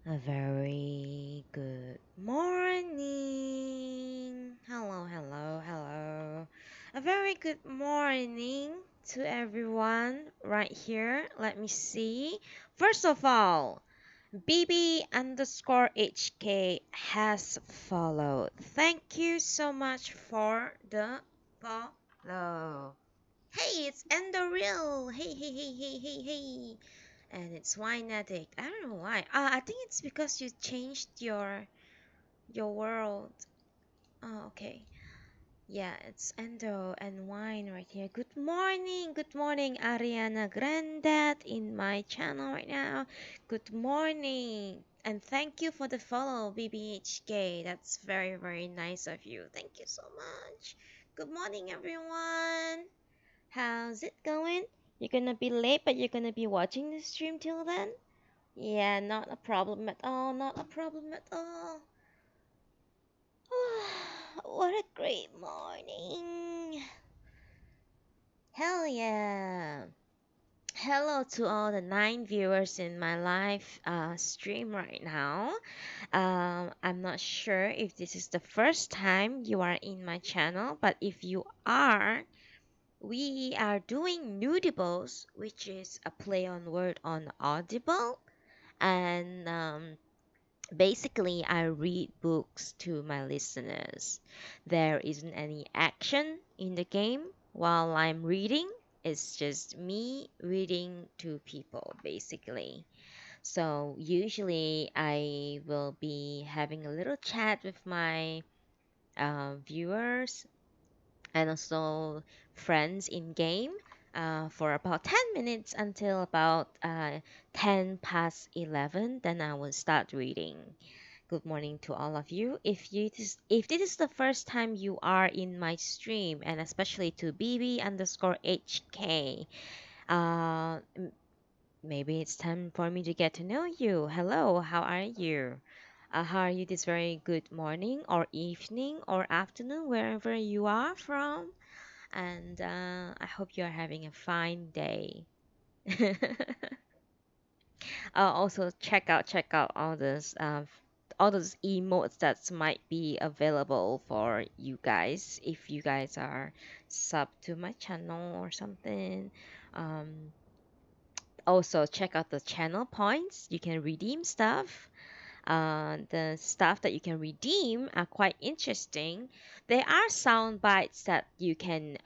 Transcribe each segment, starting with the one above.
A very good morning. Hello, hello, hello. A very good morning to everyone right here. Let me see. First of all, BB underscore HK has followed. Thank you so much for the follow. Hey, it's Endo Real. Hey, hey, hey, hey, hey, hey. And it's Wine Addict. I don't know why. I think it's because you changed your world. Oh, okay. Yeah, it's Endo and Wine right here. Good morning, Ariana Granddad in my channel right now. Good morning. And thank you for the follow, BBHK. That's very, very nice of you. Thank you so much. Good morning, everyone. How's it going? You're gonna be late, but you're gonna be watching the stream till then? Yeah, not a problem at all, not a problem at all. What a great morning! Hell yeah! Hello to all the 9 viewers in my live stream right now. I'm not sure if this is the first time you are in my channel, but if you are, we are doing Noodibles, which is a play on word on audible. And basically, I read books to my listeners. There isn't any action in the game while I'm reading. It's just me reading to people, basically. So, usually, I will be having a little chat with my viewers and also friends in game for about 10 minutes until about 10 past 11. Then I will start reading. Good morning to all of you. If this is the first time you are in my stream, and especially to BB underscore HK, uh, maybe it's time for me to get to know you. Hello, how are you? How are you this very good morning or evening or afternoon, wherever you are from? And I hope you are having a fine day. Also check out all those emotes that might be available for you guys if you guys are sub to my channel or something. Um, Also check out the channel points. You can redeem stuff. The stuff that you can redeem are quite interesting. There are sound bites that you can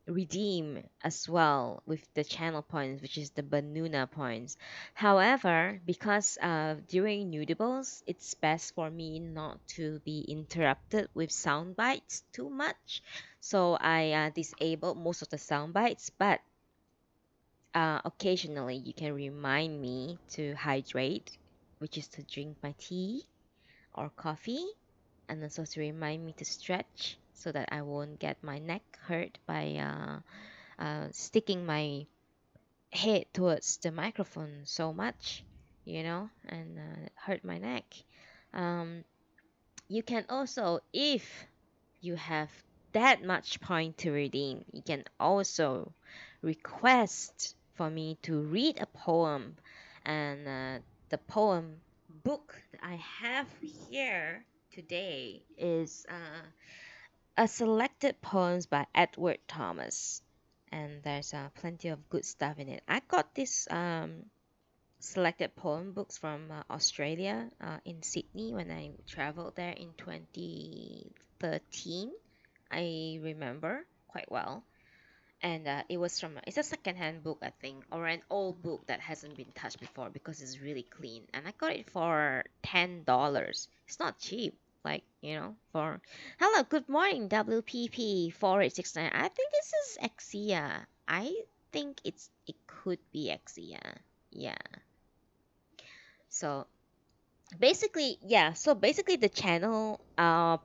redeem as well with the channel points, which is the Banuna points. However, because during Nudibles, it's best for me not to be interrupted with sound bites too much. So I disable most of the sound bites, but occasionally you can remind me to hydrate, which is to drink my tea or coffee, and also to remind me to stretch so that I won't get my neck hurt by sticking my head towards the microphone so much, and hurt my neck. Um, you can also, if you have that much point to redeem, you can also request for me to read a poem. And the poem book that I have here today is a selected poems by Edward Thomas. And there's plenty of good stuff in it. I got this selected poem books from Australia in Sydney when I traveled there in 2013. I remember quite well. And it's a secondhand book, I think, or an old book that hasn't been touched before because it's really clean. And I got it for $10. It's not cheap. Like, for hello, good morning, WPP 4869. I think this is Exia. I think it could be Exia. Yeah. So basically the channel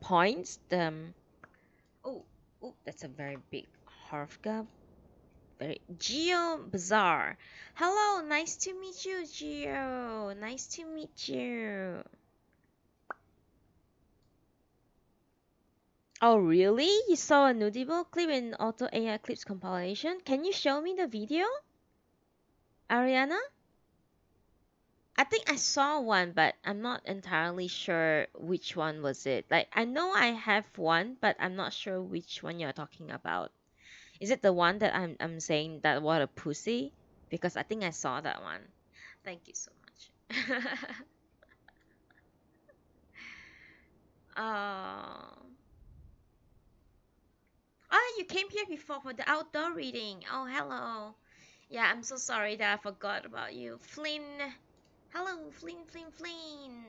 points the oh, that's a very big Harfga. Very Geo Bazaar. Hello, nice to meet you, Geo. Nice to meet you. Oh, really? You saw a Noodible clip in Auto AI Clips compilation? Can you show me the video, Ariana? I think I saw one, but I'm not entirely sure which one was it. Like I know I have one, but I'm not sure which one you're talking about. Is it the one that I'm saying that what a pussy? Because I think I saw that one. Thank you so much. Oh. Oh, you came here before for the outdoor reading. Oh, hello. Yeah, I'm so sorry that I forgot about you. Flynn. Hello, Flynn, Flynn, Flynn.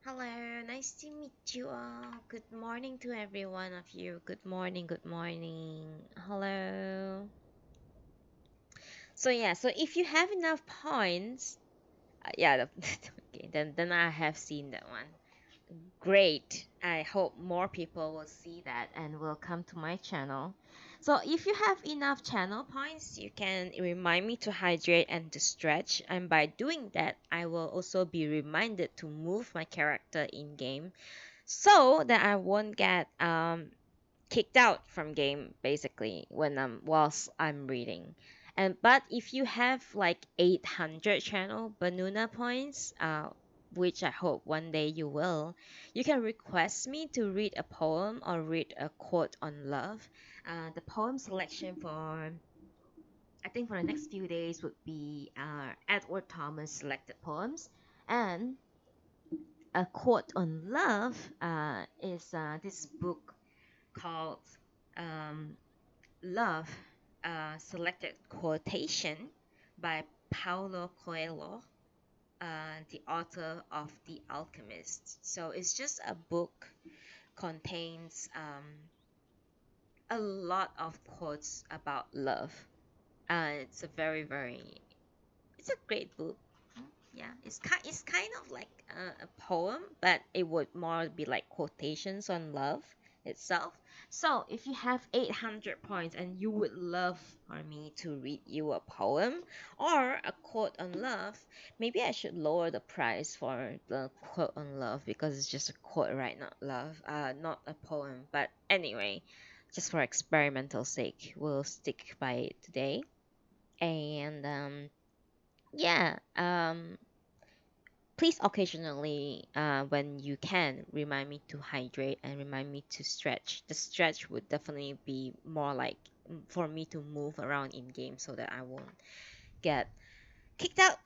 Hello, nice to meet you all. Good morning to every one of you. Good morning, good morning. Hello. So yeah, so if you have enough points, okay, then I have seen that one. Great. I hope more people will see that and will come to my channel. So if you have enough channel points, you can remind me to hydrate and to stretch. And by doing that, I will also be reminded to move my character in game so that I won't get kicked out from game basically when whilst I'm reading. And but if you have like 800 channel Banuna points, which I hope one day you will, you can request me to read a poem or read a quote on love. The poem selection for I think for the next few days would be Edward Thomas selected poems, and a quote on love is this book called um, Love, selected quotation by Paulo Coelho, the author of The Alchemist. So it's just a book contains a lot of quotes about love. It's a it's a great book. Yeah, it's kind of like a poem, but it would more be like quotations on love itself. So if you have 800 points and you would love for me to read you a poem or a quote on love, maybe I should lower the price for the quote on love because it's just a quote, right? Not love, not a poem. But anyway, just for experimental sake, we'll stick by it today. And yeah, please occasionally, when you can, remind me to hydrate and remind me to stretch. The stretch would definitely be more like for me to move around in game so that I won't get kicked out.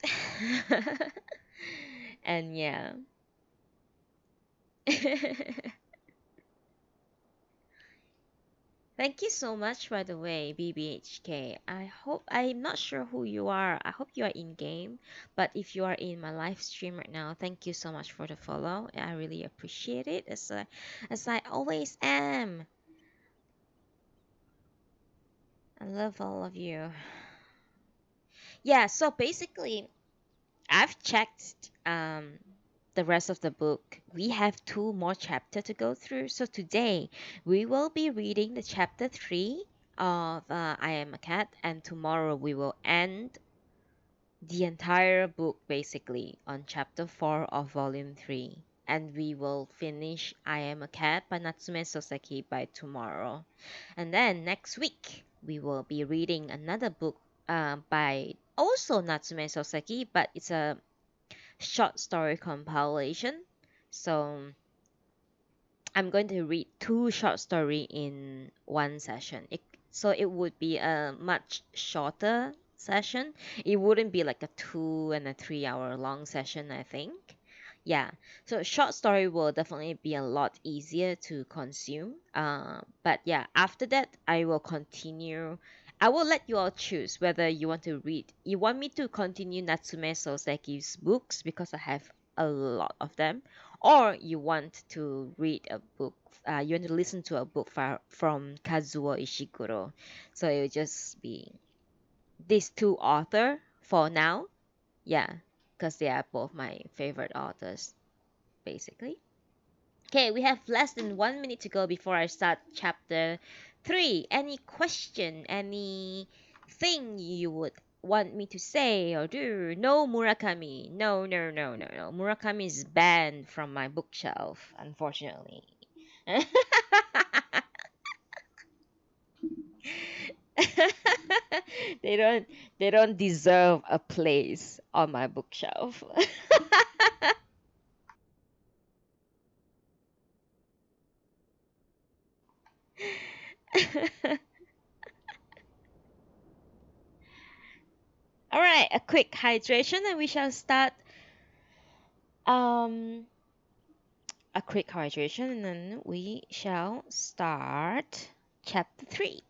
And yeah. Thank you so much, by the way, BBHK. I'm not sure who you are. I hope you are in game, but if you are in my live stream right now, thank you so much for the follow. I really appreciate it, as I always am. I love all of you. Yeah, so basically, I've checked the rest of the book. We have two more chapters to go through. So today we will be reading the chapter 3 of I Am a Cat, and tomorrow we will end the entire book basically on chapter 4 of volume 3. And we will finish I Am a Cat by Natsume Sōseki by tomorrow. And then next week we will be reading another book by also Natsume Sōseki, but it's a short story compilation. So I'm going to read two short story in one session. So it would be a much shorter session. It wouldn't be like a 2 and a 3 hour long session, I think. Yeah, so short story will definitely be a lot easier to consume. But yeah, after that, I will continue. I will let you all choose whether you want to read. You want me to continue Natsume Soseki's books because I have a lot of them, or you want to read a book. You want to listen to a book from Kazuo Ishiguro. So it will just be these two author for now. Yeah, because they are both my favorite authors, basically. Okay, we have less than 1 minute to go before I start chapter 3. Any question, anything you would want me to say or do? No Murakami. No, no, no, no, no. Murakami is banned from my bookshelf, unfortunately. They don't they don't deserve a place on my bookshelf. All right, a quick hydration and we shall start um a quick hydration and then we shall start chapter 3.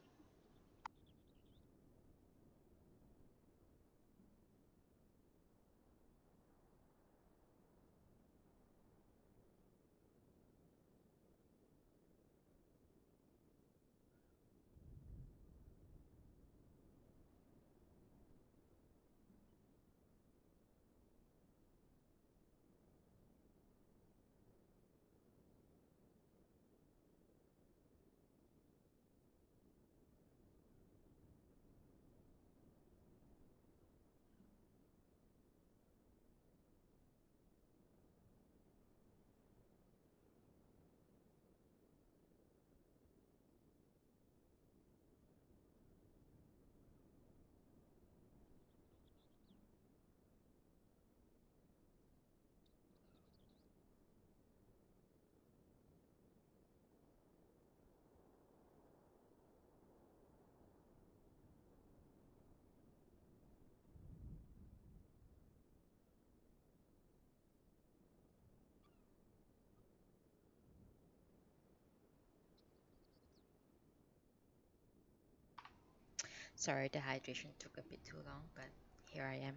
Sorry, the hydration took a bit too long, but here I am.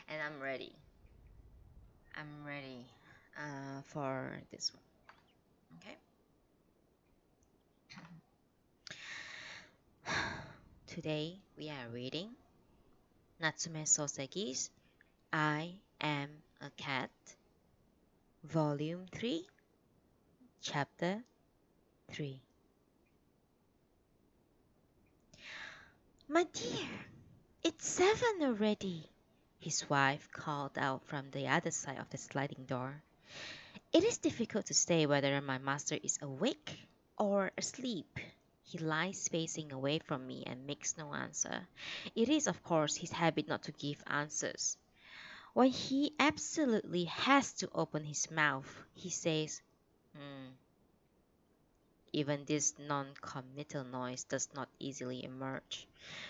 And I'm ready. I'm ready for this one. Okay. Today we are reading Natsume Soseki's I Am a Cat, Volume 3, Chapter 3. My dear, it's 7 already, his wife called out from the other side of the sliding door. It is difficult to say whether my master is awake or asleep. He lies facing away from me and makes no answer. It is, of course, his habit not to give answers. When he absolutely has to open his mouth, he says, "Hmm." Even this non-committal noise does not easily emerge.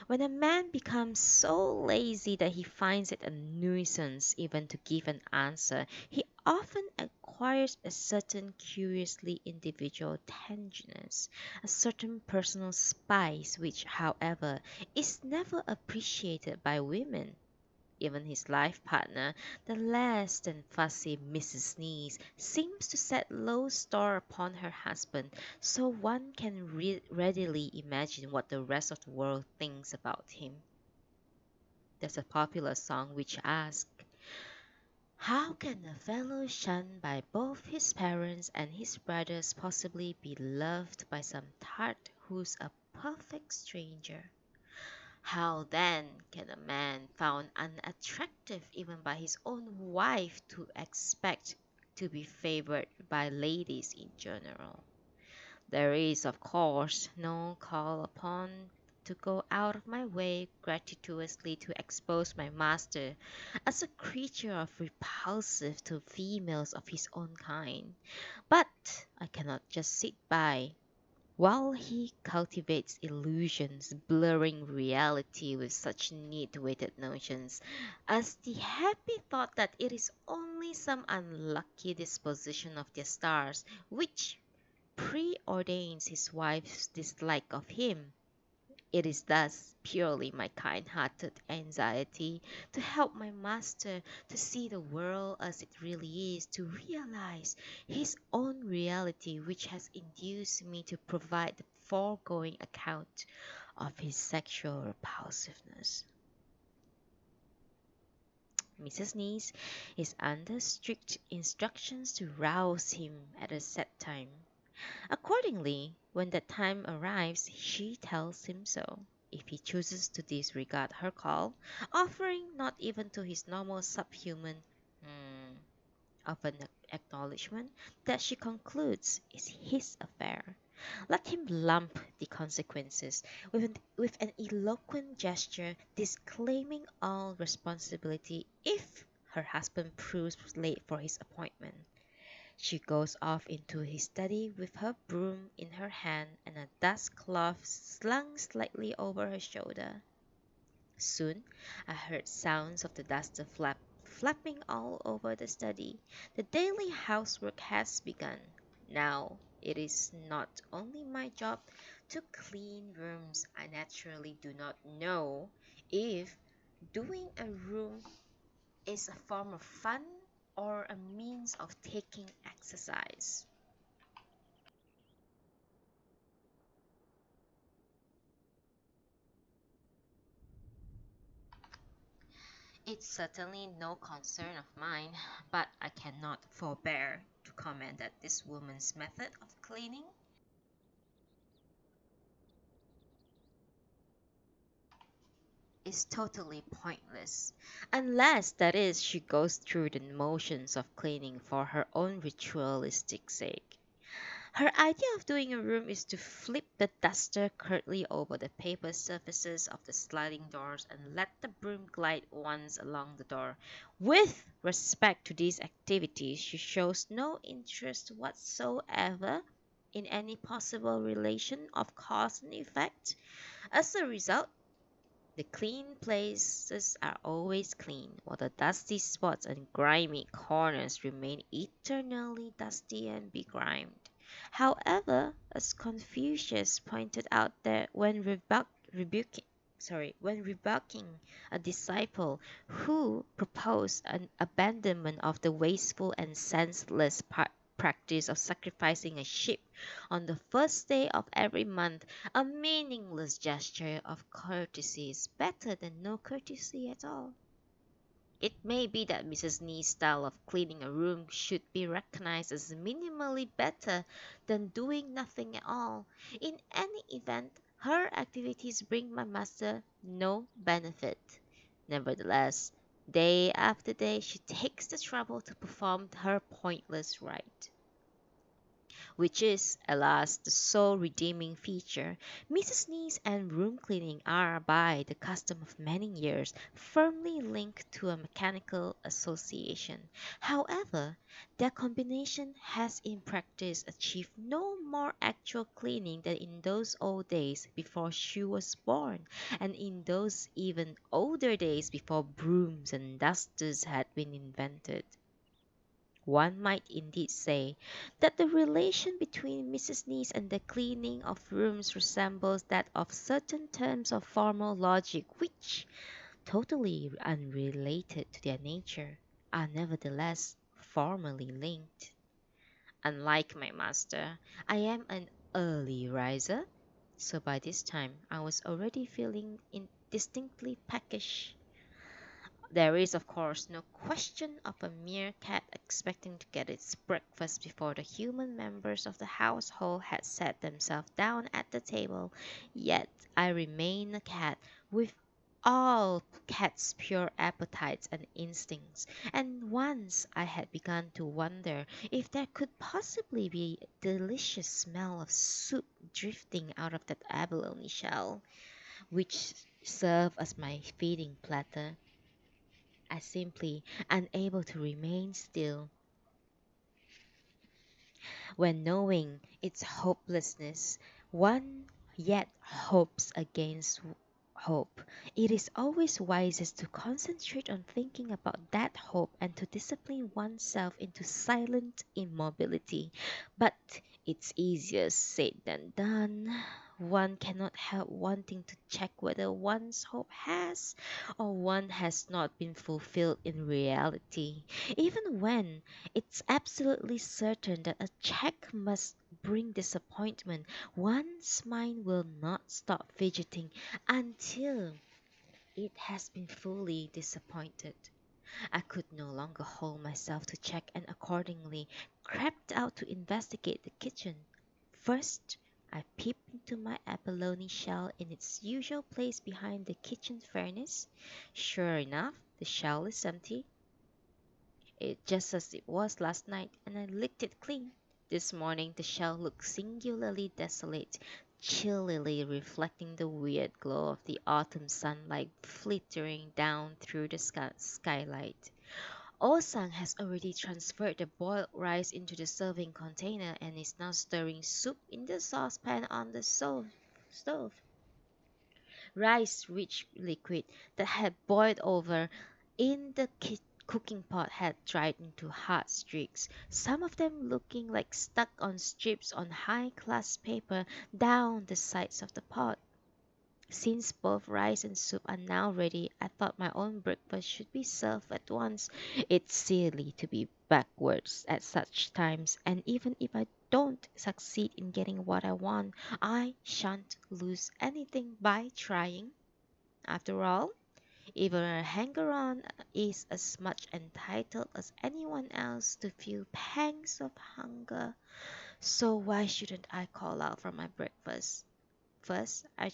When a man becomes so lazy that he finds it a nuisance even to give an answer, he often acquires a certain curiously individual tenderness, a certain personal spice which, however, is never appreciated by women. Even his life partner, the less than fussy Mrs. Sneeze, seems to set low store upon her husband, so one can readily imagine what the rest of the world thinks about him. There's a popular song which asks, how can a fellow shunned by both his parents and his brothers possibly be loved by some tart who's a perfect stranger? How then can a man found unattractive even by his own wife to expect to be favored by ladies in general? There is, of course, no call upon to go out of my way gratuitously to expose my master as a creature of repulsive to females of his own kind. But I cannot just sit by while he cultivates illusions, blurring reality with such neat-weighted notions, as the happy thought that it is only some unlucky disposition of the stars which preordains his wife's dislike of him. It is thus purely my kind-hearted anxiety to help my master to see the world as it really is, to realize his own reality, which has induced me to provide the foregoing account of his sexual repulsiveness. Mrs. Niece is under strict instructions to rouse him at a set time. Accordingly, when that time arrives, she tells him so. If he chooses to disregard her call, offering not even to his normal subhuman "hmm" of an acknowledgement that she concludes is his affair. Let him lump the consequences with an eloquent gesture disclaiming all responsibility if her husband proves late for his appointment. She goes off into his study with her broom in her hand and a dust cloth slung slightly over her shoulder. Soon I heard sounds of the duster flapping all over the study. The daily housework has begun. Now it is not only my job to clean rooms. I naturally do not know if doing a room is a form of fun or a means of taking exercise. It's certainly no concern of mine, but I cannot forbear to comment that this woman's method of cleaning is totally pointless, unless, that is, she goes through the motions of cleaning for her own ritualistic sake. Her idea of doing a room is to flip the duster curtly over the paper surfaces of the sliding doors and let the broom glide once along the door. With respect to these activities, she shows no interest whatsoever in any possible relation of cause and effect. As a result, the clean places are always clean, while the dusty spots and grimy corners remain eternally dusty and begrimed. However, as Confucius pointed out that when rebuking a disciple who proposed an abandonment of the wasteful and senseless practice of sacrificing a sheep on the first day of every month, a meaningless gesture of courtesy is better than no courtesy at all. It may be that Mrs. Nee's style of cleaning a room should be recognized as minimally better than doing nothing at all. In any event, her activities bring my master no benefit. Nevertheless, day after day she takes the trouble to perform her pointless rite, which is, alas, the sole redeeming feature. Mrs. Nee's and room cleaning are, by the custom of many years, firmly linked to a mechanical association. However, their combination has in practice achieved no more actual cleaning than in those old days before she was born, and in those even older days before brooms and dusters had been invented. One might indeed say that the relation between Mrs. Neese and the cleaning of rooms resembles that of certain terms of formal logic which, totally unrelated to their nature, are nevertheless formally linked. Unlike my master, I am an early riser, so by this time I was already feeling distinctly peckish. There is, of course, no question of a mere cat expecting to get its breakfast before the human members of the household had sat themselves down at the table, yet I remain a cat with all cats' pure appetites and instincts, and once I had begun to wonder if there could possibly be a delicious smell of soup drifting out of that abalone shell, which served as my feeding platter. I simply unable to remain still when knowing its hopelessness. One yet hopes against hope. It is always wisest to concentrate on thinking about that hope and to discipline oneself into silent immobility. But it's easier said than done. One cannot help wanting to check whether one's hope has or one has not been fulfilled in reality, even when it's absolutely certain that a check must bring disappointment. One's mind will not stop fidgeting until it has been fully disappointed. I could no longer hold myself to check and accordingly crept out to investigate the kitchen. First, I peeped into my abalone shell in its usual place behind the kitchen furnace. Sure enough, the shell is empty, just as it was last night, and I licked it clean. This morning the shell looked singularly desolate, chillily reflecting the weird glow of the autumn sunlight filtering down through the skylight. Osang has already transferred the boiled rice into the serving container and is now stirring soup in the saucepan on the stove. Rice rich liquid that had boiled over in the cooking pot had dried into hard streaks, some of them looking like stuck on strips on high class paper down the sides of the pot. Since both rice and soup are now ready, I thought my own breakfast should be served at once. It's silly to be backwards at such times, and even if I don't succeed in getting what I want, I shan't lose anything by trying. After all, even a hanger on is as much entitled as anyone else to feel pangs of hunger. So why shouldn't I call out for my breakfast? First, I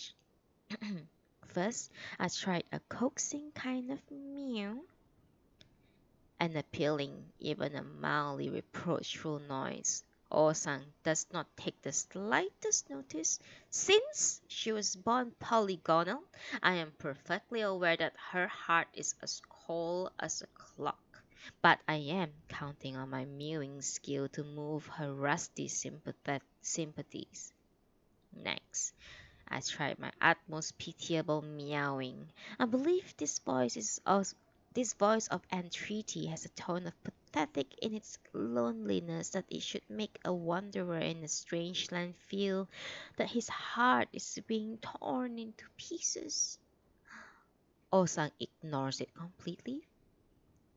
First, I tried a coaxing kind of meow, an appealing, even a mildly reproachful noise. Osang does not take the slightest notice. Since she was born polygonal, I am perfectly aware that her heart is as cold as a clock. But I am counting on my mewing skill to move her rusty sympathies. Next, I tried my utmost pitiable meowing. I believe this voice of entreaty has a tone of pathetic in its loneliness that it should make a wanderer in a strange land feel that his heart is being torn into pieces. Osang ignores it completely.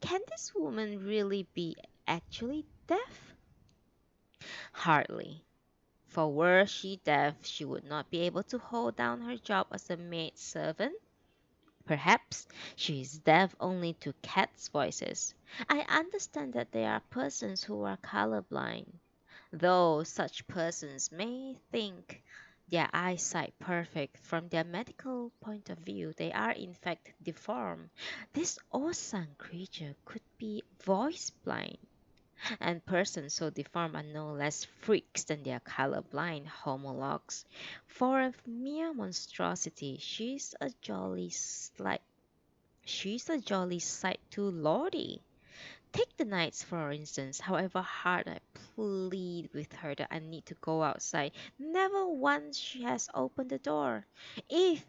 Can this woman really be actually deaf? Hardly. For were she deaf, she would not be able to hold down her job as a maid servant. Perhaps she is deaf only to cats' voices. I understand that there are persons who are colorblind, though such persons may think their eyesight perfect from their medical point of view. They are in fact deformed. This awesome creature could be voice blind. And persons so deformed are no less freaks than their color-blind homologs. For a mere monstrosity, she's a jolly sight too lordy. Take the nights, for instance. However hard I plead with her that I need to go outside, never once she has opened the door. If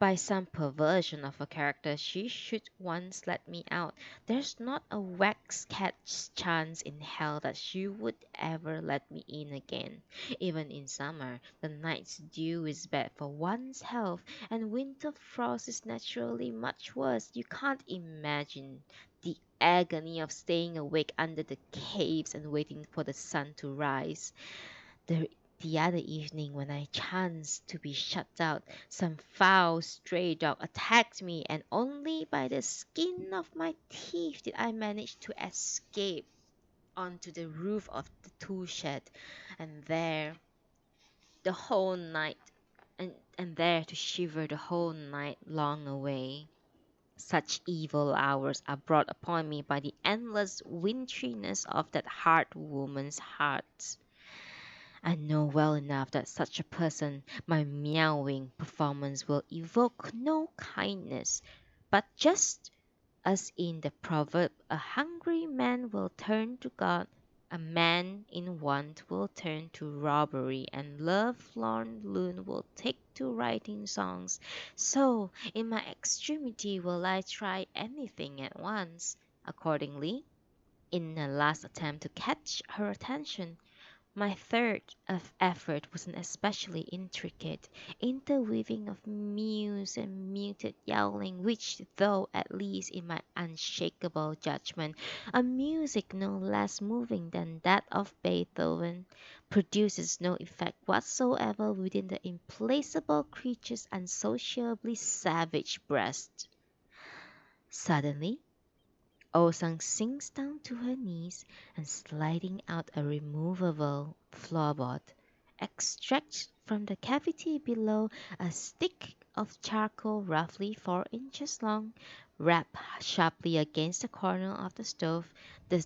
by some perversion of her character she should once let me out, there's not a wax cat's chance in hell that she would ever let me in again. Even in summer, the night's dew is bad for one's health, and winter frost is naturally much worse. You can't imagine the agony of staying awake under the caves and waiting for the sun to rise. The, the other evening, when I chanced to be shut out, some foul stray dog attacked me, and only by the skin of my teeth did I manage to escape onto the roof of the tool shed, and there the whole night, and there to shiver the whole night long away. Such evil hours are brought upon me by the endless wintriness of that hard woman's heart. I know well enough that such a person, my meowing performance will evoke no kindness, but just as in the proverb, a hungry man will turn to God, a man in want will turn to robbery, and love-lorn loon will take to writing songs. So, in my extremity, will I try anything at once. Accordingly, in a last attempt to catch her attention, my third of effort was an especially intricate interweaving of mews and muted yowling, which, though at least in my unshakable judgment a music no less moving than that of Beethoven, produces no effect whatsoever within the implacable creature's unsociably savage breast. Suddenly Osang sinks down to her knees and sliding out a removable floorboard, extracts from the cavity below a stick of charcoal roughly 4 inches long, rapped sharply against the corner of the stove. The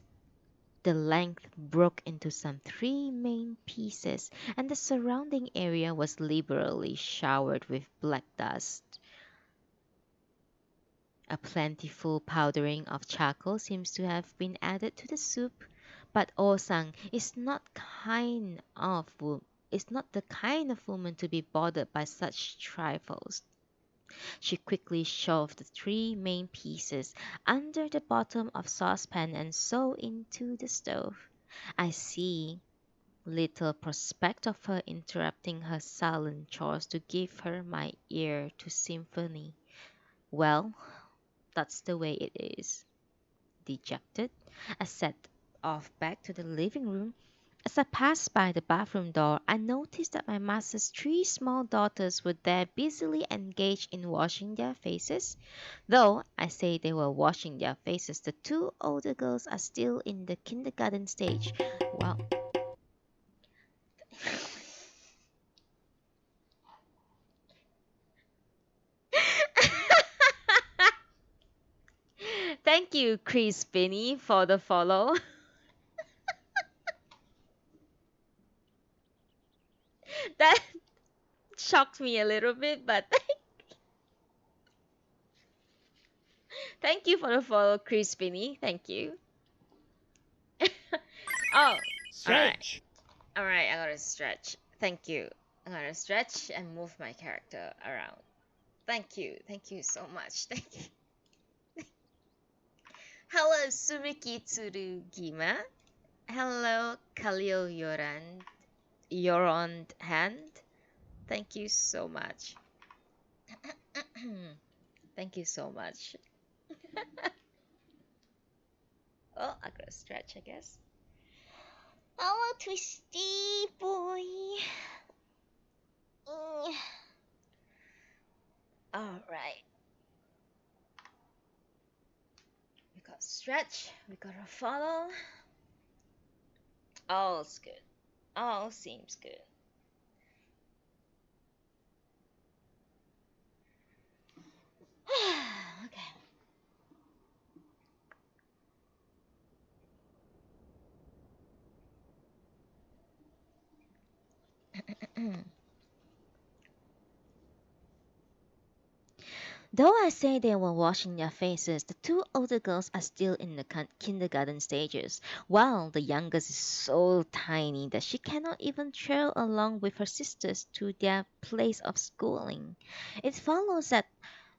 The length broke into some three main pieces, and the surrounding area was liberally showered with black dust. A plentiful powdering of charcoal seems to have been added to the soup, but Osang is not the kind of woman to be bothered by such trifles. She quickly shoved the three main pieces under the bottom of saucepan and so into the stove. I see little prospect of her interrupting her silent chores to give her my ear to symphony. Well, that's the way it is. Dejected, I set off back to the living room. As I passed by the bathroom door, I noticed that my master's three small daughters were there busily engaged in washing their faces. Though I say they were washing their faces, the two older girls are still in the kindergarten stage. Wow. Thank you, Chris Binney, for the follow. That shocked me a little bit, but thank you for the follow, Chris Binney. Thank you. Oh, all right. Stretch. All right, I gotta stretch. Thank you. I'm gonna stretch and move my character around. Thank you. Thank you so much. Thank you. Hello, Sumiki Tsurugima. Hello, Khalil Yoron Hand. Thank you so much. Thank you so much. Oh, I gotta stretch, I guess. Hello, Twisty boy. Alright, we got stretch, we gotta follow. All's good. All seems good. Okay. Though I say they were washing their faces, the two older girls are still in the kindergarten stages, while the youngest is so tiny that she cannot even trail along with her sisters to their place of schooling. It follows that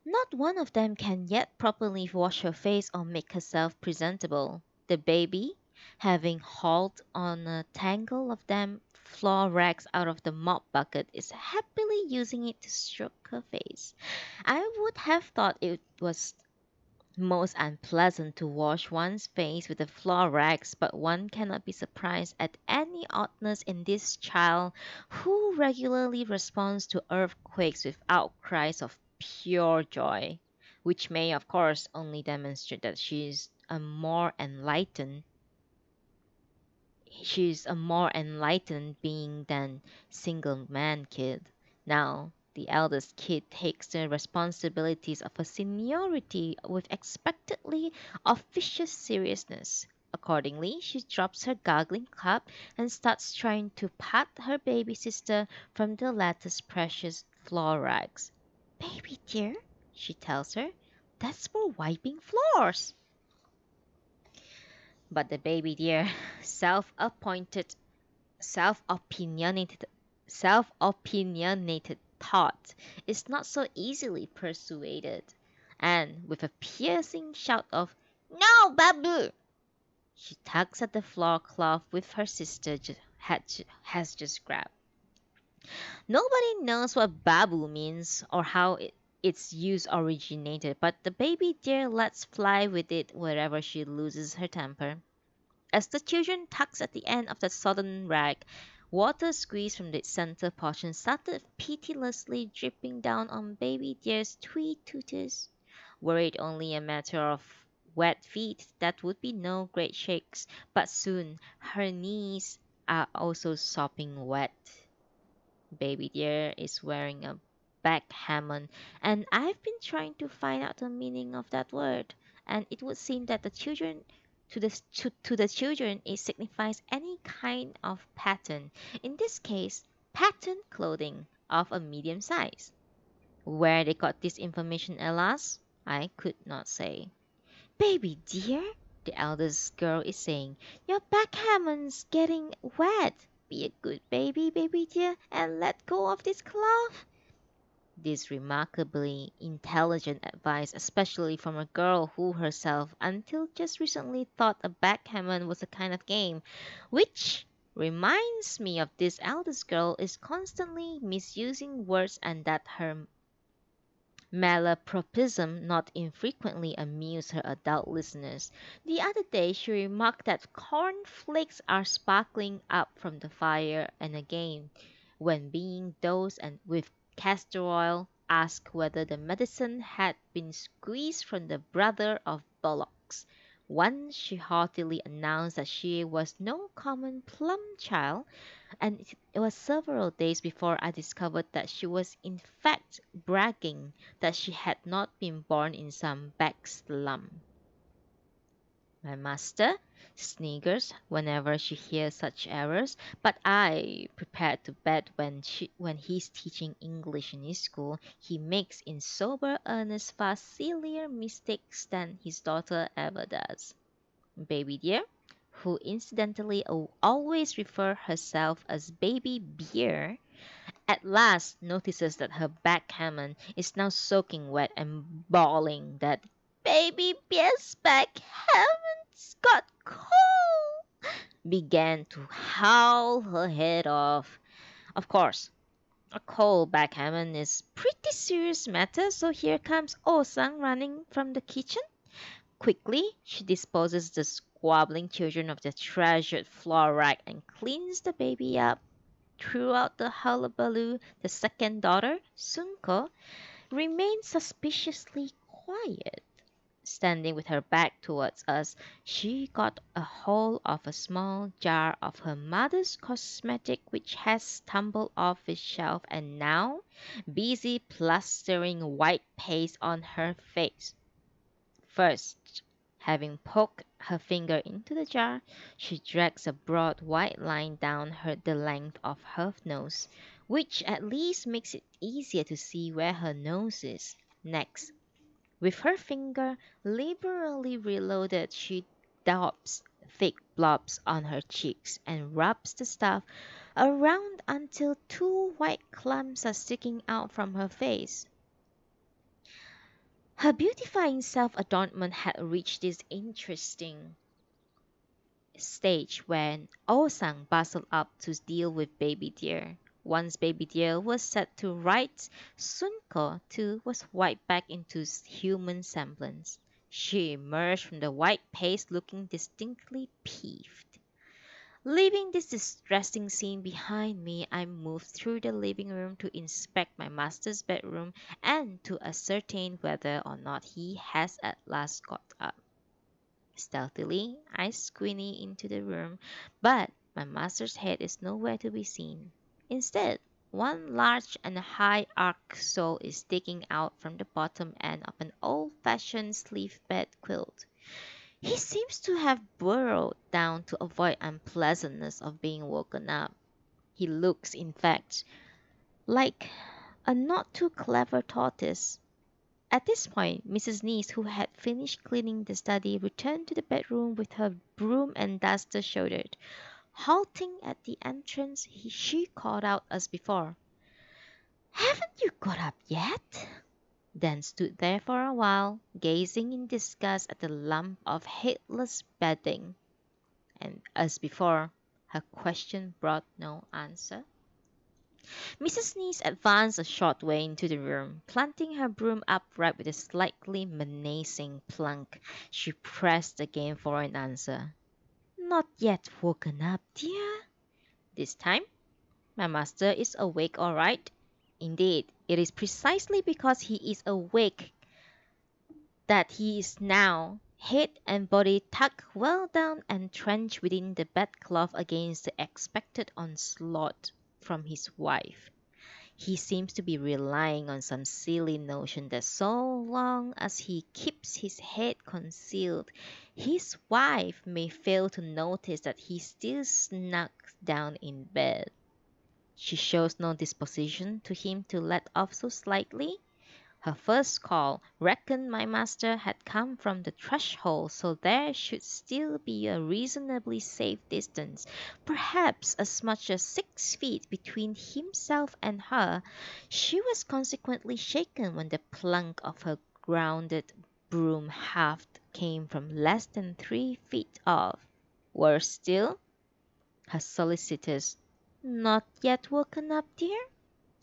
not one of them can yet properly wash her face or make herself presentable. The baby, having hauled on a tangle of damp floor rags out of the mop bucket, is happily using it to stroke her face. I would have thought it was most unpleasant to wash one's face with the floor rags, but one cannot be surprised at any oddness in this child who regularly responds to earthquakes with outcries of pure joy, which may, of course, only demonstrate that she's a more enlightened being than single man kid. Now, the eldest kid takes the responsibilities of her seniority with expectedly officious seriousness. Accordingly, she drops her gargling cup and starts trying to pat her baby sister from the latter's precious floor rags. Baby dear, she tells her, that's for wiping floors. But the baby dear, self-appointed self-opinionated self-opinionated thought is not so easily persuaded, and with a piercing shout of "No, Babu!" she tugs at the floor cloth with her sister has just grabbed. Nobody knows what Babu means or how its use originated, but the baby dear lets fly with it wherever she loses her temper. As the children tugs at the end of the sodden rag, water squeezed from the center portion started pitilessly dripping down on baby dear's twee tutors. Were it only a matter of wet feet, that would be no great shakes, but soon her knees are also sopping wet. Baby dear is wearing a backgammon, and I've been trying to find out the meaning of that word, and it would seem that the children to the children, it signifies any kind of pattern. In this case, pattern clothing of a medium size. Where they got this information, alas, I could not say. Baby dear, the eldest girl is saying, your backhammon's getting wet. Be a good baby, baby dear, and let go of this cloth. This remarkably intelligent advice, especially from a girl who herself, until just recently, thought a backgammon was a kind of game, which reminds me of this eldest girl is constantly misusing words and that her malapropism not infrequently amused her adult listeners. The other day she remarked that cornflakes are sparkling up from the fire, and again, when being dosed and with castor oil, asked whether the medicine had been squeezed from the brother of bullocks. Once she haughtily announced that she was no common plum child, and it was several days before I discovered that she was in fact bragging that she had not been born in some back slum. My master sniggers whenever she hears such errors, but I prepare to bet when he's teaching English in his school, he makes in sober earnest far sillier mistakes than his daughter ever does. Baby dear, who incidentally always refers herself as Baby Beer, at last notices that her backgammon is now soaking wet and bawling that Baby Beer's backgammon's got cold, began to howl her head off. Of course, a cold backgammon is pretty serious matter, so here comes Oh-sang running from the kitchen. Quickly, she disposes the squabbling children of the treasured floor rag and cleans the baby up. Throughout the hullabaloo, the second daughter, Sunko, remained suspiciously quiet. Standing with her back towards us, she got a hold of a small jar of her mother's cosmetic which has tumbled off its shelf and now busy plastering white paste on her face. First, having poked her finger into the jar, she drags a broad white line down the length of her nose, which at least makes it easier to see where her nose is. Next, with her finger liberally reloaded, she daubs thick blobs on her cheeks and rubs the stuff around until two white clumps are sticking out from her face. Her beautifying self-adornment had reached this interesting stage when Oh-sang bustled up to deal with Baby Deer. Once Baby Deer was set to rights, Sunko too was wiped back into human semblance. She emerged from the white paste looking distinctly peeved. Leaving this distressing scene behind me, I moved through the living room to inspect my master's bedroom and to ascertain whether or not he has at last got up. Stealthily, I squinty into the room, but my master's head is nowhere to be seen. Instead, one large and high arched sole is sticking out from the bottom end of an old-fashioned sleeve bed quilt. He seems to have burrowed down to avoid unpleasantness of being woken up. He looks, in fact, like a not too clever tortoise. At this point, Mrs. Neese, who had finished cleaning the study, returned to the bedroom with her broom and duster shouldered. Halting at the entrance, she called out as before, "Haven't you got up yet?" Then stood there for a while, gazing in disgust at the lump of headless bedding. And as before, her question brought no answer. Mrs. Neese advanced a short way into the room. Planting her broom upright with a slightly menacing plunk, she pressed again for an answer. "Not yet woken up, dear?" This time, my master is awake all right. Indeed, it is precisely because he is awake that he is now, head and body tucked well down and trenched within the bedclothes against the expected onslaught from his wife. He seems to be relying on some silly notion that so long as he keeps his head concealed, his wife may fail to notice that he still snuggs down in bed. She shows no disposition to him to let off so slightly. Her first call reckoned my master had come from the threshold, so there should still be a reasonably safe distance, perhaps as much as 6 feet between himself and her. She was consequently shaken when the plunk of her grounded broom haft came from less than 3 feet off. Worse still, her solicitous "Not yet woken up, dear?"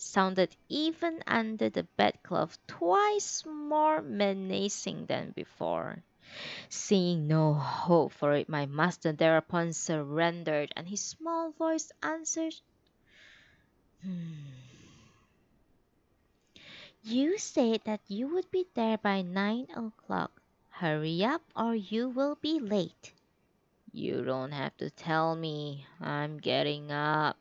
sounded even under the bedclothes twice more menacing than before. Seeing no hope for it, my master thereupon surrendered, and his small voice answered, "Hmm. You said that you would be there by 9 o'clock. Hurry up, or you will be late." "You don't have to tell me. I'm getting up,"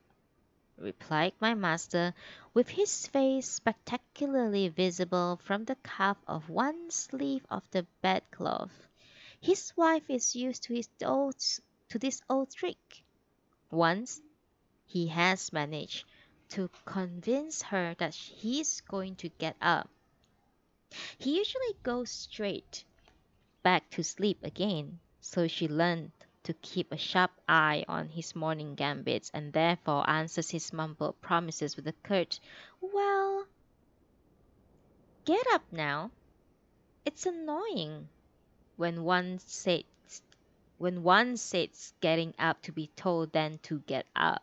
replied my master, with his face spectacularly visible from the cuff of one sleeve of the bedclothes. His wife is used to this old trick. Once he has managed to convince her that he is going to get up. He usually goes straight back to sleep again, so she learned to keep a sharp eye on his morning gambits, and therefore answers his mumbled promises with a curt, "Well, get up now. It's annoying when one says getting up to be told then to get up.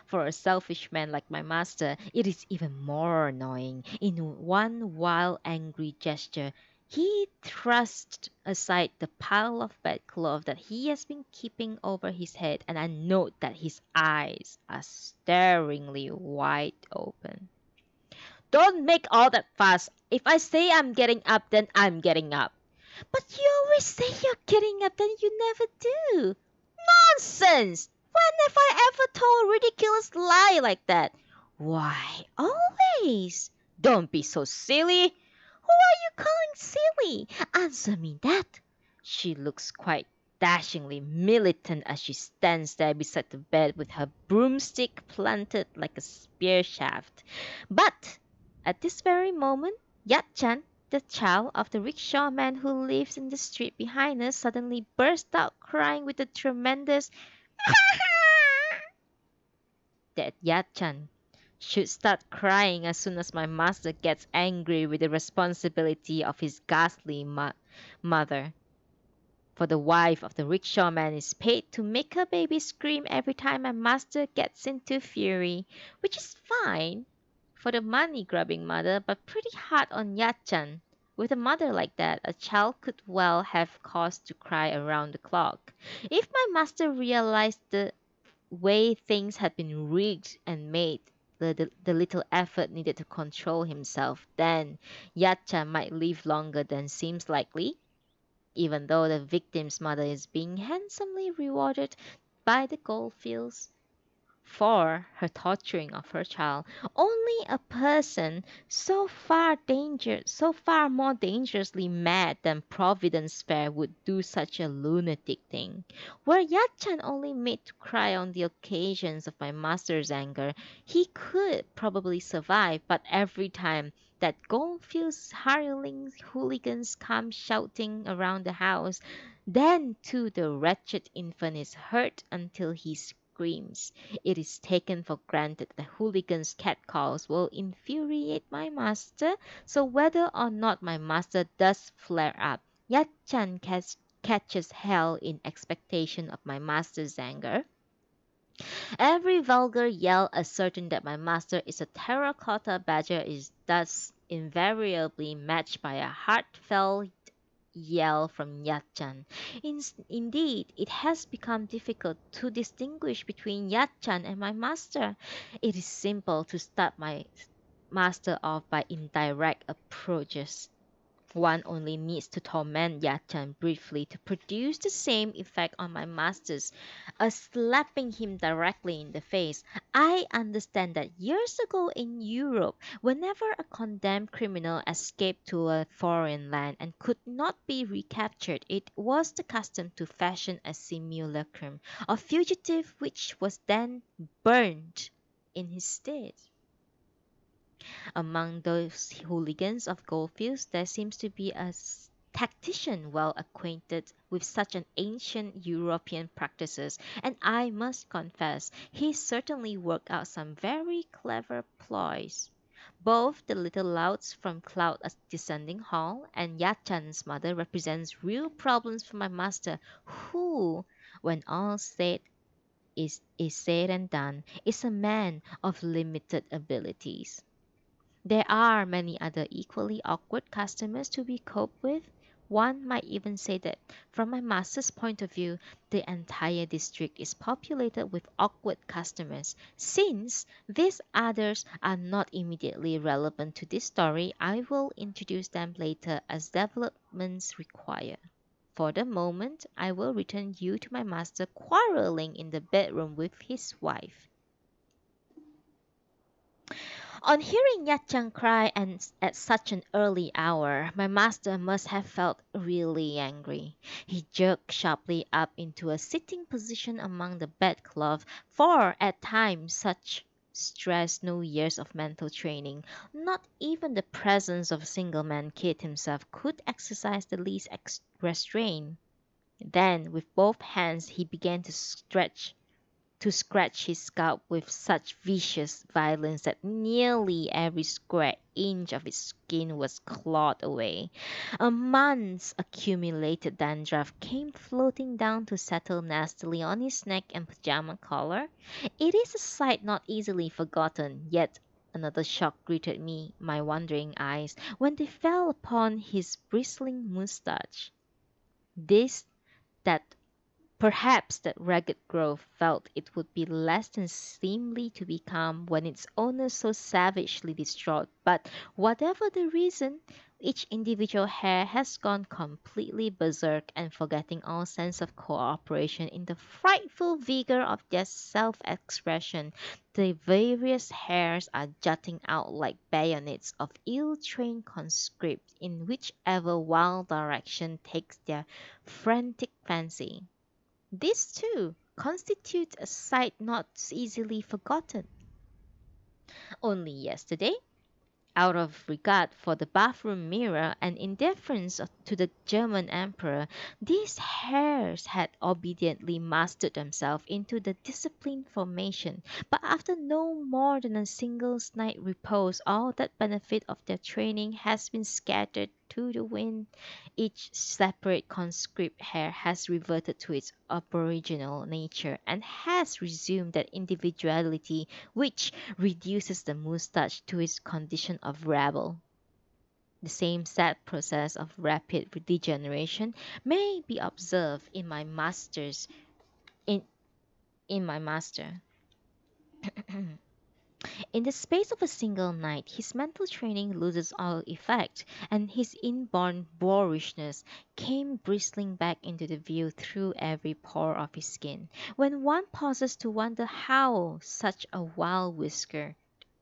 For a selfish man like my master, it is even more annoying. In one wild, angry gesture, he thrust aside the pile of bedclothes that he has been keeping over his head, and I note that his eyes are staringly wide open. "Don't make all that fuss. If I say I'm getting up, then I'm getting up." "But you always say you're getting up, then you never do." "Nonsense! When have I ever told a ridiculous lie like that?" "Why, always." "Don't be so silly." "Who are you calling silly? Answer me that." She looks quite dashingly militant as she stands there beside the bed with her broomstick planted like a spear shaft. But at this very moment, Yat-chan, the child of the rickshaw man who lives in the street behind us, suddenly burst out crying with a tremendous that Yat-chan should start crying as soon as my master gets angry with the responsibility of his ghastly mother. For the wife of the rickshaw man is paid to make her baby scream every time my master gets into fury, which is fine for the money-grubbing mother, but pretty hard on Yat-chan. With a mother like that, a child could well have cause to cry around the clock. If my master realized the way things had been rigged and made the little effort needed to control himself, then Yat-chan might live longer than seems likely, even though the victim's mother is being handsomely rewarded by the goldfields for her torturing of her child. Only a person so far more dangerously mad than Providence Fair would do such a lunatic thing. Were Yat-chan only made to cry on the occasions of my master's anger, he could probably survive, but every time that Goldfield's hireling hooligans come shouting around the house, then too the wretched infant is hurt until he screams. It is taken for granted that hooligans' catcalls will infuriate my master, so whether or not my master does flare up, Yat-chan catches hell in expectation of my master's anger. Every vulgar yell asserting that my master is a terracotta badger is thus invariably matched by a heartfelt yell from Yat-chan. Indeed, it has become difficult to distinguish between Yat-chan and my master. It is simple to start my master off by indirect approaches. One only needs to torment Yachan briefly to produce the same effect on my masters as slapping him directly in the face. I understand that years ago in Europe, whenever a condemned criminal escaped to a foreign land and could not be recaptured, it was the custom to fashion a simulacrum of fugitive which was then burned in his stead. Among those hooligans of Goldfields, there seems to be a tactician well acquainted with such an ancient European practices, and I must confess he certainly worked out some very clever ploys. Both the little louts from Cloud Descending Hall and Yachan's mother represents real problems for my master, who, when all is said and done, is a man of limited abilities. There are many other equally awkward customers to be coped with. One might even say that, from my master's point of view, the entire district is populated with awkward customers. Since these others are not immediately relevant to this story, I will introduce them later as developments require. For the moment, I will return you to my master quarreling in the bedroom with his wife. On hearing Yat-chan cry and at such an early hour, my master must have felt really angry. He jerked sharply up into a sitting position among the bedclothes, for at times such stress no years of mental training, not even the presence of a single man kid himself could exercise the least restraint. Then, with both hands, he began to scratch his scalp with such vicious violence that nearly every square inch of his skin was clawed away. A month's accumulated dandruff came floating down to settle nastily on his neck and pajama collar. It is a sight not easily forgotten, yet another shock greeted me, my wondering eyes, when they fell upon his bristling moustache. This that Perhaps that ragged growth felt it would be less than seemly to become when its owner so savagely distraught, but whatever the reason, each individual hair has gone completely berserk and forgetting all sense of cooperation in the frightful vigor of their self-expression, the various hairs are jutting out like bayonets of ill-trained conscripts in whichever wild direction takes their frantic fancy. This, too, constitutes a sight not easily forgotten. Only yesterday, out of regard for the bathroom mirror and in deference to the German Emperor, these hares had obediently mastered themselves into the disciplined formation, but after no more than a single night's repose, all that benefit of their training has been scattered to the wind. Each separate conscript hair has reverted to its aboriginal nature and has resumed that individuality which reduces the moustache to its condition of rabble. The same sad process of rapid degeneration may be observed in, in my master. In the space of a single night, his mental training loses all effect, and his inborn boorishness came bristling back into the view through every pore of his skin. When one pauses to wonder how such a wild whisker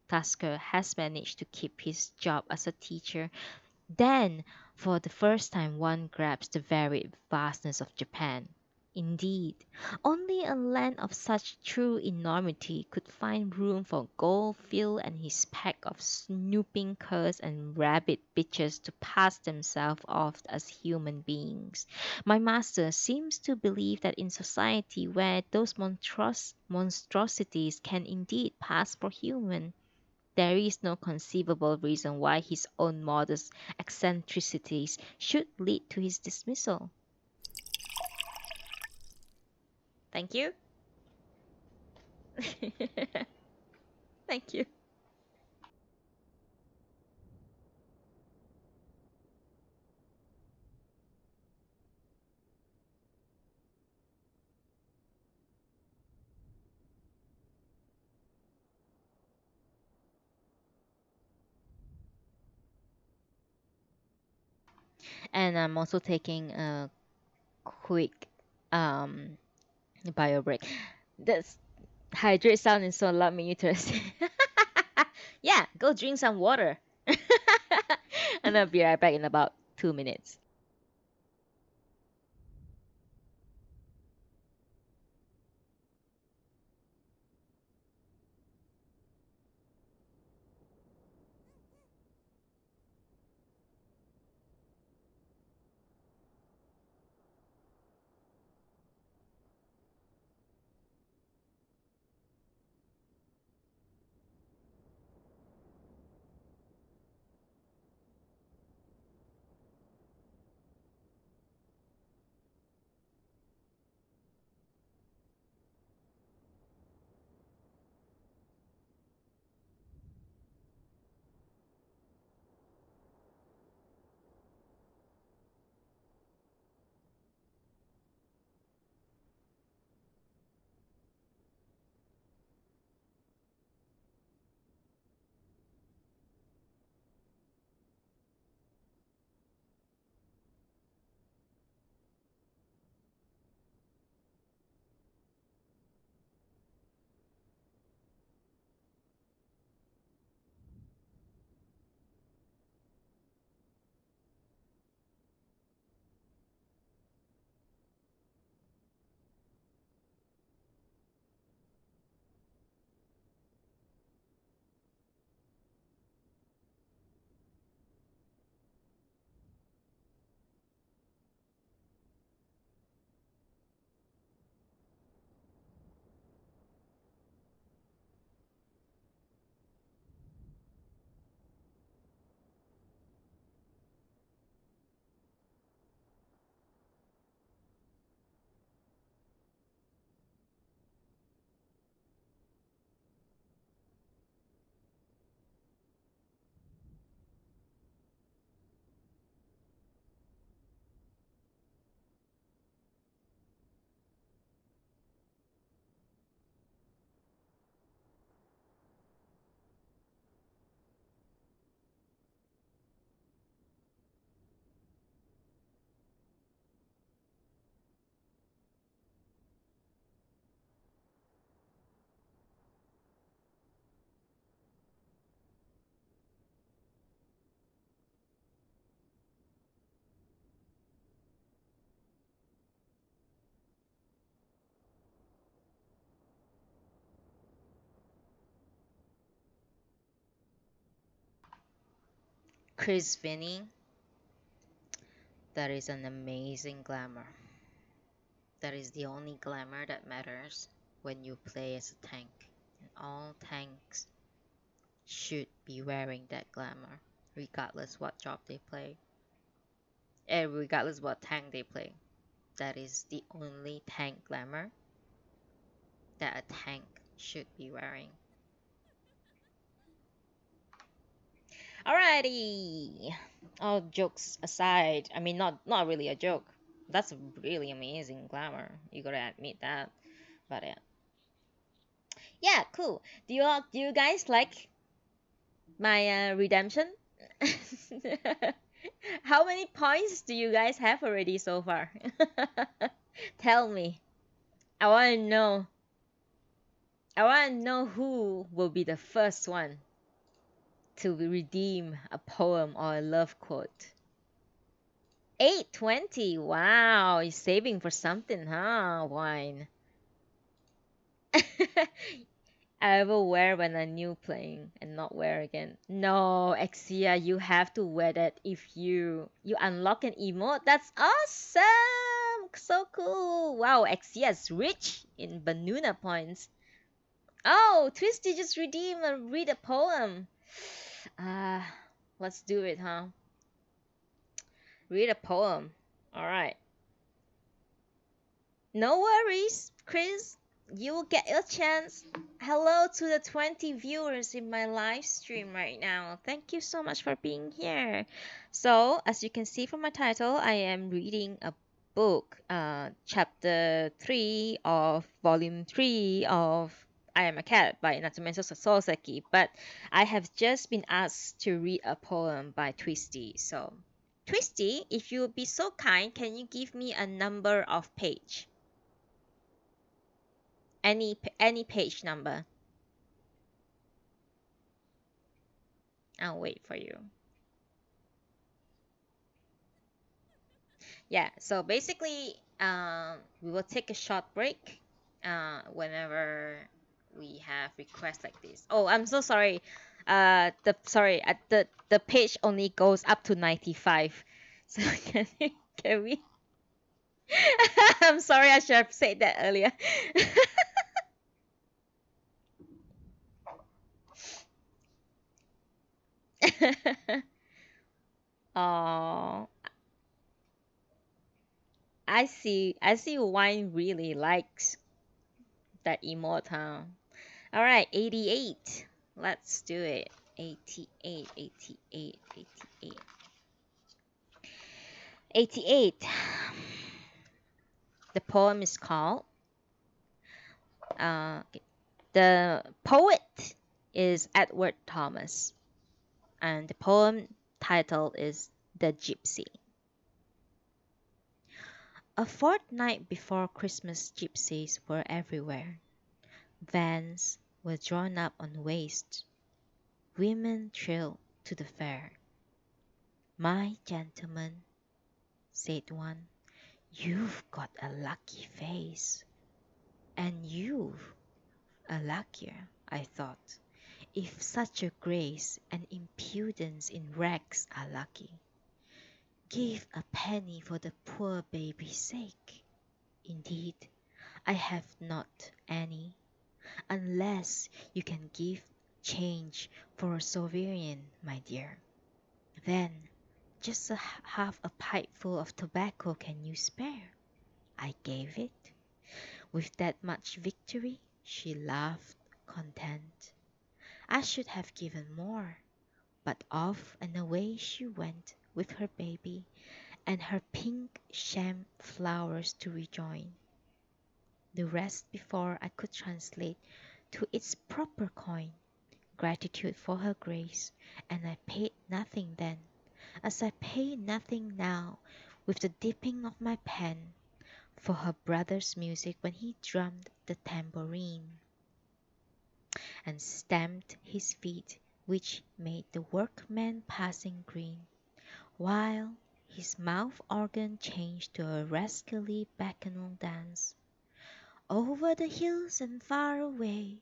Tasker has managed to keep his job as a teacher, then for the first time one grasps the varied vastness of Japan. Indeed, only a land of such true enormity could find room for Goldfield and his pack of snooping curs and rabid bitches to pass themselves off as human beings. My master seems to believe that in society where those monstrosities can indeed pass for human, there is no conceivable reason why his own modest eccentricities should lead to his dismissal. Thank you. Thank you. And I'm also taking a quick um bio break. This hydrate sound is so loud me interesting. Yeah, go drink some water. And I'll be right back in about 2 minutes. Chris Finney, that is an amazing glamour. That is the only glamour that matters when you play as a tank. And all tanks should be wearing that glamour, regardless what job they play, and regardless what tank they play. That is the only tank glamour that a tank should be wearing. Alrighty. All jokes aside, I mean, not really a joke. That's a really amazing glamour. You gotta admit that. But yeah, cool. Do you guys like my redemption? How many points do you guys have already so far? Tell me. I want to know. I want to know who will be the first one to redeem a poem or a love quote. 820. Wow, you're saving for something, huh? Wine. I will wear when I'm new playing and not wear again. No, Exia, you have to wear that if you unlock an emote. That's awesome! So cool. Wow, Exia's rich in Banuna points. Oh, Twisty just redeem and read a poem. Ah, let's do it, huh? Read a poem. All right. No worries, Chris. You will get your chance. Hello to the 20 viewers in my live stream right now. Thank you so much for being here. So, as you can see from my title, I am reading a book, chapter 3 of volume 3 of I Am a Cat by Natsume Sōseki. But I have just been asked to read a poem by Twisty. So, Twisty, if you would be so kind, can you give me a number of page? Any page number. I'll wait for you. Yeah, so basically, we will take a short break whenever we have requests like this. Oh, I'm so sorry. The page only goes up to 95. So can we? I'm sorry, I should have said that earlier. Oh, I see wine really likes that emote, huh? All right, 88. Let's do it. 88, 88, 88. 88. The poem is called, uh, the poet is Edward Thomas, and the poem title is The Gypsy. A fortnight before Christmas, gypsies were everywhere. Vans were drawn up on waste. Women thrilled to the fair. "My gentleman," said one, "you've got a lucky face." "And you've a luckier," I thought, "if such a grace and impudence in rags are lucky. Give a penny for the poor baby's sake. Indeed, I have not any, unless you can give change for a sovereign, my dear. Then just half a pipeful of tobacco can you spare?" I gave it. With that much victory she laughed content. I should have given more, but off and away she went with her baby and her pink sham flowers to rejoin. The rest before I could translate to its proper coin gratitude for her grace, and I paid nothing then, as I pay nothing now with the dipping of my pen, for her brother's music when he drummed the tambourine, and stamped his feet, which made the workman passing green, while his mouth organ changed to a rascally bacchanal dance. Over the hills and far away,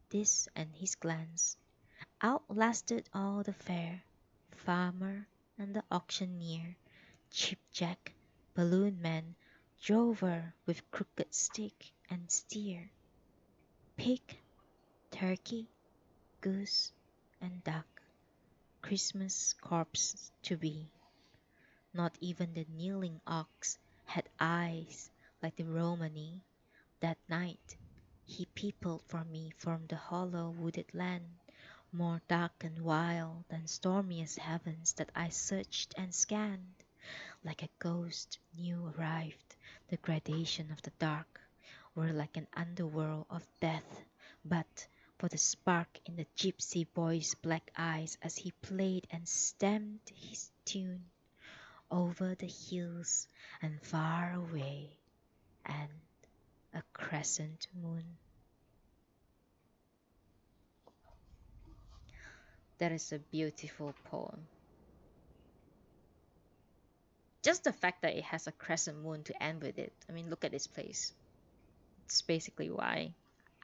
this and his glance outlasted all the fair, farmer and the auctioneer, cheapjack, balloon-man, drover with crooked stick and steer, pig, turkey, goose, and duck, Christmas corpse to be. Not even the kneeling ox had eyes like the Romany. That night he peopled for me from the hollow wooded land, more dark and wild than stormiest heavens that I searched and scanned. Like a ghost new arrived, the gradation of the dark were like an underworld of death, but for the spark in the gypsy boy's black eyes as he played and stamped his tune over the hills and far away, and a crescent moon. That is a beautiful poem. Just the fact that it has a crescent moon to end with it. I mean, look at this place. It's basically why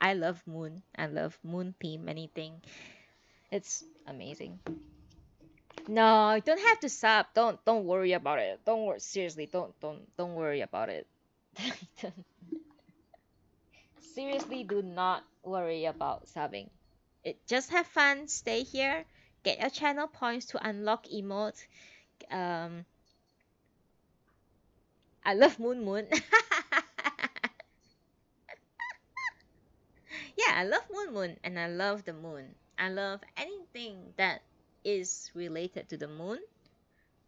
I love moon. I love moon theme anything. It's amazing. No, you don't have to sub. Don't worry about it. Don't worry. Seriously, don't worry about it. Seriously, do not worry about subbing. It just have fun. Stay here. Get your channel points to unlock emote. Um, I love Moon Moon. Yeah, I love Moon Moon and I love the moon. I love anything that is related to the moon,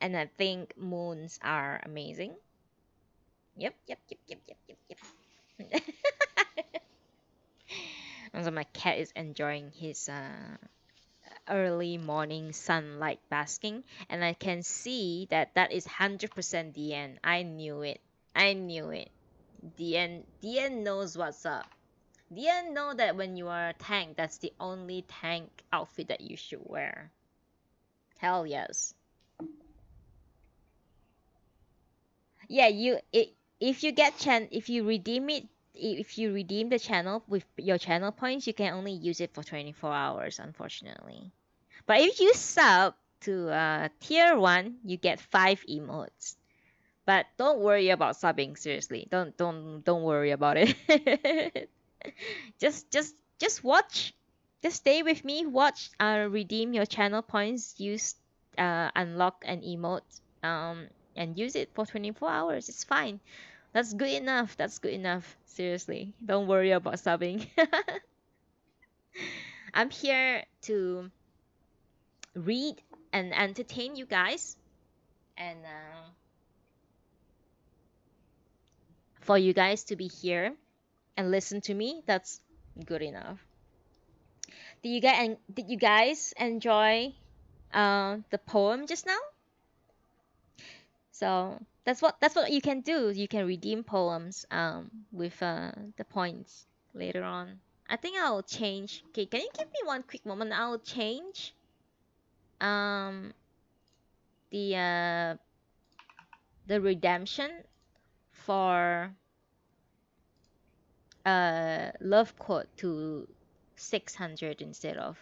and I think moons are amazing. Yep, yep, yep, yep, yep, yep, yep. Also, my cat is enjoying his early morning sunlight basking, and I can see that that is 100% DN. I knew it. I knew it. DN knows what's up. DN know that when you are a tank, that's the only tank outfit that you should wear. Hell yes. Yeah, if you if you redeem it, if you redeem the channel with your channel points, you can only use it for 24 hours, unfortunately. But if you sub to tier 1, you get 5 emotes. But don't worry about subbing, seriously. Don't worry about it. Just watch. Just stay with me, watch, redeem your channel points, use unlock an emote, and use it for 24 hours. It's fine. That's good enough. That's good enough. Seriously. Don't worry about subbing. I'm here to read and entertain you guys, and for you guys to be here and listen to me, that's good enough. Did you guys enjoy the poem just now? So that's what you can do. You can redeem poems with the points later on. I think I'll change. Okay, can you give me one quick moment? I'll change um the uh the redemption for love quote to 600 instead of.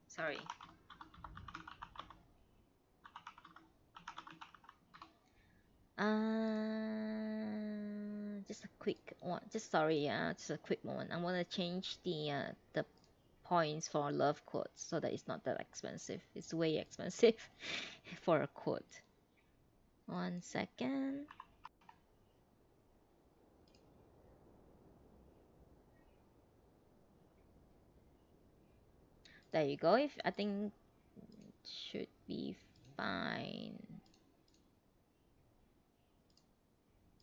Sorry. Just a quick one. Just sorry, just a quick moment. I want to change the points for love quotes so that it's not that expensive. It's way expensive for a quote. 1 second. There you go. If I think it should be fine.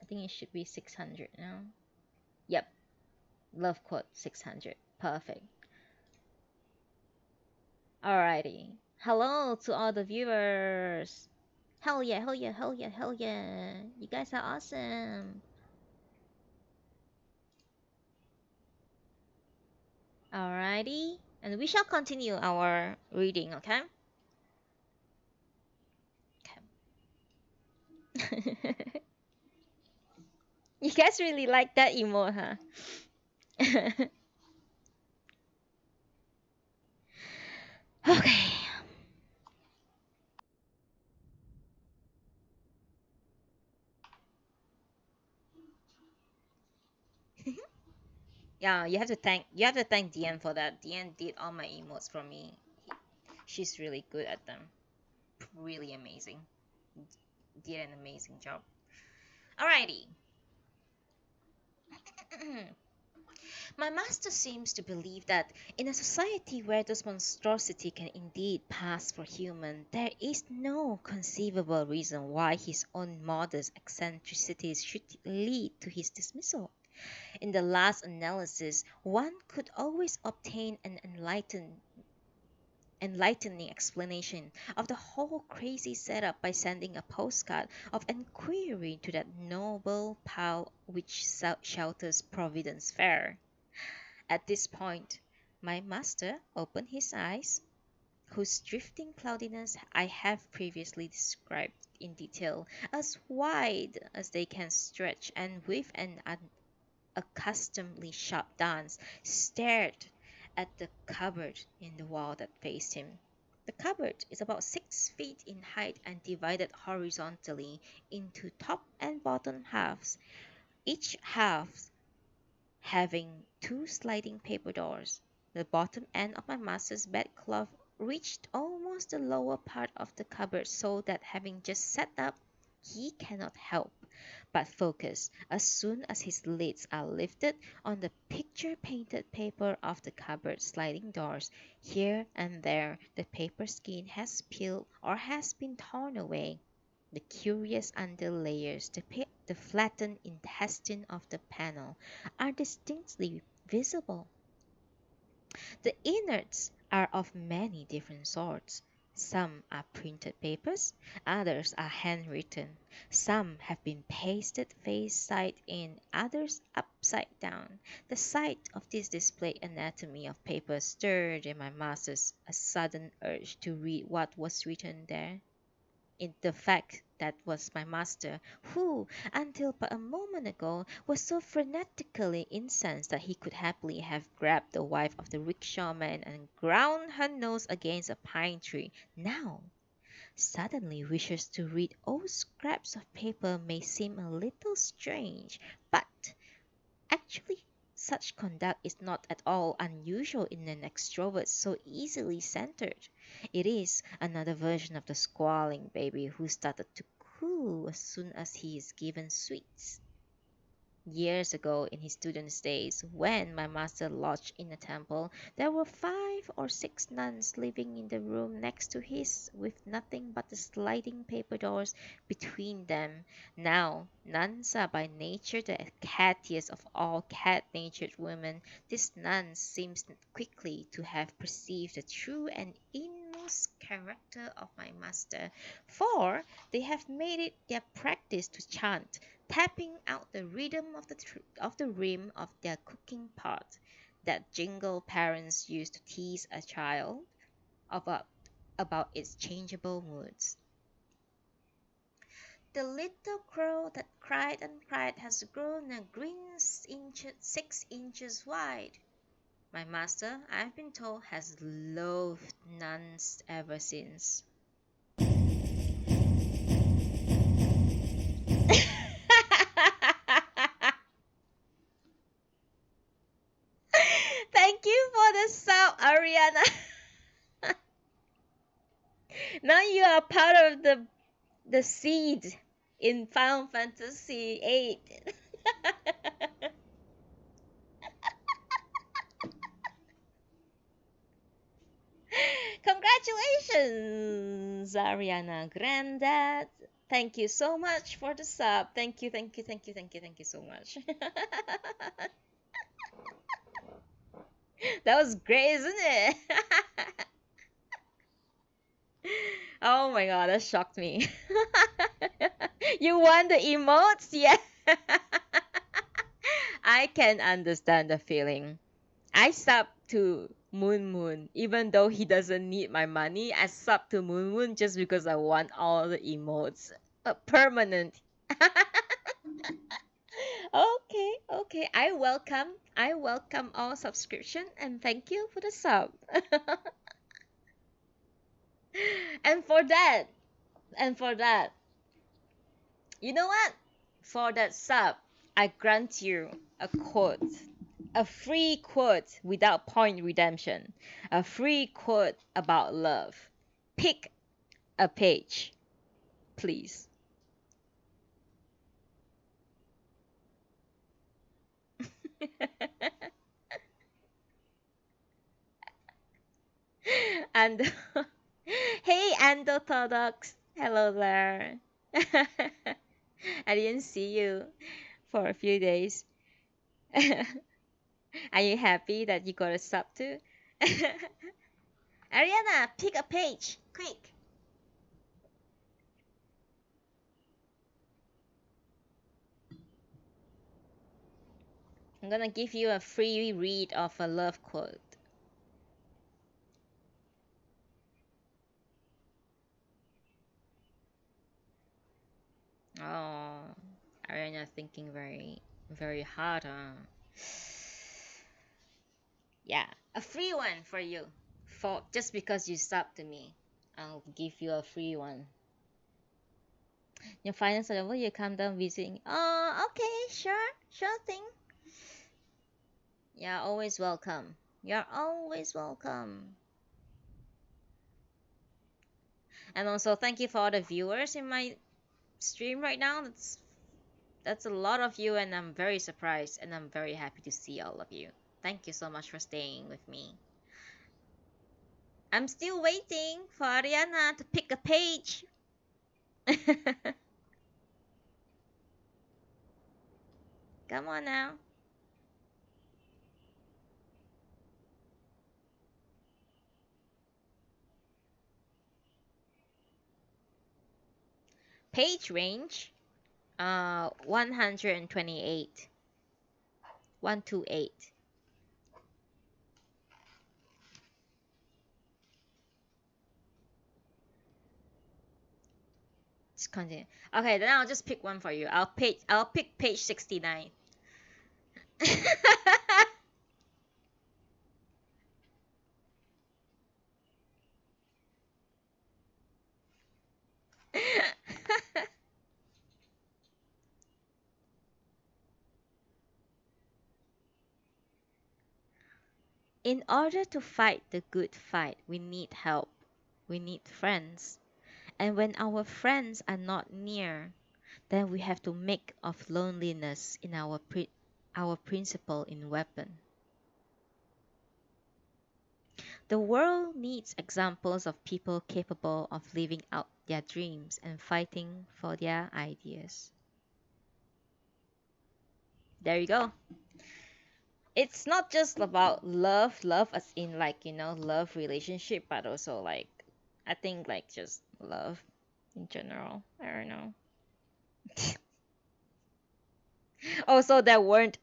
I think it should be 600 now. Yep. Love quote 600. Perfect. Alrighty. Hello to all the viewers. Hell yeah, hell yeah, hell yeah, hell yeah. You guys are awesome. Alrighty. And we shall continue our reading, okay? Okay. You guys really like that emote, huh? Okay. Yeah, you have to thank Diane for that. Diane did all my emotes for me. She's really good at them. Really amazing. Did an amazing job. Alrighty. My master seems to believe that in a society where this monstrosity can indeed pass for human, there is no conceivable reason why his own modest eccentricities should lead to his dismissal. In the last analysis, one could always obtain an enlightening explanation of the whole crazy setup by sending a postcard of enquiry to that noble pal which shelters Providence Fair. At this point, my master opened his eyes, whose drifting cloudiness I have previously described in detail, as wide as they can stretch, and with an unaccustomedly sharp glance stared at the cupboard in the wall that faced him. The cupboard is about 6 feet in height and divided horizontally into top and bottom halves, each half having two sliding paper doors. The bottom end of my master's bedclothes reached almost the lower part of the cupboard, so that having just sat up, he cannot help But focus as soon as his lids are lifted on the picture painted paper of the cupboard sliding doors. Here and there, the paper skin has peeled or has been torn away. The curious underlayers, the flattened intestine of the panel, are distinctly visible. The innards are of many different sorts. Some are printed papers, others are handwritten. Some have been pasted face side in, others upside down. The sight of this displayed anatomy of paper stirred in my master's a sudden urge to read what was written there. In the fact that was my master, who, until but a moment ago, was so frenetically incensed that he could happily have grabbed the wife of the rickshaw-man and ground her nose against a pine tree, now suddenly wishes to read old scraps of paper may seem a little strange, but actually such conduct is not at all unusual in an extrovert so easily centered. It is another version of the squalling baby who started to coo as soon as he is given sweets. Years ago, in his student days, when my master lodged in a temple, there were 5 or 6 nuns living in the room next to his, with nothing but the sliding paper doors between them. Now, nuns are by nature the cattiest of all cat-natured women. This nun seems quickly to have perceived the true and inmost character of my master, for they have made it their practice to chant, tapping out the rhythm of the rim of their cooking pot, that jingle parents used to tease a child about, about its changeable moods. The little crow that cried and cried has grown a green 6 inches wide. My master, I've been told, has loathed nuns ever since. Thank you for the sub, Ariana. Now you are part of the seed in Final Fantasy 8. Congratulations, Ariana Grandad. Thank you so much for the sub. Thank you, thank you, thank you, thank you, thank you so much. That was great, isn't it? Oh my god, that shocked me. You want the emotes? Yeah. I can understand the feeling. I sub to Moon Moon, even though he doesn't need my money. I sub to Moon Moon just because I want all the emotes. Permanent. Okay, okay. I welcome all subscription and thank you for the sub. and for that, and for that, you know what? For that sub, I grant you a quote. A free quote without point redemption. A free quote about love. Pick a page, please. and hey, Andothodox. Hello there. I didn't see you for a few days. Are you happy that you got a sub too? Ariana, pick a page, quick. I'm gonna give you a free read of a love quote. Oh, Ariana thinking very, very hard, huh? Yeah, a free one for you. For just because you sub to me, I'll give you a free one. Your finance level, you come down visiting. Oh, okay, sure thing. You're always welcome. You're always welcome. And also, thank you for all the viewers in my stream right now. That's That's a lot of you, and I'm very surprised, and I'm very happy to see all of you. Thank you so much for staying with me. I'm still waiting for Ariana to pick a page. Come on now. Page range 128. 128. Just continue. Okay, then I'll just pick one for you. I'll pick page 69. In order to fight the good fight, we need help. We need friends. And when our friends are not near, then we have to make of loneliness in our principle in weapon. The world needs examples of people capable of living out their dreams and fighting for their ideas. There you go. It's not just about love as in like, love relationship, but also like, I think like just love in general. I don't know. Also, there weren't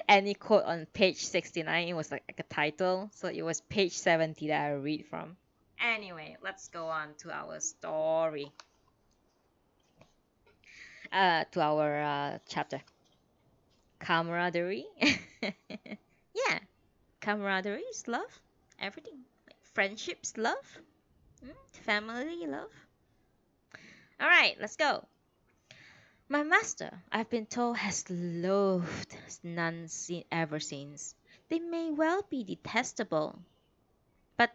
any quote on page 69. It was like a title. So it was page 70 that I read from. Anyway, let's go on to our story. To our chapter. Camaraderie. Yeah, camaraderie is love. Everything. Like friendships, love. Family, love. Alright, let's go. My master, I've been told, has loathed nuns ever since. They may well be detestable, but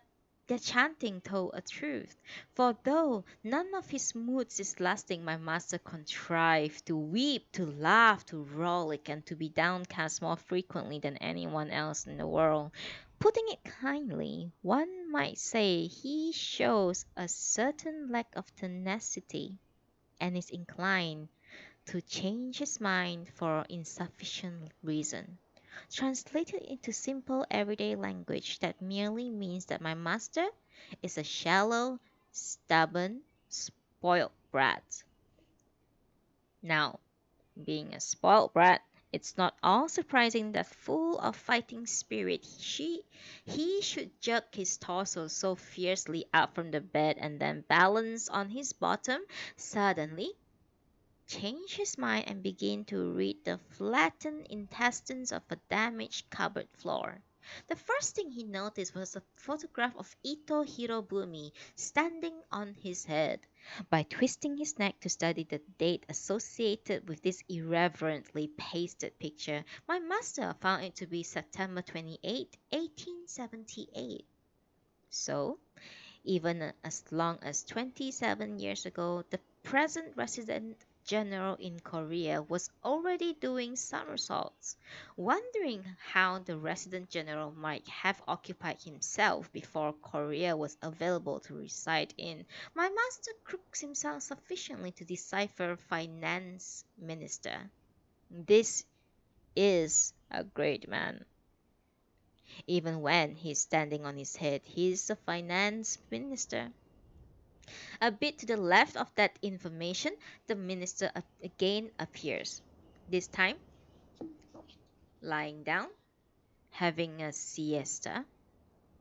their chanting told a truth. For though none of his moods is lasting, my master contrived to weep, to laugh, to frolic, and to be downcast more frequently than anyone else in the world. Putting it kindly, one might say he shows a certain lack of tenacity, and is inclined to change his mind for insufficient reason. Translated into simple everyday language, that merely means that my master is a shallow, stubborn, spoiled brat. Now, being a spoiled brat, it's not all surprising that full of fighting spirit he should jerk his torso so fiercely up from the bed and then balance on his bottom suddenly change his mind and begin to read the flattened intestines of a damaged cupboard floor. The first thing he noticed was a photograph of Ito Hirobumi standing on his head. By twisting his neck to study the date associated with this irreverently pasted picture, my master found it to be September 28, 1878. So, even as long as 27 years ago, the present resident general in Korea was already doing somersaults. Wondering how the resident general might have occupied himself before Korea was available to reside in, my master crooks himself sufficiently to decipher finance minister. This is a great man. Even when he's standing on his head, he's a finance minister. A bit to the left of that information, the minister again appears. This time, lying down, having a siesta,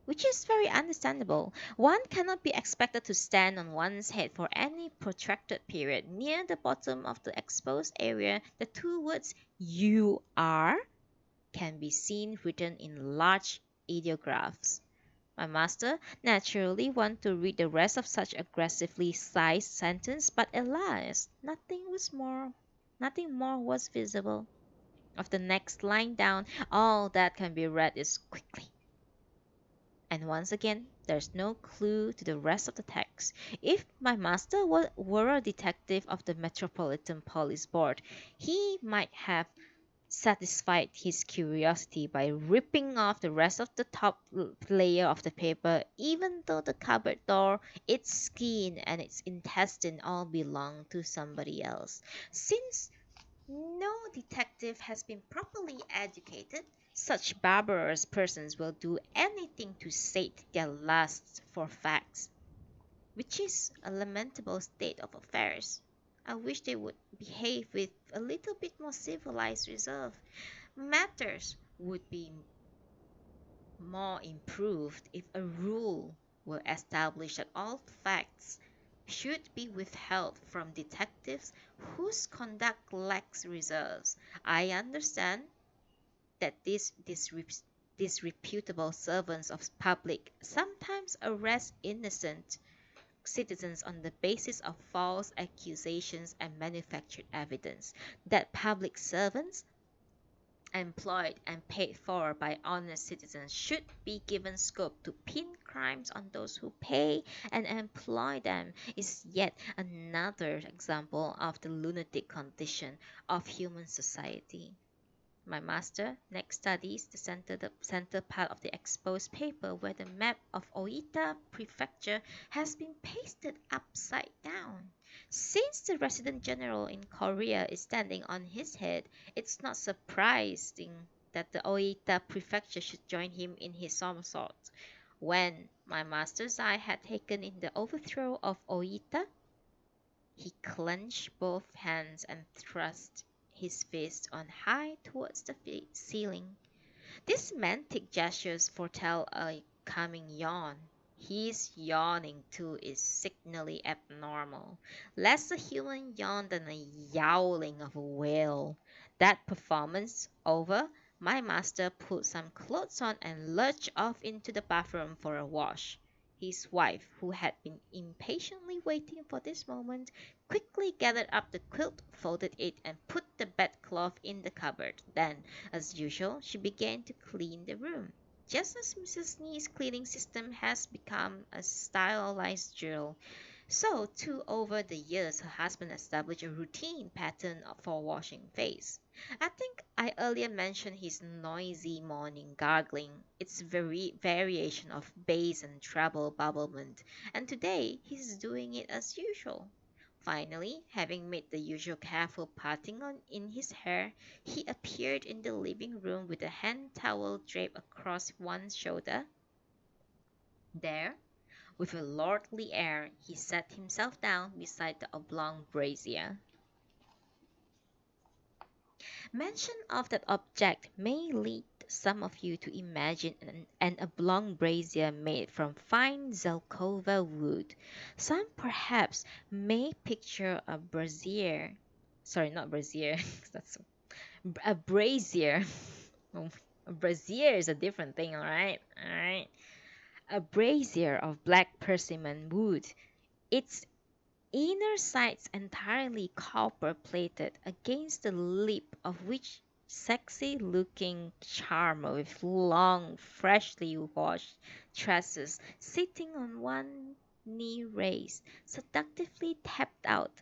which is very understandable. One cannot be expected to stand on one's head for any protracted period. Near the bottom of the exposed area, the two words "you are" can be seen written in large ideographs. My master naturally wanted to read the rest of such aggressively sized sentence, but alas, nothing more was visible. Of the next line down, all that can be read is quickly. And once again, there's no clue to the rest of the text. objects. If my master were a detective of the Metropolitan Police Board, he might have satisfied his curiosity by ripping off the rest of the top layer of the paper, even though the cupboard door, its skin, and its intestine all belong to somebody else. Since no detective has been properly educated, such barbarous persons will do anything to sate their lust for facts, which is a lamentable state of affairs. I wish they would behave with a little bit more civilized reserve. Matters would be more improved if a rule were established that all facts should be withheld from detectives whose conduct lacks reserves. I understand that these disreputable servants of public sometimes arrest innocent citizens on the basis of false accusations and manufactured evidence. That public servants employed and paid for by honest citizens should be given scope to pin crimes on those who pay and employ them is yet another example of the lunatic condition of human society. My master next studies the center part of the exposed paper where the map of Oita Prefecture has been pasted upside down. Since the resident general in Korea is standing on his head, it's not surprising that the Oita Prefecture should join him in his somersault. When my master's eye had taken in the overthrow of Oita, he clenched both hands and thrust his fist on high towards the ceiling. These semantic gestures foretell a coming yawn. His yawning too is signally abnormal, less a human yawn than a yowling of a whale. That performance over, my master put some clothes on and lurched off into the bathroom for a wash. His wife, who had been impatiently waiting for this moment, quickly gathered up the quilt, folded it, and put the bedcloth in the cupboard. Then, as usual, she began to clean the room. Just as Mrs. Nee's cleaning system has become a stylized drill, so too over the years her husband established a routine pattern for washing face. I think I earlier mentioned his noisy morning gargling, its very variation of bass and treble bubblement, and today he's doing it as usual. Finally, having made the usual careful parting on in his hair, he appeared in the living room with a hand towel draped across one shoulder. There, with a lordly air, he sat himself down beside the oblong brazier. Mention of that object may lead some of you to imagine an oblong brazier made from fine Zelkova wood. Some perhaps may picture a brazier. Sorry, not brazier. That's a brazier. Oh, a brazier is a different thing, alright? Alright. A brazier of black persimmon wood. Its inner sides entirely copper plated, against the lip of which sexy looking charmer with long, freshly washed tresses sitting on one knee raised, seductively tapped out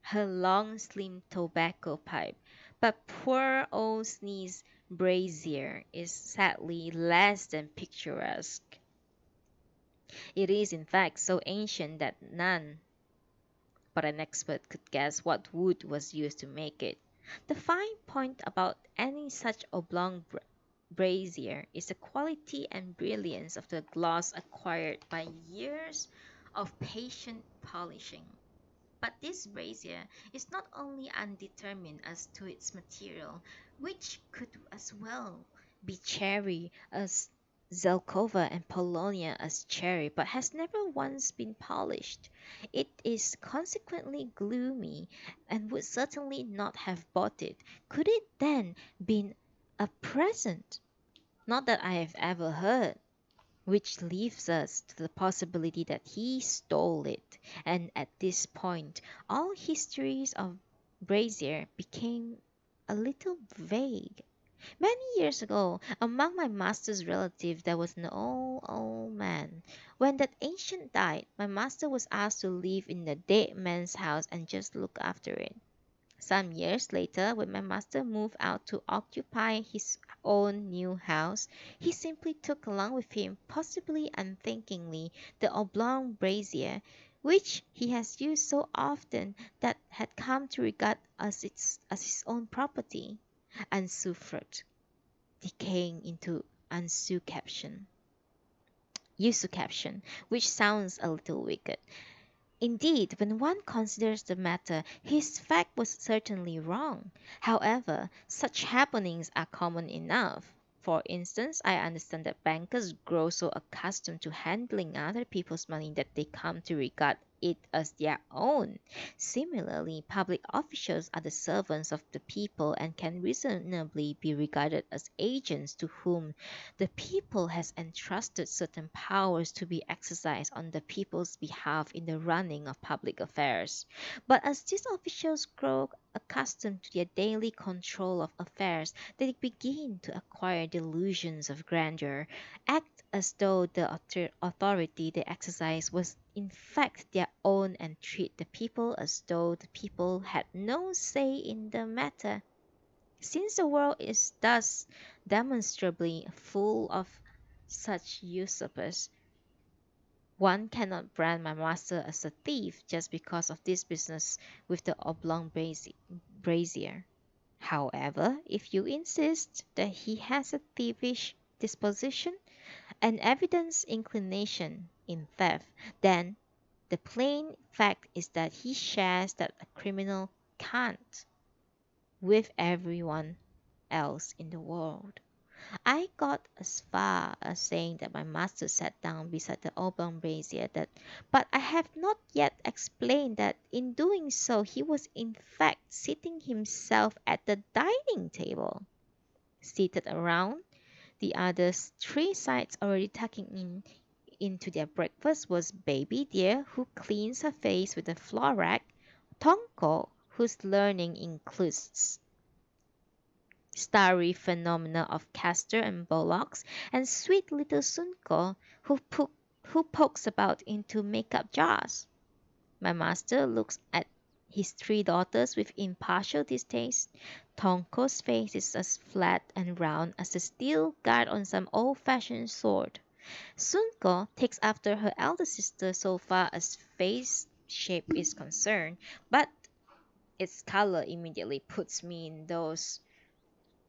her long slim tobacco pipe. But poor old Snee's brazier is sadly less than picturesque. It is in fact so ancient that none but an expert could guess what wood was used to make it. The fine point about any such oblong brazier is the quality and brilliance of the gloss acquired by years of patient polishing. But this brazier is not only undetermined as to its material, which could as well be cherry as Zelkova and Polonia as cherry, but has never once been polished. It is consequently gloomy, and would certainly not have bought it, could it then been a present. Not that I have ever heard, which leaves us to the possibility that he stole it, and at this point all histories of brazier became a little vague. Many years ago, among my master's relatives, there was an old man. When that ancient died, my master was asked to live in the dead man's house and just look after it. Some years later, when my master moved out to occupy his own new house, he simply took along with him, possibly unthinkingly, the oblong brazier, which he has used so often that had come to regard as his own property, and suffered, decaying into unsubscription. Usucaption, which sounds a little wicked. Indeed, when one considers the matter, his fact was certainly wrong. However, such happenings are common enough. For instance, I understand that bankers grow so accustomed to handling other people's money that they come to regard it as their own. Similarly, public officials are the servants of the people and can reasonably be regarded as agents to whom the people has entrusted certain powers to be exercised on the people's behalf in the running of public affairs. But as these officials grow accustomed to their daily control of affairs, they begin to acquire delusions of grandeur, act as though the authority they exercise was in fact their own, and treat the people as though the people had no say in the matter. Since the world is thus demonstrably full of such usurpers, one cannot brand my master as a thief just because of this business with the oblong brazier. However, if you insist that he has a thievish disposition, an evident inclination in theft, then the plain fact is that he shares that a criminal can't with everyone else in the world. I got as far as saying that my master sat down beside the oblong brazier, but I have not yet explained that in doing so he was in fact seating himself at the dining table. Seated around the others three sides already tucking into their breakfast was Baby Dear, who cleans her face with a floor rag, Tonko, whose learning includes starry phenomena of castor and bullocks, and sweet little Sunko, who pokes about into make-up jars. My master looks at his three daughters with impartial distaste. Tonko's face is as flat and round as the steel guard on some old-fashioned sword. Sunko takes after her elder sister so far as face shape is concerned, but its color immediately puts me in those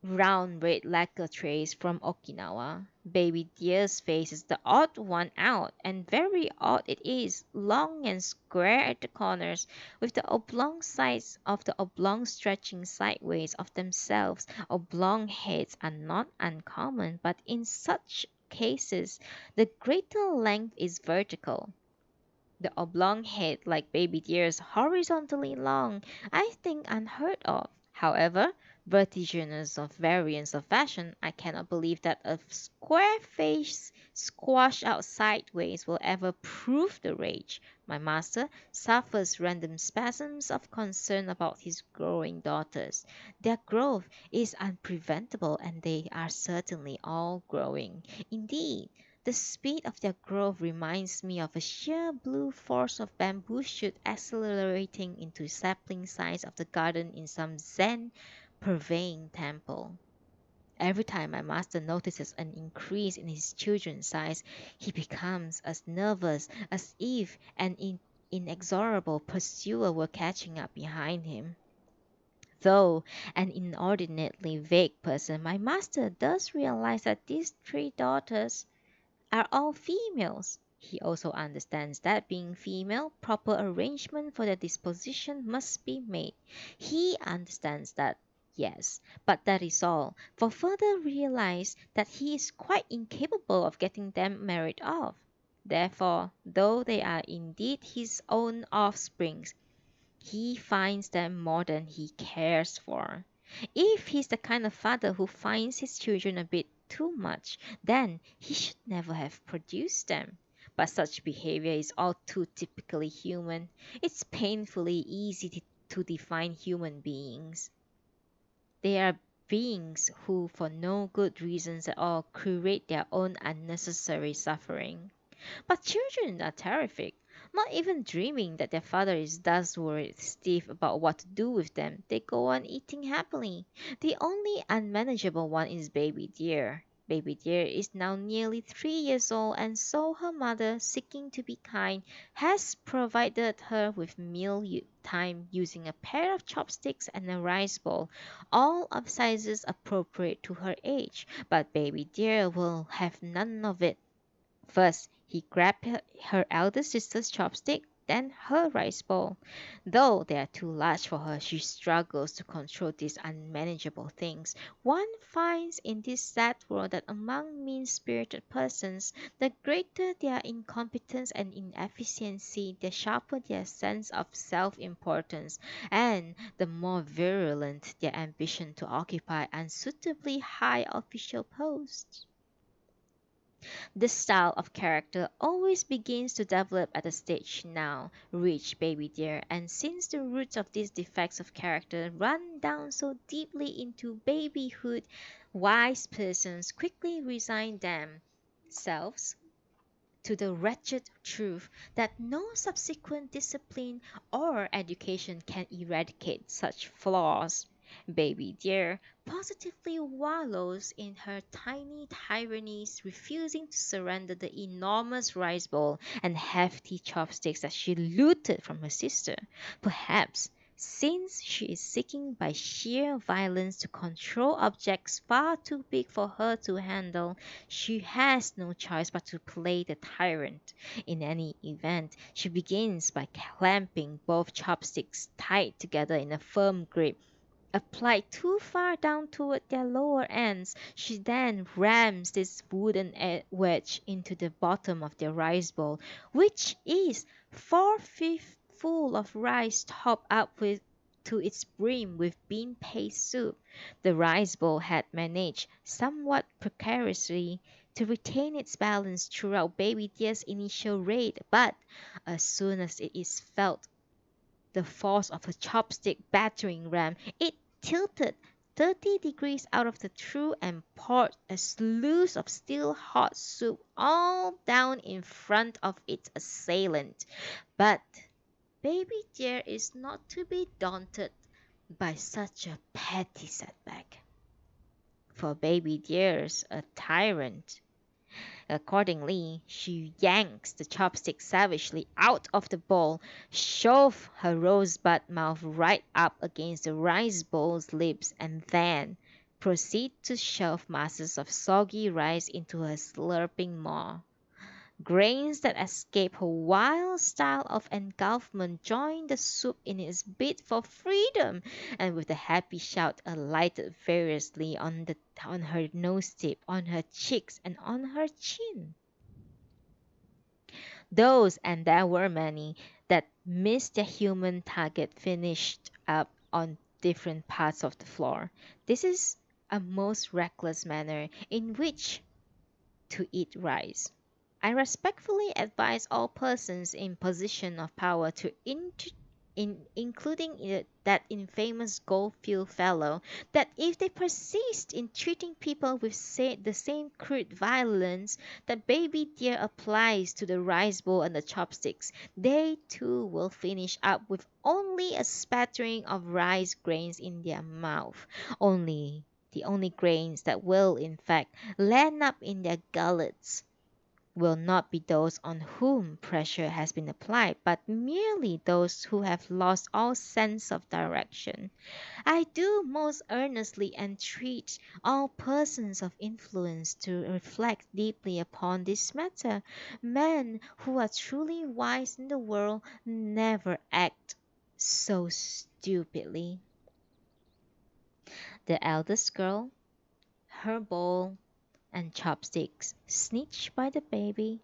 round red lacquer trays from Okinawa. Baby Deer's face is the odd one out, and very odd it is, long and square at the corners, with the oblong sides of the oblong stretching sideways of themselves. Oblong heads are not uncommon, but in such cases the greater length is vertical. The oblong head, like Baby Deer's, horizontally long, I think unheard of. However, vertiginous of variance of fashion, I cannot believe that a square face squashed out sideways will ever prove the rage. My master suffers random spasms of concern about his growing daughters. Their growth is unpreventable, and they are certainly all growing. Indeed, the speed of their growth reminds me of a sheer blue force of bamboo shoot accelerating into sapling size of the garden in some Zen purveying temple. Every time my master notices an increase in his children's size, he becomes as nervous as if an inexorable pursuer were catching up behind him. Though an inordinately vague person, my master does realize that these three daughters are all females. He also understands that being female, proper arrangement for their disposition must be made. He understands that, yes, but that is all. For further realize that he is quite incapable of getting them married off. Therefore, though they are indeed his own offsprings, he finds them more than he cares for. If he's the kind of father who finds his children a bit too much, then he should never have produced them. But such behavior is all too typically human. It's painfully easy to define human beings. They are beings who, for no good reasons at all, create their own unnecessary suffering. But children are terrific. Not even dreaming that their father is thus worried stiff about what to do with them, they go on eating happily. The only unmanageable one is Baby Deer. Baby Deer is now nearly 3 years old, and so her mother, seeking to be kind, has provided her with time using a pair of chopsticks and a rice bowl, all of sizes appropriate to her age. But Baby Deer will have none of it. First, he grabbed her elder sister's chopstick, then her rice bowl. Though they are too large for her, she struggles to control these unmanageable things. One finds in this sad world that among mean-spirited persons, the greater their incompetence and inefficiency, the sharper their sense of self-importance, and the more virulent their ambition to occupy unsuitably high official posts. This style of character always begins to develop at the stage now reached Baby Deer, and since the roots of these defects of character run down so deeply into babyhood, wise persons quickly resign themselves to the wretched truth that no subsequent discipline or education can eradicate such flaws. Baby Deer positively wallows in her tiny tyrannies, refusing to surrender the enormous rice bowl and hefty chopsticks that she looted from her sister. Perhaps since she is seeking by sheer violence to control objects far too big for her to handle, she has no choice but to play the tyrant. In any event, she begins by clamping both chopsticks tight together in a firm grip. Applied too far down toward their lower ends, she then rams this wooden wedge into the bottom of the rice bowl, which is 4/5 full of rice topped up with to its brim with bean paste soup. The rice bowl had managed, somewhat precariously, to retain its balance throughout Baby Deer's initial raid, but as soon as it is felt the force of a chopstick battering ram, it tilted 30 degrees out of the trough and poured a sluice of still hot soup all down in front of its assailant. But Baby Deer is not to be daunted by such a petty setback. For Baby Deer's a tyrant. Accordingly, she yanks the chopstick savagely out of the bowl, shoves her rosebud mouth right up against the rice bowl's lips, and then proceeds to shove masses of soggy rice into her slurping maw. Grains that escape her wild style of engulfment join the soup in its bid for freedom, and with a happy shout alighted variously on her nose tip, on her cheeks, and on her chin. Those, and there were many, that missed their human target finished up on different parts of the floor. This is a most reckless manner in which to eat rice. I respectfully advise all persons in position of power to including that infamous Goldfield fellow, that if they persist in treating people with the same crude violence that Baby Deer applies to the rice bowl and the chopsticks, they too will finish up with only a spattering of rice grains in their mouth. Only the only grains that will, in fact, land up in their gullets will not be those on whom pressure has been applied, but merely those who have lost all sense of direction. I do most earnestly entreat all persons of influence to reflect deeply upon this matter. Men who are truly wise in the world never act so stupidly. The eldest girl, her bowl and chopsticks snitched by the baby,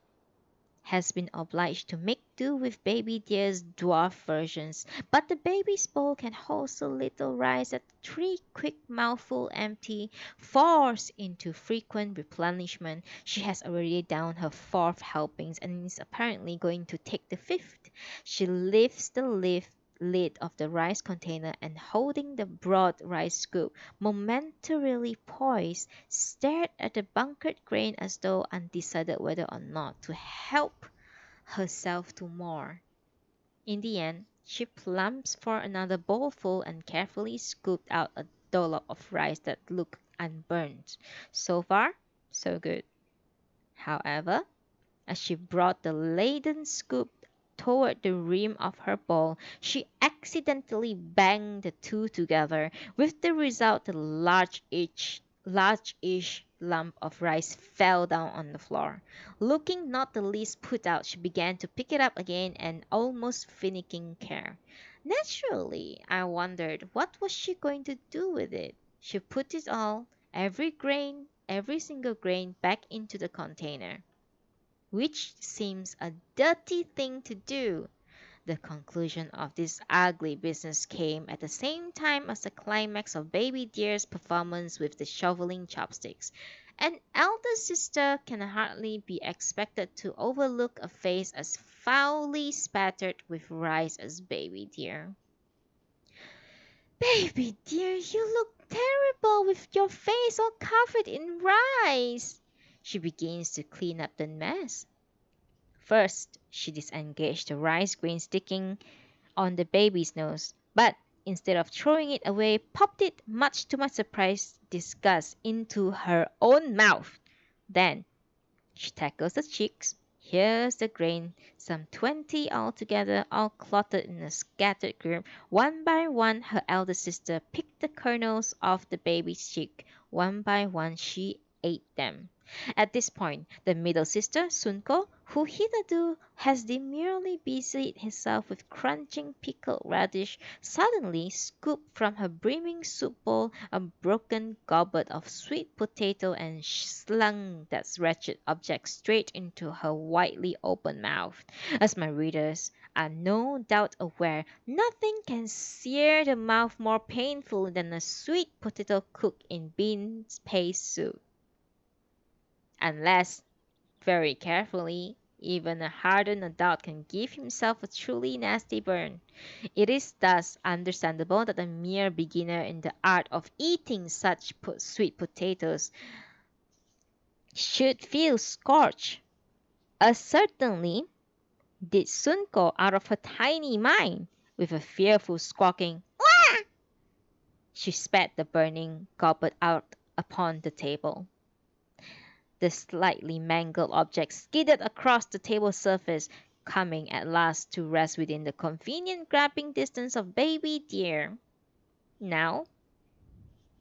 has been obliged to make do with Baby Deer's dwarf versions, but the baby's bowl can hold so little rice that 3 quick mouthfuls empty, forced into frequent replenishment. She has already downed her 4th helpings and is apparently going to take the 5th. She lifts the lid lid of the rice container and holding the broad rice scoop momentarily poised, stared at the bunkered grain as though undecided whether or not to help herself to more. In the end, she plumped for another bowlful and carefully scooped out a dollop of rice that looked unburned. So far, so good. However, as she brought the laden scoop toward the rim of her bowl, she accidentally banged the two together, with the result that large-ish lump of rice fell down on the floor. Looking not the least put out, she began to pick it up again and almost finicking care. Naturally, I wondered what was she going to do with it. She put it all, every single grain, back into the container, which seems a dirty thing to do. The conclusion of this ugly business came at the same time as the climax of Baby Deer's performance with the shoveling chopsticks. An elder sister can hardly be expected to overlook a face as foully spattered with rice as Baby Deer. Baby Deer, you look terrible with your face all covered in rice. She begins to clean up the mess. First, she disengaged the rice grain sticking on the baby's nose, but instead of throwing it away, popped it, much to my surprise disgust, into her own mouth. Then she tackles the cheeks. Here's the grain, some 20 altogether, all clotted in a scattered group. One by one, her elder sister picked the kernels off the baby's cheek. One by one, she ate them. At this point, the middle sister, Sunko, who hitherto has demurely busied herself with crunching pickled radish, suddenly scooped from her brimming soup bowl a broken goblet of sweet potato and slung that wretched object straight into her widely open mouth. As my readers are no doubt aware, nothing can sear the mouth more painfully than a sweet potato cooked in bean paste soup. Unless, very carefully, even a hardened adult can give himself a truly nasty burn. It is thus understandable that a mere beginner in the art of eating such sweet potatoes should feel scorched, as certainly did Sunko out of her tiny mind. With a fearful squawking, "Wah!" she spat the burning goblet out upon the table. The slightly mangled object skidded across the table surface, coming at last to rest within the convenient grabbing distance of Baby Deer. Now,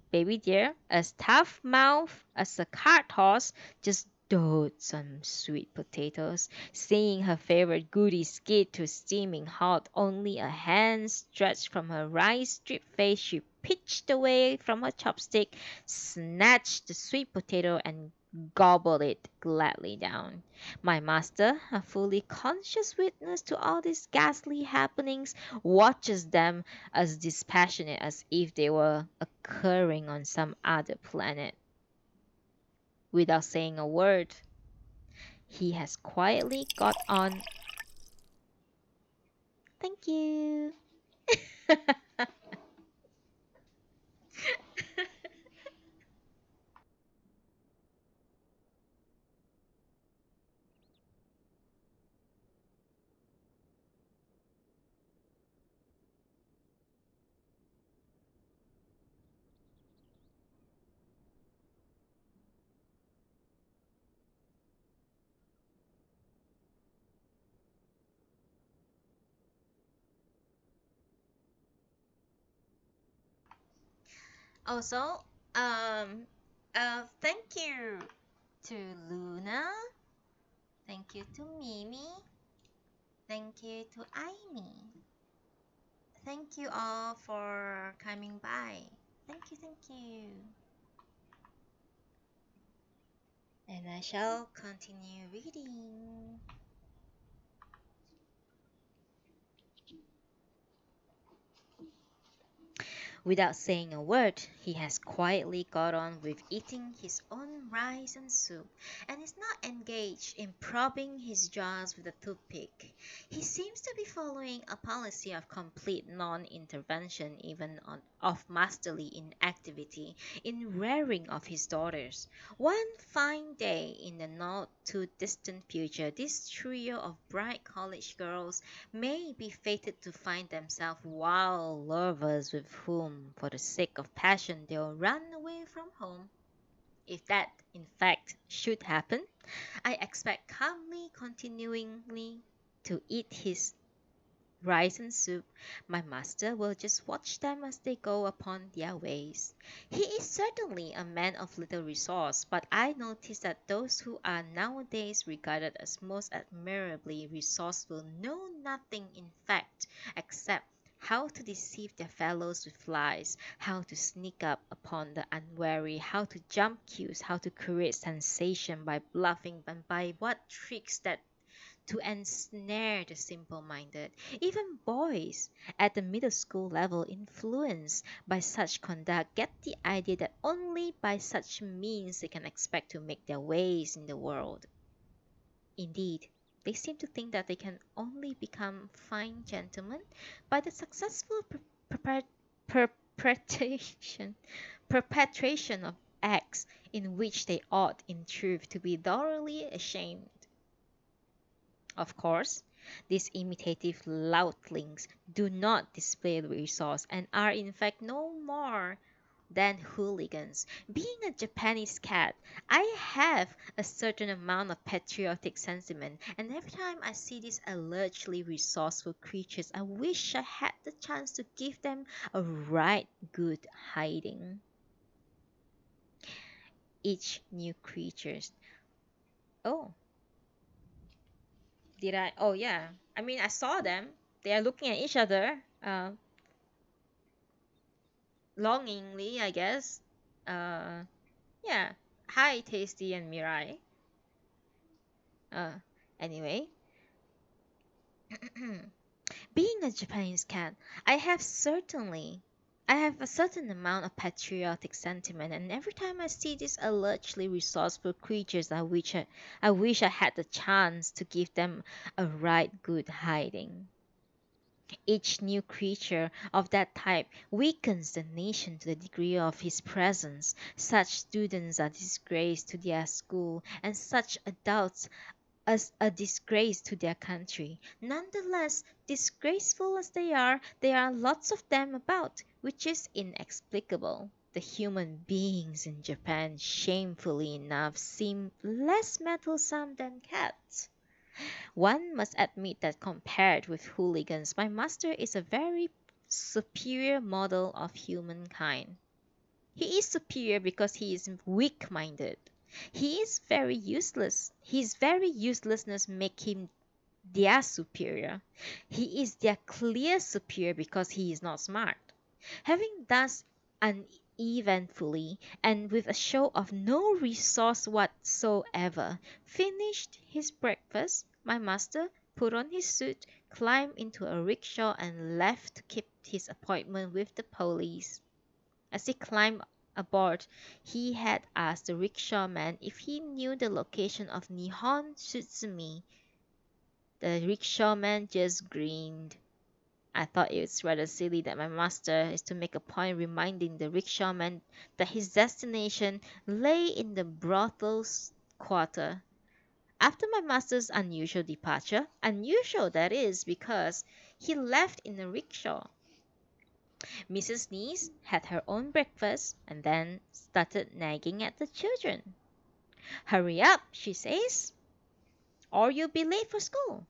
Baby Deer, as tough-mouthed as a cart horse, just dotes on sweet potatoes. Seeing her favorite goody skid to steaming hot, only a hand stretched from her rice-stripped face, she pitched away from her chopstick, snatched the sweet potato, and gobbled it gladly down. My master, a fully conscious witness to all these ghastly happenings, watches them as dispassionate as if they were occurring on some other planet. Without saying a word, he has quietly got on. Thank you. Also, thank you to Luna. Thank you to Mimi. Thank you to Aimi. Thank you all for coming by. Thank you, thank you. And I shall continue reading. Without saying a word, he has quietly got on with eating his own rice and soup, and is not engaged in probing his jaws with a toothpick. He seems to be following a policy of complete non-intervention, even of masterly inactivity, in rearing of his daughters. One fine day in the not too distant future, this trio of bright college girls may be fated to find themselves wild lovers with whom, for the sake of passion, they'll run away from home. If that, in fact, should happen, I expect calmly continuingly to eat his rice and soup, my master will just watch them as they go upon their ways. He is certainly a man of little resource, but I notice that those who are nowadays regarded as most admirably resourceful know nothing in fact except how to deceive their fellows with lies, how to sneak up upon the unwary, how to jump queues, how to create sensation by bluffing, and by what tricks that to ensnare the simple minded. Even boys at the middle school level, influenced by such conduct, get the idea that only by such means they can expect to make their ways in the world. Indeed, they seem to think that they can only become fine gentlemen by the successful perpetration, perpetration of acts in which they ought in truth to be thoroughly ashamed. Of course, these imitative loutlings do not display resource and are in fact no more than hooligans. Being a Japanese cat, I have a certain amount of patriotic sentiment, and every time I see these allegedly resourceful creatures, I wish I had the chance to give them a right good hiding. Each new creatures. Oh, did I? Oh, yeah. I mean, I saw them. They are looking at each other, longingly, I guess. Uh, yeah. Hi, Tasty and Mirai. Uh, anyway, being a Japanese cat, I have a certain amount of patriotic sentiment, and every time I see these allegedly resourceful creatures, I wish I had the chance to give them a right good hiding. Each new creature of that type weakens the nation to the degree of his presence. Such students are disgrace to their school, and such adults as a disgrace to their country. Nonetheless, disgraceful as there are lots of them about, which is inexplicable. The human beings in Japan, shamefully enough, seem less meddlesome than cats. One must admit that compared with hooligans, my master is a very superior model of humankind. He is superior because he is weak minded. He is very useless. His very uselessness make him their superior. He is their clear superior because he is not smart. Having thus uneventfully and with a show of no resource whatsoever finished his breakfast, my master put on his suit, climbed into a rickshaw, and left to keep his appointment with the police. As he climbed aboard, he had asked the rickshaw-man if he knew the location of Nihon Tsutsumi. The rickshaw-man just grinned. I thought it was rather silly that my master is to make a point reminding the rickshaw-man that his destination lay in the brothel's quarter. After my master's unusual departure, unusual that is because he left in a rickshaw, Mrs. Neese had her own breakfast and then started nagging at the children. "Hurry up," she says, "or you'll be late for school."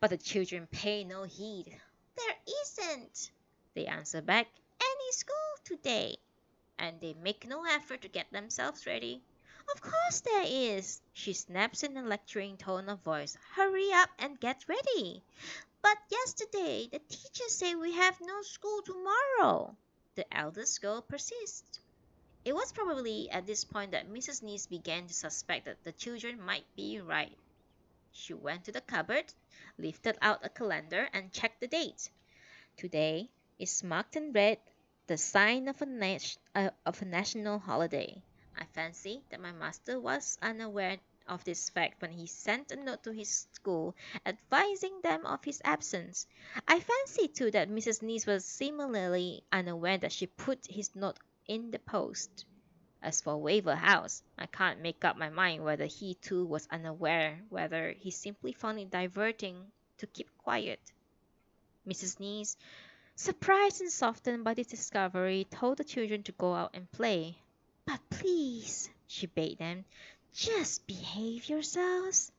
But the children pay no heed. "There isn't," they answer back, "any school today." And they make no effort to get themselves ready. "Of course there is," she snaps in a lecturing tone of voice. "Hurry up and get ready." "But yesterday the teacher said we have no school tomorrow," the eldest girl persists. It was probably at this point that Mrs. Neese began to suspect that the children might be right. She went to the cupboard, lifted out a calendar, and checked the date. Today is marked in red the sign of a national holiday. I fancy that my master was unaware of this fact when he sent a note to his school advising them of his absence. I fancy too that Mrs. Niece was similarly unaware that she put his note in the post. As for Waver House, I can't make up my mind whether he too was unaware, whether he simply found it diverting to keep quiet. Mrs. Niece, surprised and softened by this discovery, told the children to go out and play. "But please," she bade them, "just behave yourselves."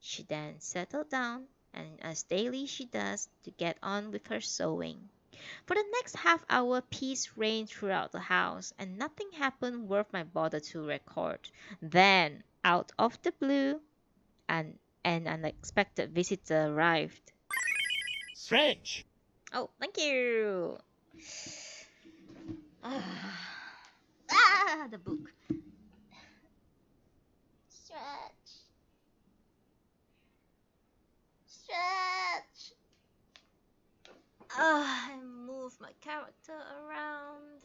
She then settled down, and as daily she does, to get on with her sewing. For the next half hour peace reigned throughout the house, and nothing happened worth my bother to record. Then, out of the blue, an unexpected visitor arrived. Stretch. Oh, thank you. The book. Stretch. Stretch. I move my character around.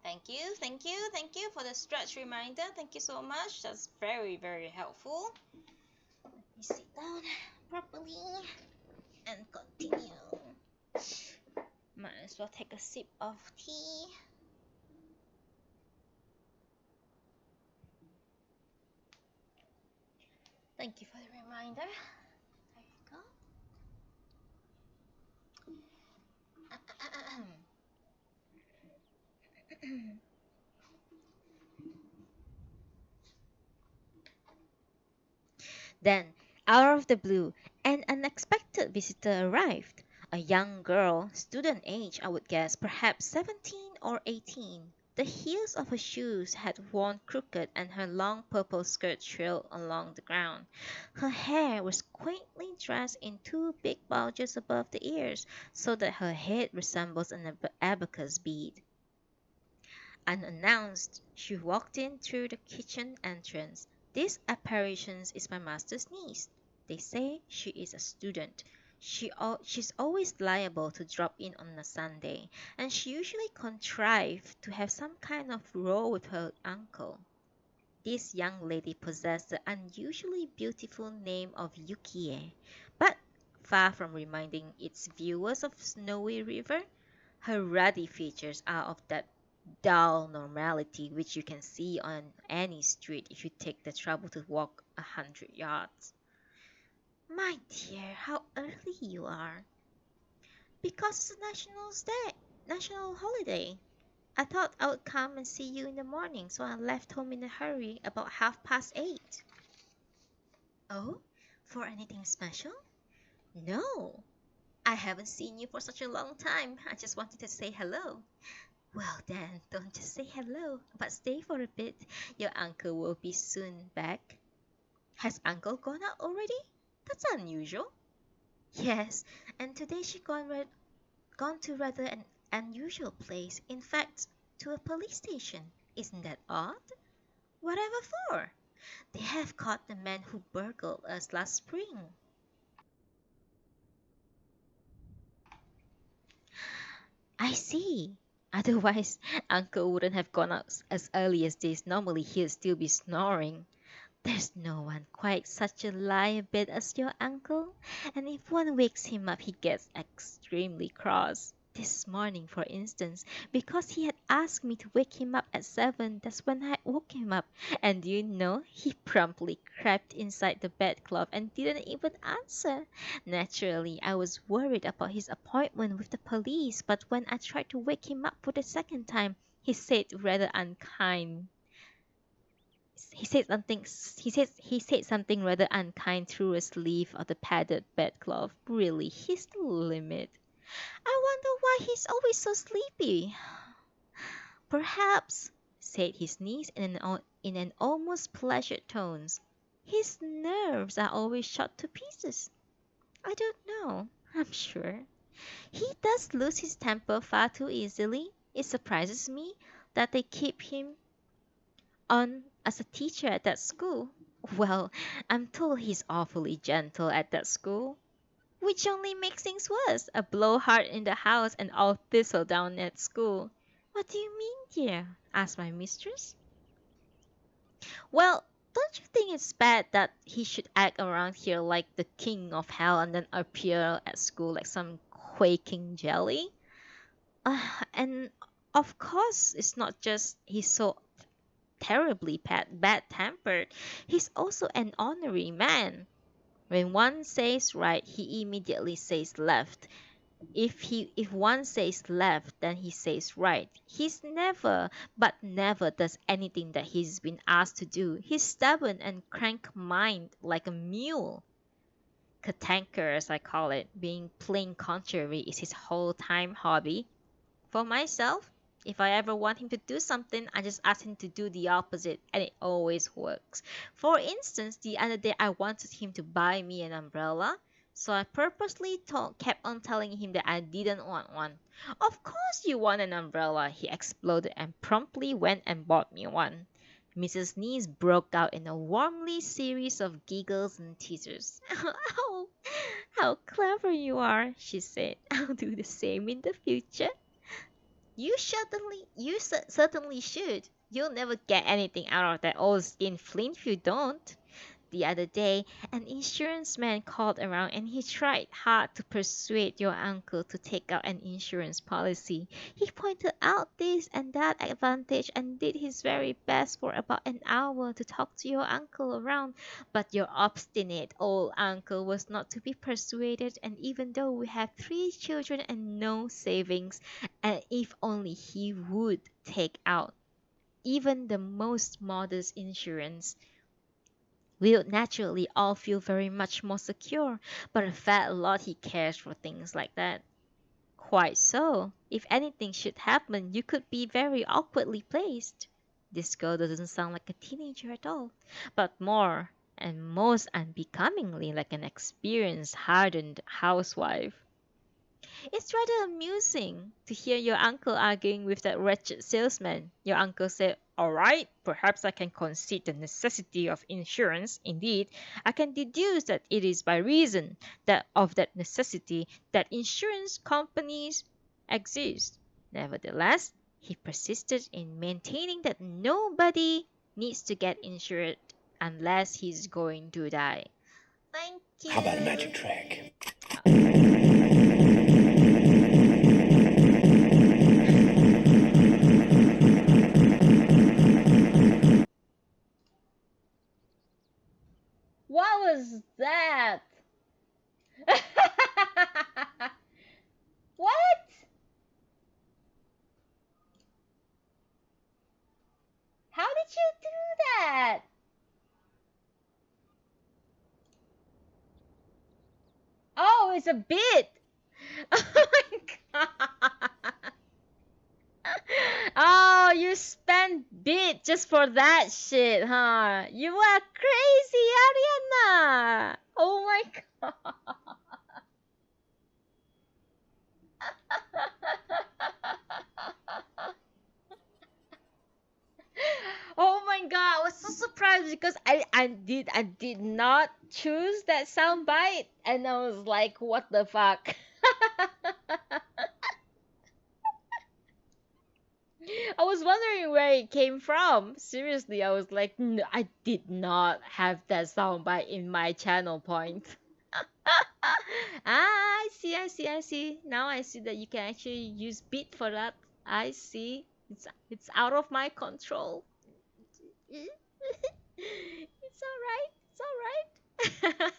Thank you for the stretch reminder. Thank you so much. That's very, very helpful. Let me sit down properly and continue. Might as well take a sip of tea. Thank you for the reminder. There you go. Then, out of the blue, an unexpected visitor arrived. A young girl, student age, I would guess, perhaps 17 or 18. The heels of her shoes had worn crooked and her long purple skirt trailed along the ground. Her hair was quaintly dressed in two big bulges above the ears, so that her head resembles an abacus bead. Unannounced, she walked in through the kitchen entrance. This apparition is my master's niece. They say she is a student. She's always liable to drop in on a Sunday, and she usually contrived to have some kind of row with her uncle. This young lady possessed the unusually beautiful name of Yukie, but far from reminding its viewers of Snowy River, her ruddy features are of that dull normality which you can see on any street if you take the trouble to walk 100 yards. My dear, how early you are! Because it's a national holiday. I thought I would come and see you in the morning, so I left home in a hurry about 8:30. Oh, for anything special? No, I haven't seen you for such a long time. I just wanted to say hello. Well then, don't just say hello, but stay for a bit. Your uncle will be soon back. Has uncle gone out already? That's unusual. Yes, and today gone to rather an unusual place. In fact, to a police station. Isn't that odd? Whatever for? They have caught the man who burgled us last spring. I see. Otherwise, Uncle wouldn't have gone out as early as this. Normally, he'd still be snoring. There's no one quite such a lie-a-bit as your uncle, and if one wakes him up he gets extremely cross. This morning, for instance, because he had asked me to wake him up at 7, that's when I woke him up, and do you know, he promptly crept inside the bedclothes and didn't even answer. Naturally, I was worried about his appointment with the police, but when I tried to wake him up for the second time, he said rather unkind. He said something rather unkind through a sleeve of the padded bedcloth. Really, he's the limit. I wonder why he's always so sleepy. Perhaps, said his niece in an almost pleasured tone, his nerves are always shot to pieces. I don't know, I'm sure. He does lose his temper far too easily. It surprises me that they keep him on as a teacher at that school. Well, I'm told he's awfully gentle at that school. Which only makes things worse. A blowhard in the house and all thistle down at school. What do you mean, dear? Asked my mistress. Well, don't you think it's bad that he should act around here like the king of hell and then appear at school like some quaking jelly? And of course, it's not just he's so terribly bad tempered, he's also an ornery man. When one says right, he immediately says left. If one says left, then he says right. He's never, but never does anything that he's been asked to do. He's stubborn and crank-minded like a mule. Katanker, as I call it, being plain contrary is his whole-time hobby. For myself, if I ever want him to do something, I just ask him to do the opposite, and it always works. For instance, the other day I wanted him to buy me an umbrella, so I purposely kept on telling him that I didn't want one. Of course you want an umbrella, he exploded and promptly went and bought me one. Mrs. Nees broke out in a warmly series of giggles and teasers. Oh, how clever you are, she said. I'll do the same in the future. You certainly should. You'll never get anything out of that old skinflint if you don't. The other day, an insurance man called around and he tried hard to persuade your uncle to take out an insurance policy. He pointed out this and that advantage and did his very best for about an hour to talk to your uncle around. But your obstinate old uncle was not to be persuaded, and even though we have 3 children and no savings, and if only he would take out even the most modest insurance, we would naturally all feel very much more secure, but a fat lot he cares for things like that. Quite so. If anything should happen, you could be very awkwardly placed. This girl doesn't sound like a teenager at all, but more and most unbecomingly like an experienced, hardened housewife. It's rather amusing to hear your uncle arguing with that wretched salesman. Your uncle said, all right, perhaps I can concede the necessity of insurance. Indeed, I can deduce that it is by reason that of that necessity that insurance companies exist. Nevertheless, he persisted in maintaining that nobody needs to get insured unless he's going to die. Thank How about a you. magic trick? What was that? What? How did you do that? Oh, it's a bit. Oh my god. Oh, you spent bit just for that shit, huh? You are crazy, Ariana. Oh my god. Oh my god, I was so surprised because I did not choose that soundbite and I was like, what the fuck? I was wondering where it came from. Seriously, I was like, no, I did not have that soundbite in my channel point. I see. Now I see that you can actually use beat for that. I see. It's out of my control. It's alright. It's alright.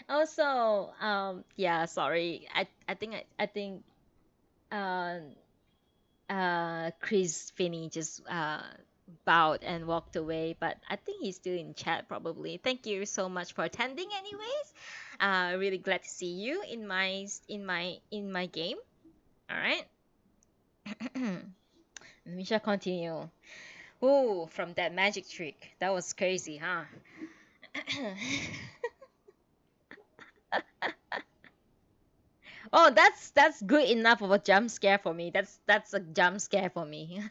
Also, yeah, sorry. I think um Chris Finney just bowed and walked away, but I think he's still in chat probably. Thank you so much for attending, anyways. Really glad to see you in my game. All right. We shall continue. Ooh, from that magic trick, that was crazy, huh? Oh, that's good enough of a jump scare for me. That's a jump scare for me.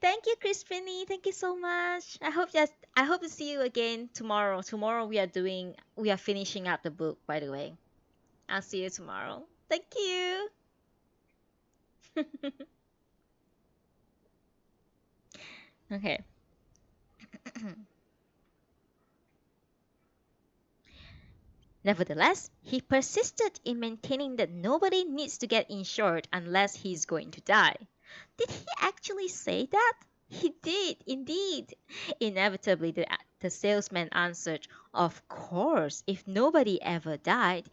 Thank you, Chris Finney. Thank you so much. I hope to see you again tomorrow. Tomorrow we are finishing up the book, by the way. I'll see you tomorrow. Thank you. Okay. Nevertheless, he persisted in maintaining that nobody needs to get insured unless he's going to die. Did he actually say that? He did, indeed. Inevitably, the salesman answered, "Of course, if nobody ever died,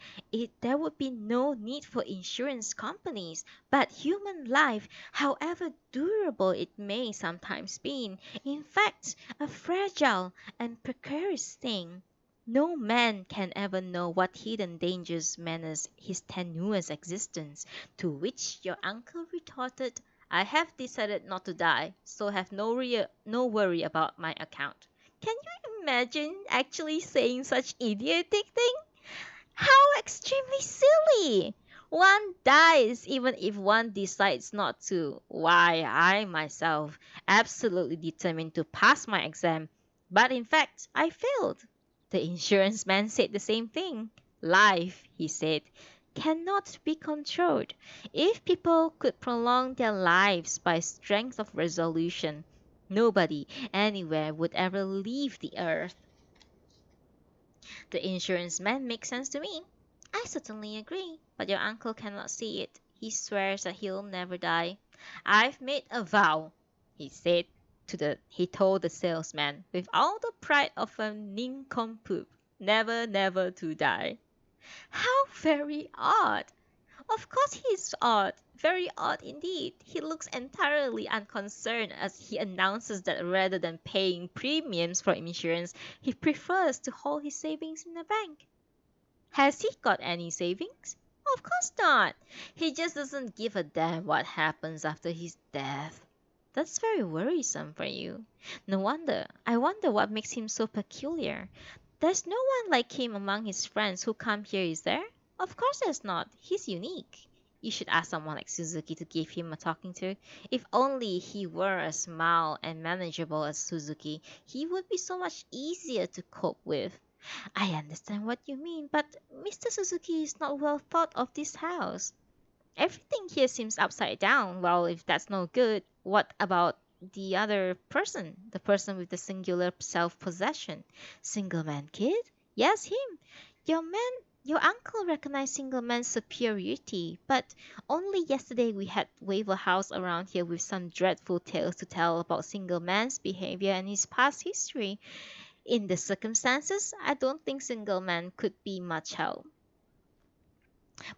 there would be no need for insurance companies. But human life, however durable it may sometimes be, in fact, a fragile and precarious thing. No man can ever know what hidden dangers menace his tenuous existence." To which your uncle retorted, "I have decided not to die, so have no worry about my account." Can you imagine actually saying such idiotic thing? How extremely silly! One dies even if one decides not to. Why, I myself absolutely determined to pass my exam, but in fact I failed. The insurance man said the same thing. Life, he said, cannot be controlled. If people could prolong their lives by strength of resolution, nobody anywhere would ever leave the earth. The insurance man makes sense to me. I certainly agree, but your uncle cannot see it. He swears that he'll never die. "I've made a vow," he said he told the salesman with all the pride of a nincompoop, "never, never to die." How very odd! Of course he's odd, very odd indeed. He looks entirely unconcerned as he announces that rather than paying premiums for insurance, he prefers to hold his savings in the bank. Has he got any savings? Of course not. He just doesn't give a damn what happens after his death. That's very worrisome for you. No wonder. I wonder what makes him so peculiar. There's no one like him among his friends who come here, is there? Of course there's not. He's unique. You should ask someone like Suzuki to give him a talking to. If only he were as mild and manageable as Suzuki, he would be so much easier to cope with. I understand what you mean, but Mr. Suzuki is not well thought of this house. Everything here seems upside down. Well, if that's no good, what about the other person? The person with the singular self-possession? Single man kid? Yes, him. Your uncle recognized single man's superiority, but only yesterday we had Waver House around here with some dreadful tales to tell about single man's behavior and his past history. In the circumstances, I don't think single man could be much help.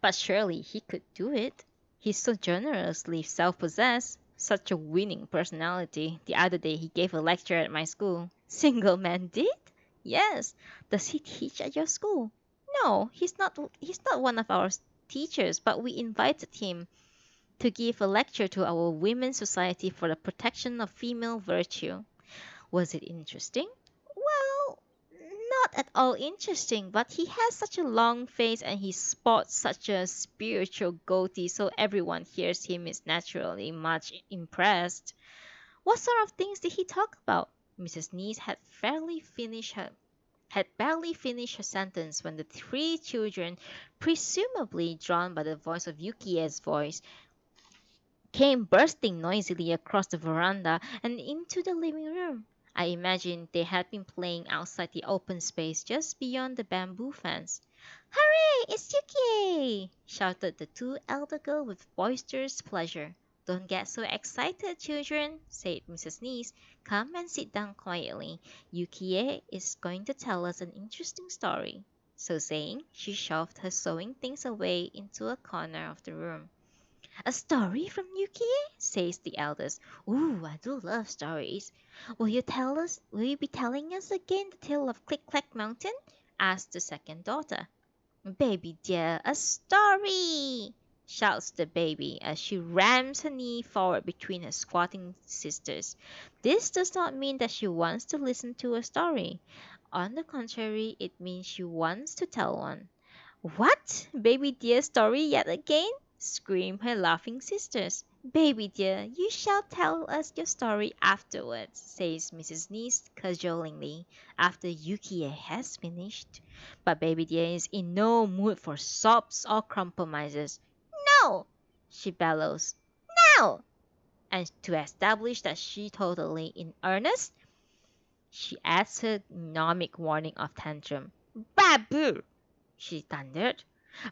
But surely he could do it. He's so generously self-possessed, such a winning personality. The other day he gave a lecture at my school. Single man did? Yes. Does he teach at your school? No, he's not one of our teachers, but we invited him to give a lecture to our Women's Society for the Protection of Female Virtue. Was it interesting? Well, not at all interesting, but he has such a long face and he sports such a spiritual goatee, so everyone hears him is naturally much impressed. What sort of things did he talk about? Mrs. Neese had barely finished her sentence when the three children, presumably drawn by the voice of Yukie's voice, came bursting noisily across the veranda and into the living room. I imagined they had been playing outside the open space just beyond the bamboo fence. "Hooray! It's Yuki!" shouted the two elder girls with boisterous pleasure. "Don't get so excited, children," said Mrs. Neese. "Come and sit down quietly. Yukie is going to tell us an interesting story." So saying, she shoved her sewing things away into a corner of the room. A story from Yukie? Says the eldest. Ooh, I do love stories. Will you be telling us again the tale of Click Clack Mountain? Asked the second daughter. Baby dear, a story! Shouts the baby as she rams her knee forward between her squatting sisters. This does not mean that she wants to listen to a story. On the contrary, it means she wants to tell one. What? Baby dear story yet again? Scream her laughing sisters. Baby dear, you shall tell us your story afterwards, says Mrs. Niece cajolingly, after Yukie has finished. But baby dear is in no mood for sobs or compromises. No! She bellows. No! And to establish that she totally in earnest, she adds her gnomic warning of tantrum. Baboo! She thundered.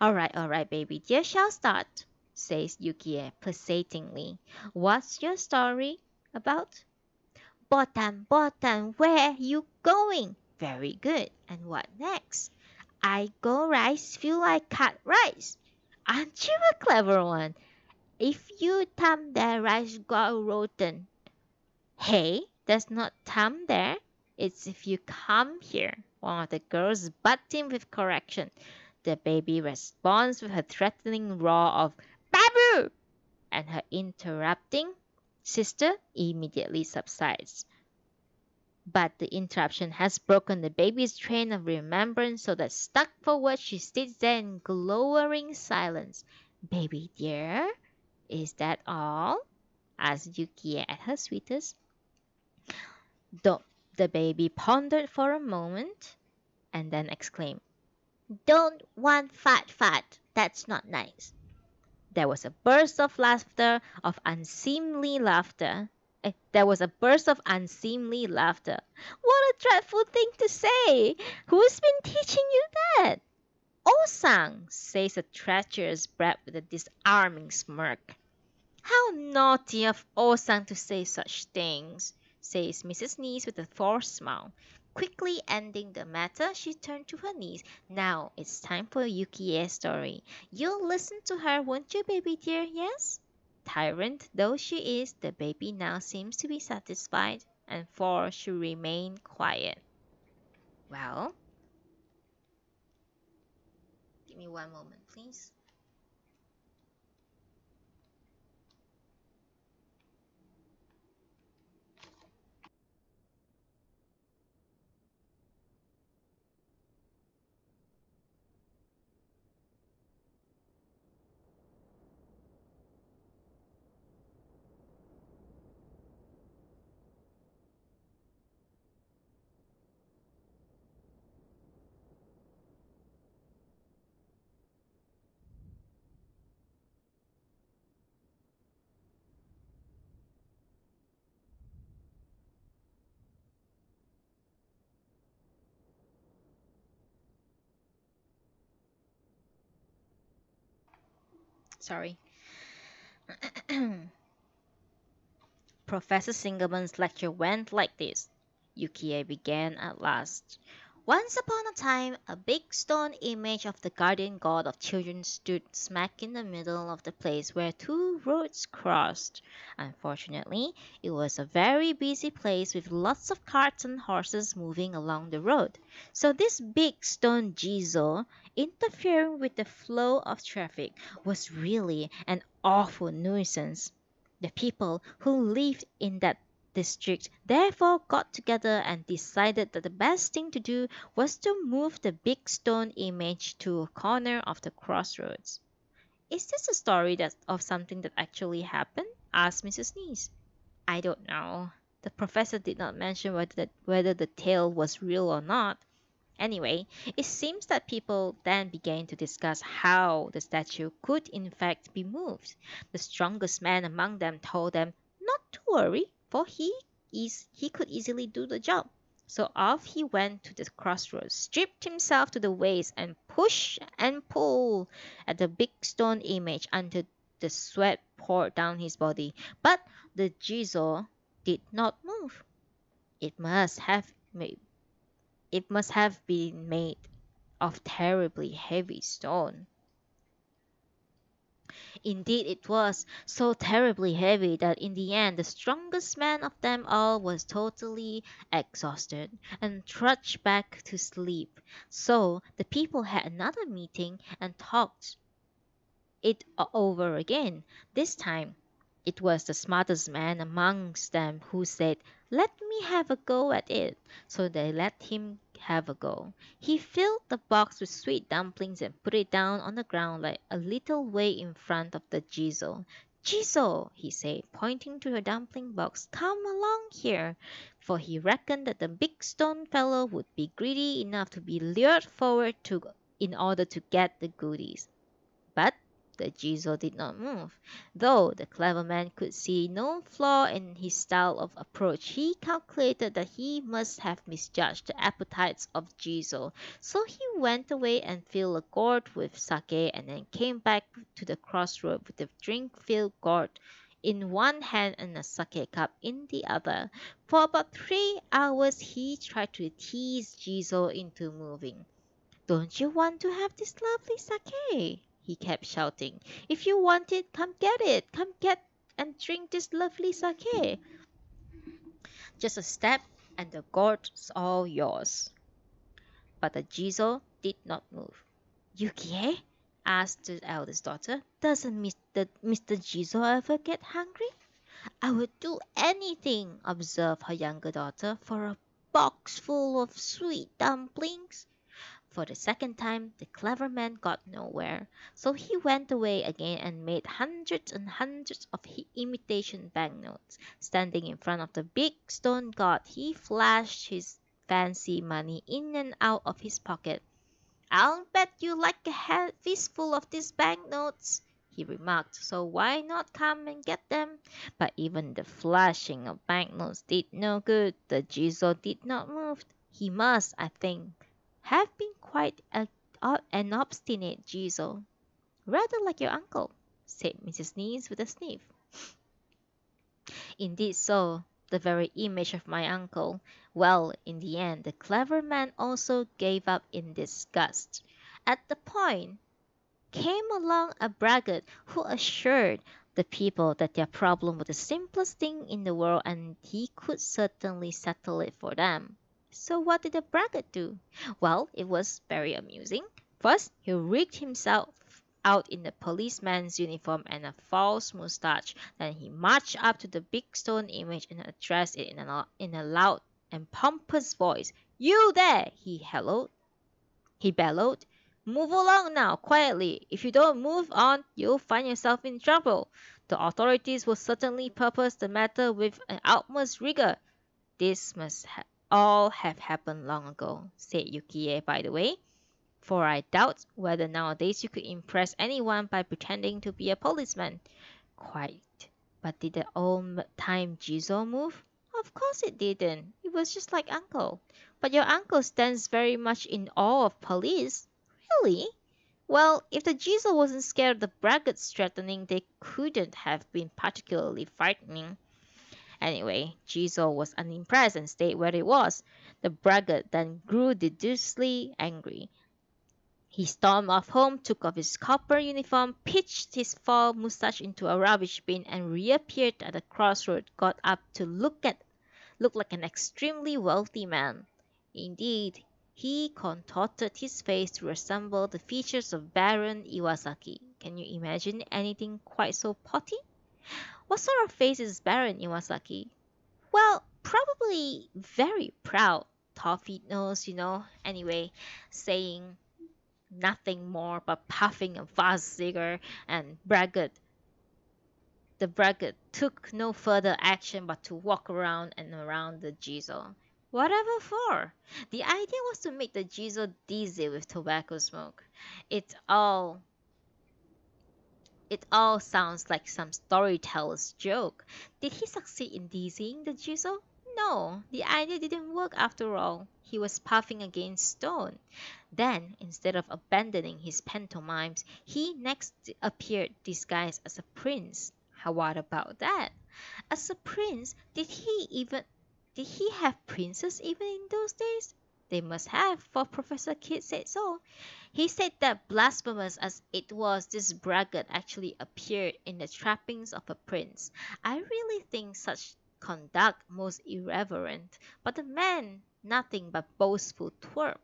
All right, baby, dear shall start, says Yukie pulsatingly. What's your story about? Bottom, where you going? Very good. And what next? I go rice feel like cut rice. Aren't you a clever one? If you thumb the rice go rotten. Hey, there's not thumb there. It's if you come here. One of the girls butts in with correction. The baby responds with a threatening roar of Babu! And her interrupting sister immediately subsides. But the interruption has broken the baby's train of remembrance so that stuck forward she sits there in glowering silence. Baby dear, is that all? Asked Yukie at her sweetest. The, the baby pondered for a moment and then exclaimed, Don't want fat. That's not nice. There was a burst of laughter, of unseemly laughter. There was a burst of unseemly laughter. What a dreadful thing to say! Who's been teaching you that? Osang, says a treacherous brat with a disarming smirk. How naughty of Osang to say such things, says Mrs. Niece with a forced smile. Quickly ending the matter, she turned to her niece. Now it's time for Yukie's story. You'll listen to her, won't you, baby dear? Yes? Tyrant though she is, the baby now seems to be satisfied, and for she remained quiet. Well, give me one moment, please. Sorry. Professor Singerman's lecture went like this. Yukie began at last. Once upon a time, a big stone image of the guardian god of children stood smack in the middle of the place where two roads crossed. Unfortunately, it was a very busy place with lots of carts and horses moving along the road. So this big stone Jizo, interfering with the flow of traffic, was really an awful nuisance. The people who lived in that district therefore got together and decided that the best thing to do was to move the big stone image to a corner of the crossroads. Is this a story of something that actually happened? Asked Mrs. Niece. I don't know. The professor did not mention whether the tale was real or not. Anyway, it seems that people then began to discuss how the statue could in fact be moved. The strongest man among them told them not to worry, for he could easily do the job. So off he went to the crossroads, stripped himself to the waist, and pushed and pulled at the big stone image until the sweat poured down his body. But the Jizo did not move. It must have made it must have been made of terribly heavy stone. Indeed, it was so terribly heavy that in the end the strongest man of them all was totally exhausted and trudged back to sleep. So the people had another meeting and talked it over again. This time it was the smartest man amongst them who said, "Let me have a go at it." So they let him have a go. He filled the box with sweet dumplings and put it down on the ground like a little way in front of the Jizo. "Jizo," he said, pointing to the dumpling box, "come along here." For he reckoned that the big stone fellow would be greedy enough to be lured forward in order to get the goodies. But the Jizo did not move. Though the clever man could see no flaw in his style of approach, he calculated that he must have misjudged the appetites of Jizo. So he went away and filled a gourd with sake and then came back to the crossroad with the drink-filled gourd in one hand and a sake cup in the other. For about 3 hours he tried to tease Jizo into moving. "Don't you want to have this lovely sake?" he kept shouting. "If you want it, come get it. Come get and drink this lovely sake. Just a step and the gourd's all yours." But the Jizo did not move. "Yukie?" asked the eldest daughter. "Doesn't Mr. Jizo ever get hungry?" "I would do anything," observed her younger daughter, "for a box full of sweet dumplings." For the second time the clever man got nowhere, so he went away again and made hundreds and hundreds of imitation banknotes. Standing in front of the big stone god, he flashed his fancy money in and out of his pocket. "I'll bet you like a fistful of these banknotes," he remarked, "so why not come and get them?" But even the flashing of banknotes did no good. The Jizo did not move. He must, I think, have been quite an obstinate Jizo. "Rather like your uncle," said Mrs. Neves with a sniff. "Indeed so, the very image of my uncle." Well, in the end, the clever man also gave up in disgust. At the point came along a braggart who assured the people that their problem was the simplest thing in the world and he could certainly settle it for them. So what did the braggart do? Well, it was very amusing. First, he rigged himself out in a policeman's uniform and a false mustache. Then he marched up to the big stone image and addressed it in a loud and pompous voice. "You there!" He bellowed. "Move along now, quietly. If you don't move on, you'll find yourself in trouble. The authorities will certainly purpose the matter with an utmost rigor." "This must all have happened long ago," said Yukie, "by the way, for I doubt whether nowadays you could impress anyone by pretending to be a policeman." "Quite. But did the old time Jizo move?" "Of course it didn't. It was just like uncle." "But your uncle stands very much in awe of police." "Really? Well, if the Jizo wasn't scared of the braggarts threatening, they couldn't have been particularly frightening." Anyway, Jizo was unimpressed and stayed where he was. The braggart then grew deliciously angry. He stormed off home, took off his copper uniform, pitched his false mustache into a rubbish bin, and reappeared at the crossroad, got up to look like an extremely wealthy man. Indeed, he contorted his face to resemble the features of Baron Iwasaki. Can you imagine anything quite so potty? What sort of face is Baron Iwasaki? Well, probably very proud, toffee nose, Anyway, saying nothing more but puffing a vast cigar, and the braggart took no further action but to walk around and around the Jizo. Whatever for? The idea was to make the Jizo dizzy with tobacco smoke. It all it all sounds like some storyteller's joke. Did he succeed in dizzying the Jizo? No, the idea didn't work after all. He was puffing against stone. Then, instead of abandoning his pantomimes, he next appeared disguised as a prince. What about that? As a prince, did he have princes even in those days? They must have, for Professor Kidd said so. He said that blasphemous as it was, this braggart actually appeared in the trappings of a prince. I really think such conduct most irreverent, but the man nothing but boastful twerp.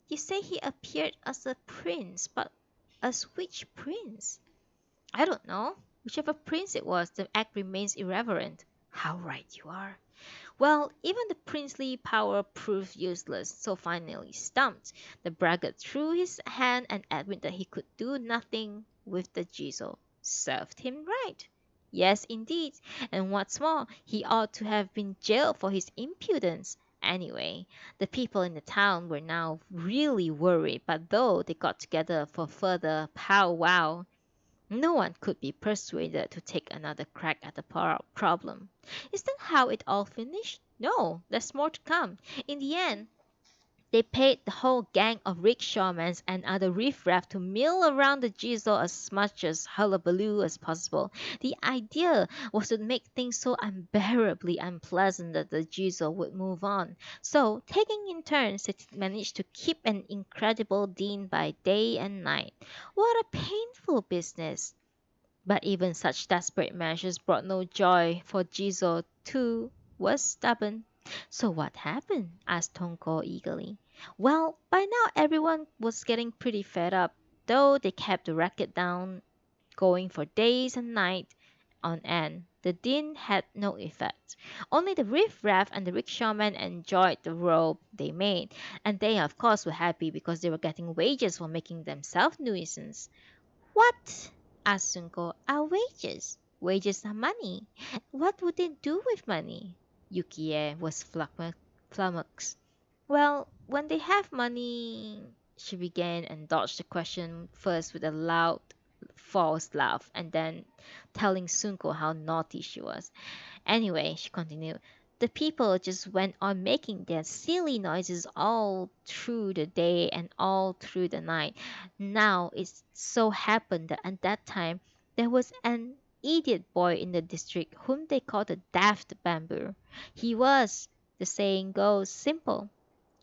You say he appeared as a prince, but as which prince? I don't know. Whichever prince it was, the act remains irreverent. How right you are. Well, even the princely power proved useless, so finally stumped, the braggart threw his hand and admitted that he could do nothing with the Jizo. Served him right. Yes, indeed, and what's more, he ought to have been jailed for his impudence. Anyway, the people in the town were now really worried, but though they got together for further powwow, no one could be persuaded to take another crack at the problem. Is that how it all finished? No, there's more to come. In the end, they paid the whole gang of rickshawmen and other riffraff to mill around the Jizo as much as hullabaloo as possible. The idea was to make things so unbearably unpleasant that the Jizo would move on. So, taking in turns, they managed to keep an incredible din by day and night. What a painful business! But even such desperate measures brought no joy, for Jizo, too, was stubborn. So what happened? Asked Tonko eagerly. Well, by now everyone was getting pretty fed up, though they kept the racket down, going for days and nights on end. The din had no effect. Only the riff-raff and the rickshaw-men enjoyed the row they made, and they of course were happy because they were getting wages for making themselves nuisance. What? Asked Sunko. Are wages? Wages are money. What would they do with money? Yukie was flummoxed. Well, when they have money, she began and dodged the question first with a loud, false laugh and then telling Sunko how naughty she was. Anyway, she continued, the people just went on making their silly noises all through the day and all through the night. Now it so happened that at that time there was an idiot boy in the district whom they called the daft bamboo. He was, the saying goes, simple.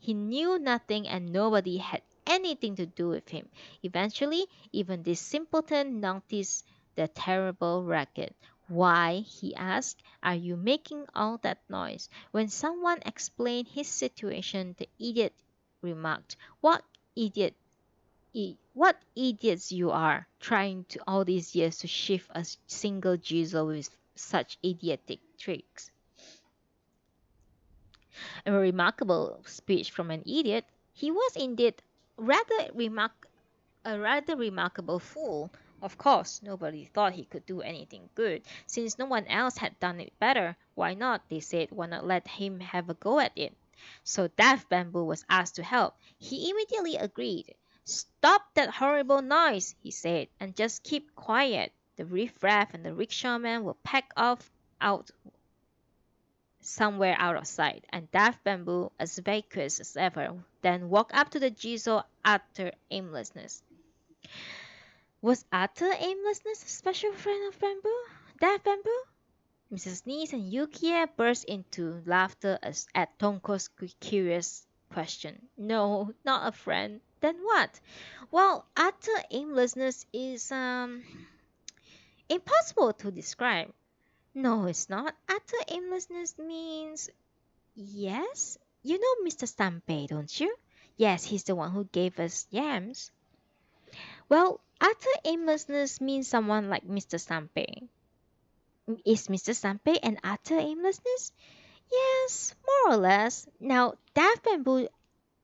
He knew nothing and nobody had anything to do with him. Eventually, even this simpleton noticed the terrible racket. Why, he asked, are you making all that noise? When someone explained his situation, the idiot remarked, what idiots you are, trying to all these years to shift a single Jizo with such idiotic tricks. A remarkable speech from an idiot. He was indeed rather a rather remarkable fool. Of course, nobody thought he could do anything good, since no one else had done it better. Why not? They said, why not let him have a go at it? So Daft Bamboo was asked to help. He immediately agreed. Stop that horrible noise, he said, and just keep quiet. The riff-raff and the rickshaw-man will pack off out somewhere out of sight, and Daft Bamboo, as vacuous as ever, then walked up to the Jizo utter aimlessness. Was utter aimlessness a special friend of Bamboo? Daft Bamboo? Mrs. Nees and Yukie burst into laughter at Tonko's curious question. No, not a friend. Then what? Well, utter aimlessness is impossible to describe. No, it's not. Utter aimlessness means yes? You know Mr. Stampe, don't you? Yes, he's the one who gave us yams. Well, utter aimlessness means someone like Mr. Stampe. Is Mr. Stampe an utter aimlessness? Yes, more or less. Now, Daft Bamboo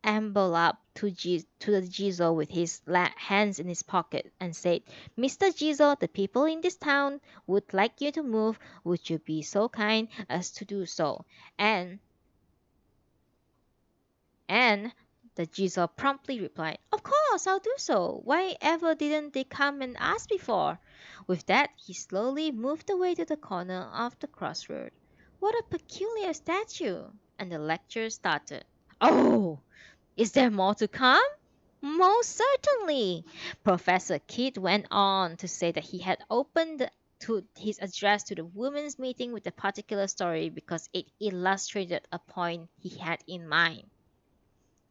ambled up to the Jizo with his hands in his pocket and said, Mr. Jizo, the people in this town would like you to move. Would you be so kind as to do so? And the Jizo promptly replied, Of course, I'll do so. Why ever didn't they come and ask before? With that, he slowly moved away to the corner of the crossroad. What a peculiar statue! And the lecture started. Oh! Is there more to come? Most certainly. Professor Kidd went on to say that he had opened his address to the women's meeting with a particular story because it illustrated a point he had in mind.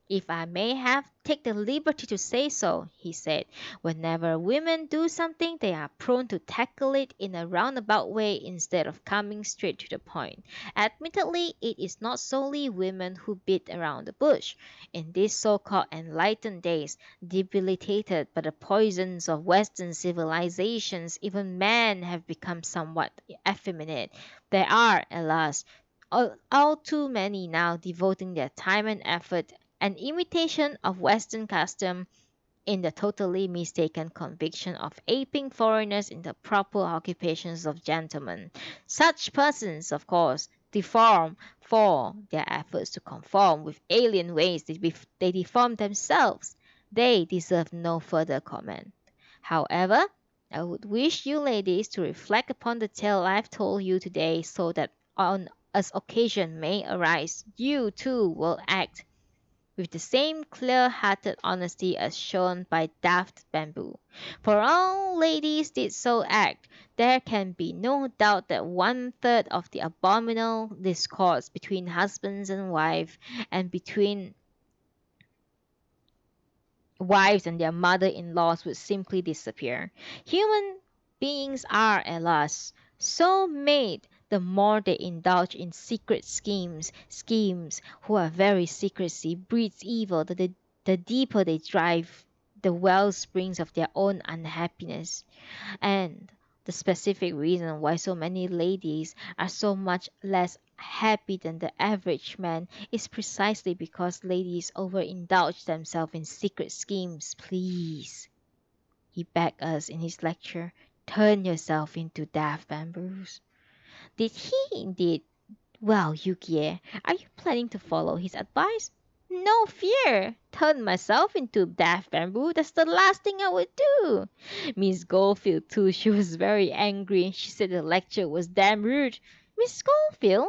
If I may have take the liberty to say so, he said, whenever women do something, they are prone to tackle it in a roundabout way instead of coming straight to the point. Admittedly, it is not solely women who beat around the bush. In these so-called enlightened days, debilitated by the poisons of Western civilizations, even men have become somewhat effeminate. There are, alas, all too many now devoting their time and effort an imitation of Western custom in the totally mistaken conviction of aping foreigners in the proper occupations of gentlemen. Such persons, of course, deform for their efforts to conform with alien ways, they deform themselves. They deserve no further comment. However, I would wish you ladies to reflect upon the tale I've told you today so that on as occasion may arise, you too will act with the same clear-hearted honesty as shown by Daft Bamboo. For all ladies did so act, there can be no doubt that one-third of the abominable discords between husbands and wives, and between wives and their mother-in-laws would simply disappear. Human beings are, alas, so made the more they indulge in secret schemes whose very secrecy breeds evil, the deeper they drive the well springs of their own unhappiness. And the specific reason why so many ladies are so much less happy than the average man is precisely because ladies overindulge themselves in secret schemes. Please, he begged us in his lecture, turn yourself into daft bamboos. Did he indeed? Well, Yukie, are you planning to follow his advice? No fear! Turn myself into daft bamboo. That's the last thing I would do. Miss Goldfield, too, she was very angry. She said the lecture was damn rude. Miss Goldfield?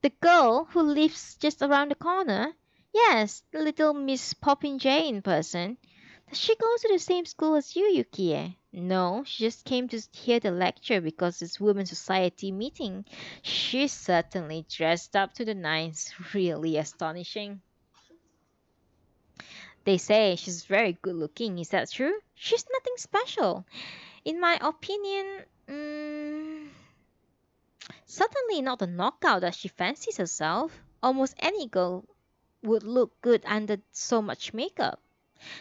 The girl who lives just around the corner? Yes, the little Miss Popinjay in person. Does she go to the same school as you, Yukie? No, she just came to hear the lecture because it's Women's Society meeting. She's certainly dressed up to the nines. Really astonishing. They say she's very good looking. Is that true? She's nothing special. In my opinion, certainly not the knockout that she fancies herself. Almost any girl would look good under so much makeup.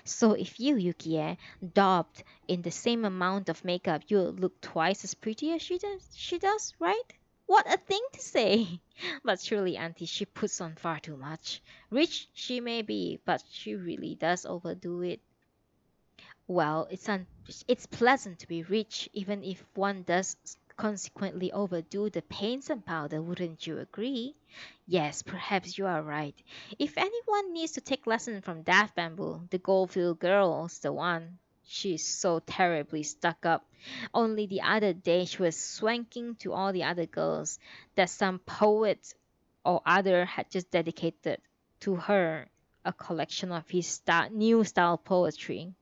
So if you, Yukie, daubed in the same amount of makeup, you'll look twice as pretty as she does, right? What a thing to say! But truly, Auntie, she puts on far too much. Rich she may be, but she really does overdo it. Well, it's pleasant to be rich, even if one does consequently overdo the paints and powder, wouldn't you agree? Yes, perhaps you are right. If anyone needs to take lesson from Daft Bamboo, the Goldfield girl's the one. She's so terribly stuck up. Only the other day she was swanking to all the other girls that some poet or other had just dedicated to her a collection of his new style poetry.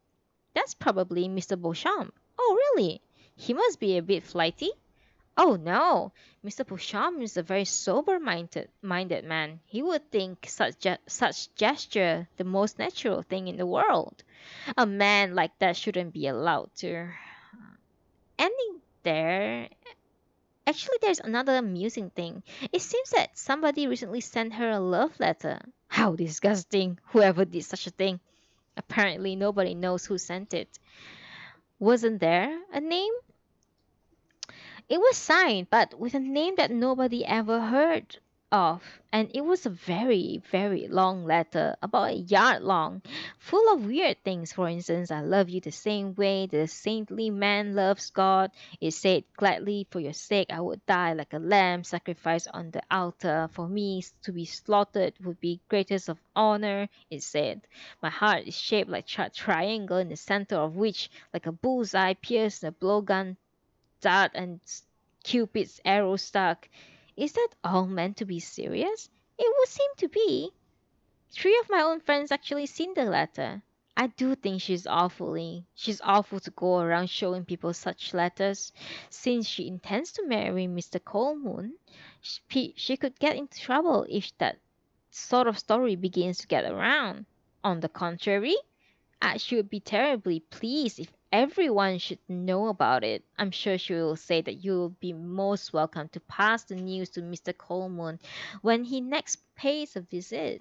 That's probably Mr. Beauchamp. Oh, really? He must be a bit flighty. Oh, no. Mr. Beauchamp is a very sober minded man. He would think such gesture the most natural thing in the world. A man like that shouldn't be allowed to. Ending there. Actually, there's another amusing thing. It seems that somebody recently sent her a love letter. How disgusting! Whoever did such a thing. Apparently, nobody knows who sent it. Wasn't there a name? It was signed, but with a name that nobody ever heard of. And it was a very, very long letter, about a yard long, full of weird things. For instance, I love you the same way the saintly man loves God. It said, gladly for your sake I would die like a lamb sacrificed on the altar. For me to be slaughtered would be greatest of honor, it said. My heart is shaped like a triangle in the center of which, like a bullseye, pierced a blowgun dart and Cupid's arrow stuck. Is that all meant to be serious? It would seem to be. Three of my own friends actually seen the letter. I do think she's awful to go around showing people such letters. Since she intends to marry Mr. Coleman, she could get into trouble if that sort of story begins to get around. On the contrary, I should be terribly pleased if everyone should know about it. I'm sure she will say that you will be most welcome to pass the news to Mr. Coleman when he next pays a visit.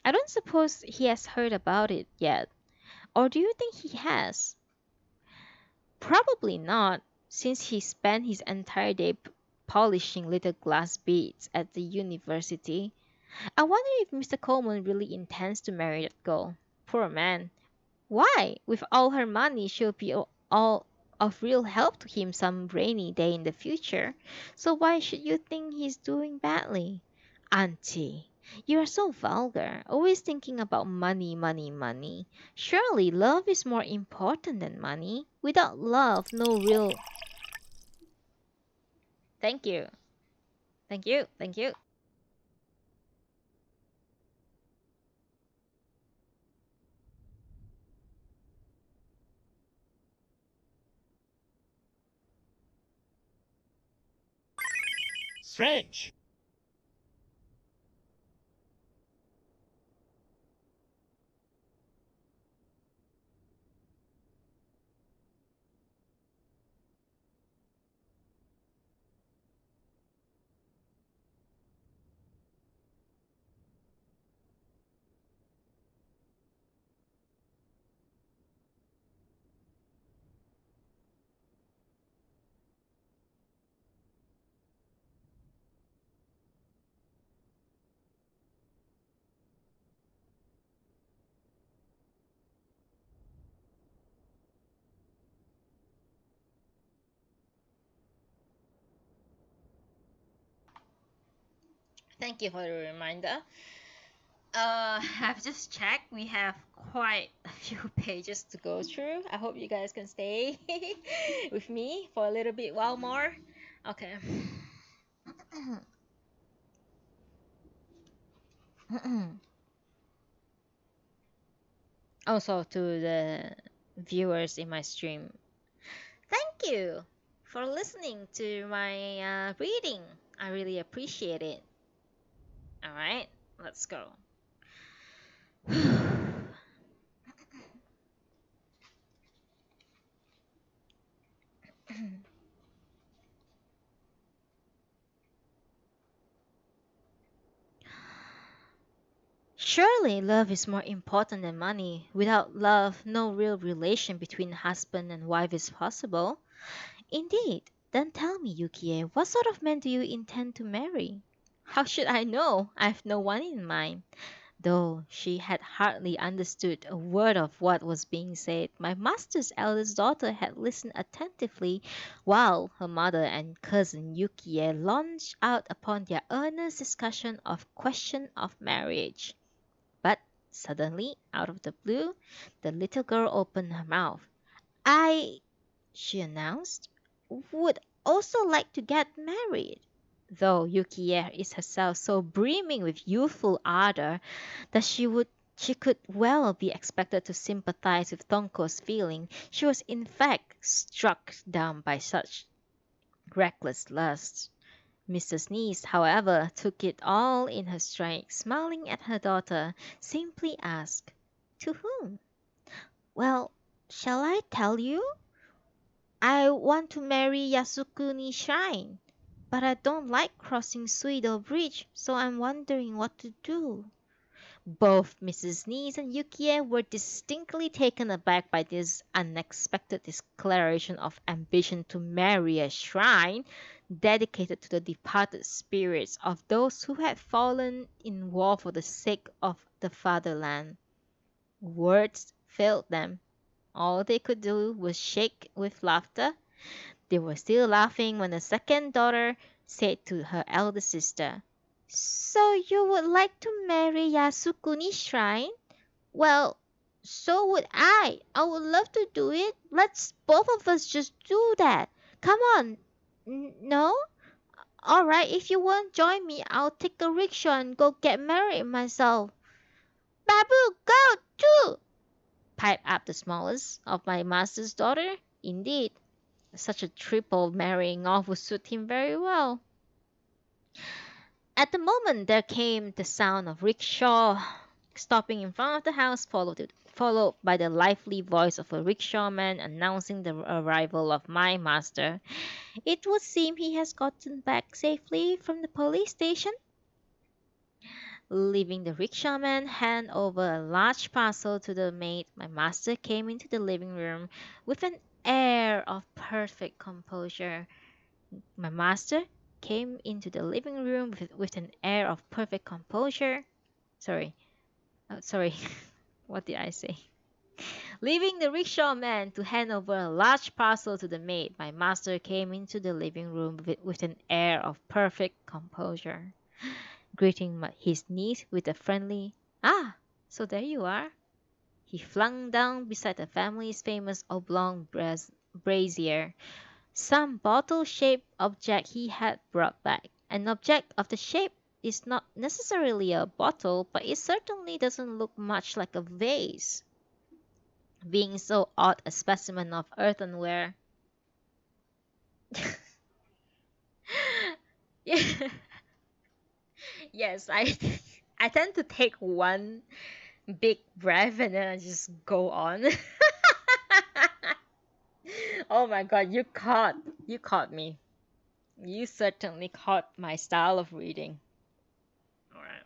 I don't suppose he has heard about it yet, or do you think he has? Probably not, since he spent his entire day polishing little glass beads at the university. I wonder if Mr. Coleman really intends to marry that girl. Poor man. Why? With all her money, she'll be all of real help to him some rainy day in the future. So why should you think he's doing badly? Auntie, you are so vulgar, always thinking about money, money, money. Surely love is more important than money. Without love, no real. Thank you. Thank you. Thank you. Strange. Thank you for the reminder. I've just checked. We have quite a few pages to go through. I hope you guys can stay with me for a little bit while more. Okay. Also, to the viewers in my stream, thank you for listening to my reading. I really appreciate it. Alright, let's go. Surely love is more important than money. Without love, no real relation between husband and wife is possible. Indeed. Then tell me, Yukie, what sort of man do you intend to marry? How should I know? I've no one in mind. Though she had hardly understood a word of what was being said, my master's eldest daughter had listened attentively while her mother and cousin Yukie launched out upon their earnest discussion of question of marriage. But suddenly, out of the blue, the little girl opened her mouth. I, she announced, would also like to get married. Though Yukiya is herself so brimming with youthful ardor that she could well be expected to sympathize with Tonko's feeling, she was in fact struck down by such reckless lust. Mrs. Neese, however, took it all in her stride, smiling at her daughter, simply asked, "To whom?" "Well, shall I tell you? I want to marry Yasukuni Shrine, but I don't like crossing Suido Bridge, so I'm wondering what to do." Both Mrs. Neese and Yukie were distinctly taken aback by this unexpected declaration of ambition to marry a shrine dedicated to the departed spirits of those who had fallen in war for the sake of the fatherland. Words failed them. All they could do was shake with laughter. They were still laughing when the second daughter said to her elder sister, "So you would like to marry Yasukuni Shrine? Well, so would I. I would love to do it. Let's both of us just do that. Come on. No? All right, if you won't join me, I'll take a rickshaw and go get married myself." "Babu, go too!" piped up the smallest of my master's daughter. Indeed, such a triple marrying off would suit him very well. At the moment there came the sound of rickshaw stopping in front of the house, followed by the lively voice of a rickshaw-man announcing the arrival of my master. It would seem he has gotten back safely from the police station. Leaving the rickshaw-man hand over a large parcel to the maid, my master came into the living room with an air of perfect composure. My master came into the living room with an air of perfect composure. Sorry, sorry, what did I say? Leaving the rickshaw man to hand over a large parcel to the maid, my master came into the living room with an air of perfect composure, greeting his niece with a friendly, "Ah, so there you are." He flung down beside the family's famous oblong brazier some bottle-shaped object he had brought back. An object of the shape is not necessarily a bottle, but it certainly doesn't look much like a vase. Being so odd a specimen of earthenware. Yeah. Yes, I tend to take one big breath and then I just go on. Oh my god, you caught me. You certainly caught my style of reading. Alright.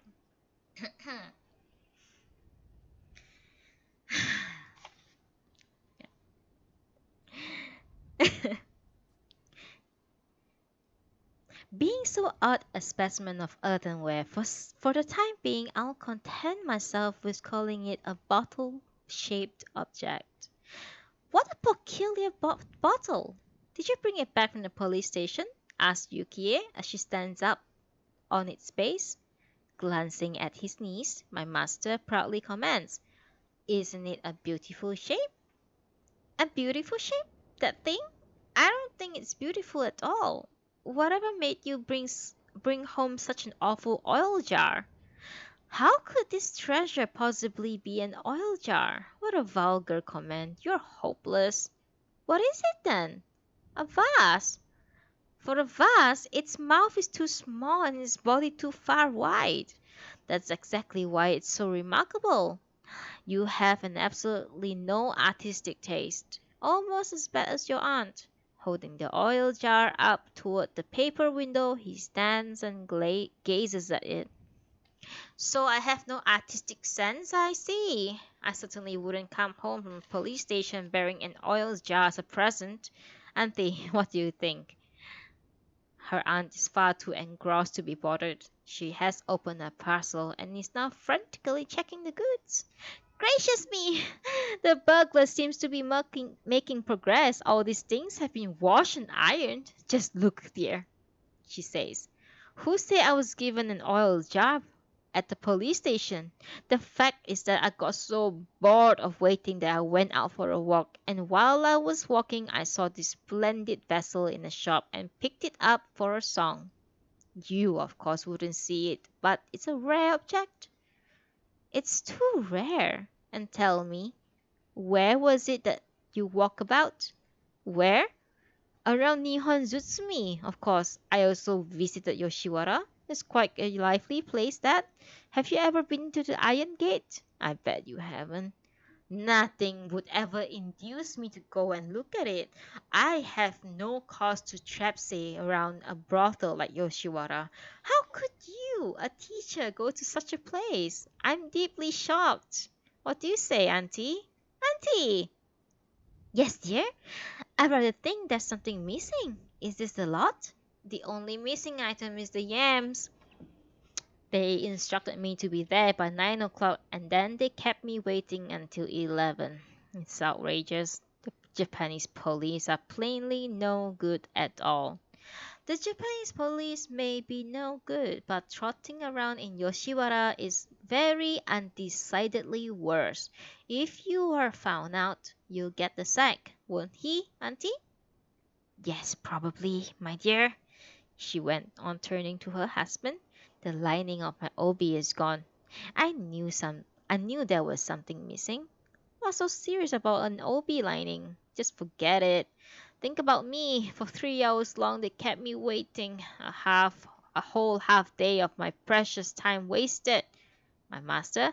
Being so odd a specimen of earthenware, for the time being, I'll content myself with calling it a bottle-shaped object. What a peculiar bottle! Did you bring it back from the police station? Asked Yukie as she stands up on its base. Glancing at his niece, my master proudly comments, "Isn't it a beautiful shape?" "A beautiful shape? That thing? I don't think it's beautiful at all. Whatever made you bring home such an awful oil jar?" "How could this treasure possibly be an oil jar? What a vulgar comment. You're hopeless." "What is it then?" "A vase." "For a vase, its mouth is too small and its body too far wide. That's exactly why it's so remarkable. You have an absolutely no artistic taste. Almost as bad as your aunt." Holding the oil jar up toward the paper window, he stands and gazes at it. "So I have no artistic sense, I see. I certainly wouldn't come home from a police station bearing an oil jar as a present. Auntie, what do you think?" Her aunt is far too engrossed to be bothered. She has opened a parcel and is now frantically checking the goods. "Gracious me! The burglar seems to be making progress. All these things have been washed and ironed. Just look, dear," she says. "Who said I was given an oil jar at the police station? The fact is that I got so bored of waiting that I went out for a walk, and while I was walking I saw this splendid vessel in a shop and picked it up for a song. You, of course, wouldn't see it, but it's a rare object." "It's too rare. And tell me, where was it that you walk about?" "Where? Around Nihon Zutsumi, of course. I also visited Yoshiwara. It's quite a lively place, that. Have you ever been to the Iron Gate?" "I bet you haven't." "Nothing would ever induce me to go and look at it. I have no cause to trespass around a brothel like Yoshiwara. How could you, a teacher, go to such a place? I'm deeply shocked. What do you say, Auntie?" "Auntie!" "Yes, dear? I rather think there's something missing. Is this the lot?" "The only missing item is the yams. They instructed me to be there by 9 o'clock, and then they kept me waiting until 11. It's outrageous. The Japanese police are plainly no good at all." "The Japanese police may be no good, but trotting around in Yoshiwara is very undecidedly worse. If you are found out, you'll get the sack, won't he, Auntie?" "Yes, probably, my dear," she went on, turning to her husband. "The lining of my obi is gone. I knew there was something missing. What's so serious about an obi lining? Just forget it. Think about me. For 3 hours long they kept me waiting. A whole half day of my precious time wasted. My master,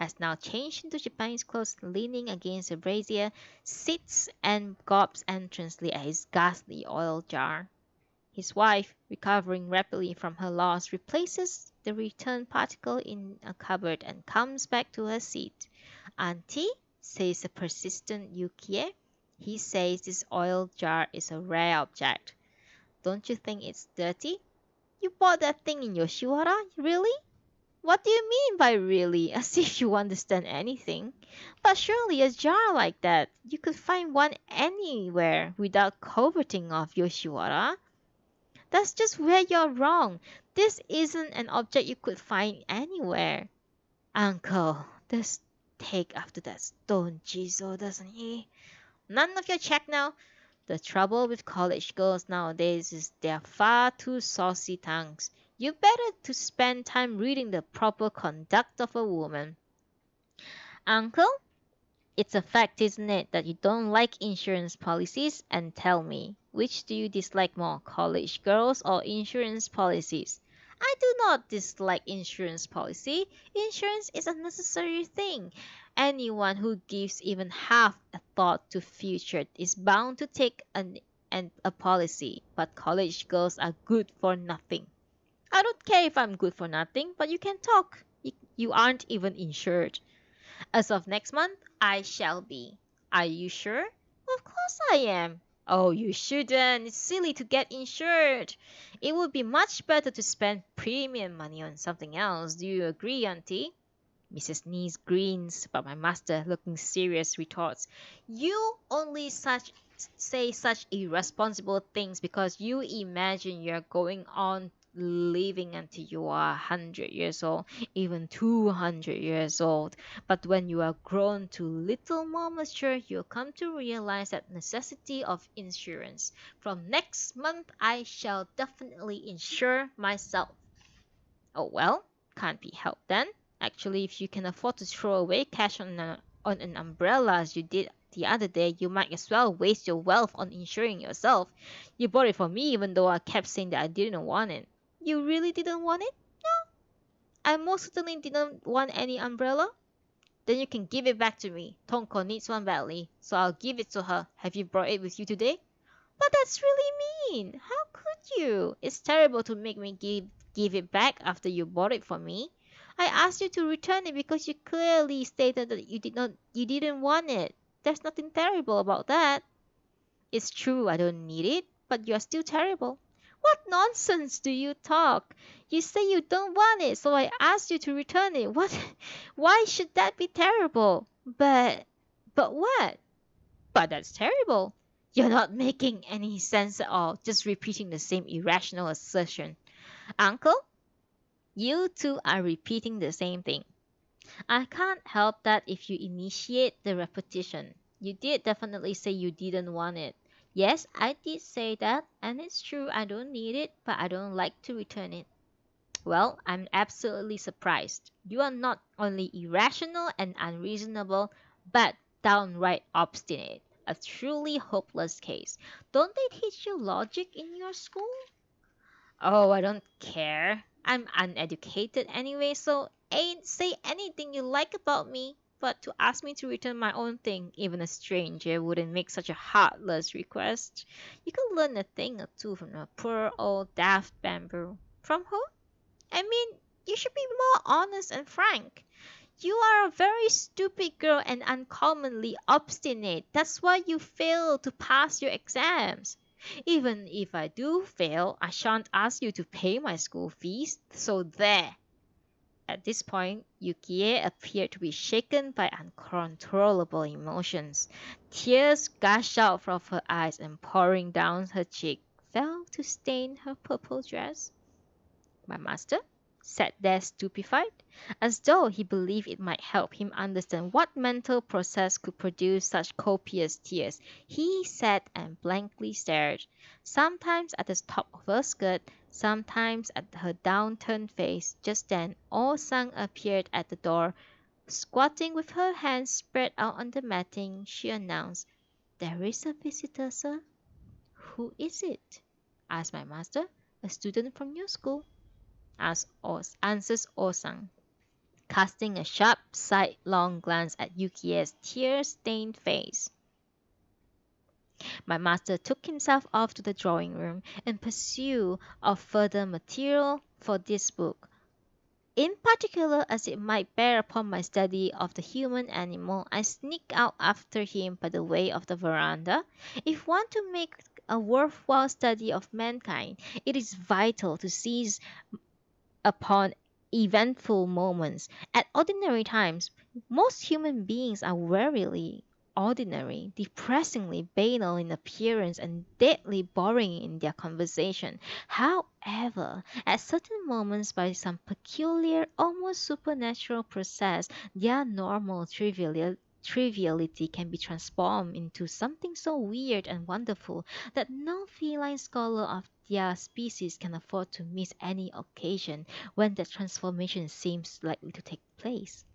has now changed into Japanese clothes, leaning against a brazier, sits and gobs entrancedly at his ghastly oil jar. His wife, recovering rapidly from her loss, replaces the returned particle in a cupboard and comes back to her seat. "Auntie," says the persistent Yukie, "he says this oil jar is a rare object. Don't you think it's dirty? You bought that thing in Yoshiwara, really?" "What do you mean by really? As if you understand anything. But surely a jar like that, you could find one anywhere without coveting off Yoshiwara." "That's just where you're wrong. This isn't an object you could find anywhere." "Uncle, does take after that stone Jizo, doesn't he?" "None of your check now. The trouble with college girls nowadays is they're far too saucy tongues. You better to spend time reading the proper conduct of a woman." "Uncle, it's a fact, isn't it, that you don't like insurance policies? And tell me, which do you dislike more, college girls or insurance policies?" "I do not dislike insurance policy. Insurance is a necessary thing. Anyone who gives even half a thought to future is bound to take a policy. But college girls are good for nothing." "I don't care if I'm good for nothing, but you can talk. You aren't even insured." "As of next month, I shall be." "Are you sure?" "Of course I am." "Oh, you shouldn't. It's silly to get insured. It would be much better to spend premium money on something else. Do you agree, Auntie?" Mrs. Nees grins, but my master, looking serious, retorts, "You only say such irresponsible things because you imagine you're going on living until you are 100 years old, even 200 years old. But when you are grown to little more mature, you'll come to realize that necessity of insurance. From next month, I shall definitely insure myself." "Oh well, can't be helped then. Actually, if you can afford to throw away cash on an umbrella as you did the other day, you might as well waste your wealth on insuring yourself. You bought it for me even though I kept saying that I didn't want it." "You really didn't want it?" "No, I most certainly didn't want any umbrella." "Then you can give it back to me. Tonko needs one badly, so I'll give it to her. Have you brought it with you today?" "But that's really mean. How could you? It's terrible to make me give it back after you bought it for me. I asked you to return it because you clearly stated that you didn't want it. There's nothing terrible about that." "It's true I don't need it, but you're still terrible." "What nonsense do you talk? You say you don't want it, so I asked you to return it. What? Why should that be terrible?" But what?" "But that's terrible." "You're not making any sense at all, just repeating the same irrational assertion." "Uncle, you two are repeating the same thing." "I can't help that if you initiate the repetition. You did definitely say you didn't want it." "Yes, I did say that, and it's true I don't need it, but I don't like to return it." "Well, I'm absolutely surprised. You are not only irrational and unreasonable, but downright obstinate. A truly hopeless case. Don't they teach you logic in your school?" "Oh, I don't care. I'm uneducated anyway, so ain't say anything you like about me. But to ask me to return my own thing, even a stranger wouldn't make such a heartless request. You could learn a thing or two from a poor old daft bamboo." "From who?" "I mean, you should be more honest and frank. You are a very stupid girl and uncommonly obstinate. That's why you fail to pass your exams." "Even if I do fail, I shan't ask you to pay my school fees. So there." At this point, Yukie appeared to be shaken by uncontrollable emotions. Tears gushed out from her eyes and pouring down her cheek, fell to stain her purple dress. My master sat there stupefied, as though he believed it might help him understand what mental process could produce such copious tears. He sat and blankly stared, sometimes at the top of her skirt, sometimes at her downturned face. Just then Oh-sang appeared at the door. Squatting with her hands spread out on the matting, she announced, "There is a visitor, sir." "Who is it?" asked my master. "A student from your school," answers Oh-sang. casting a sharp, sidelong glance at Yukie's tear-stained face. My master took himself off to the drawing room in pursuit of further material for this book, in particular as it might bear upon my study of the human animal. I sneaked out after him by the way of the veranda. If one to make a worthwhile study of mankind, it is vital to seize upon eventful moments. At ordinary times, most human beings are wearily ordinary, depressingly banal in appearance, and deadly boring in their conversation. However, at certain moments, by some peculiar, almost supernatural process, their normal triviality can be transformed into something so weird and wonderful that no feline scholar of their species can afford to miss any occasion when that transformation seems likely to take place.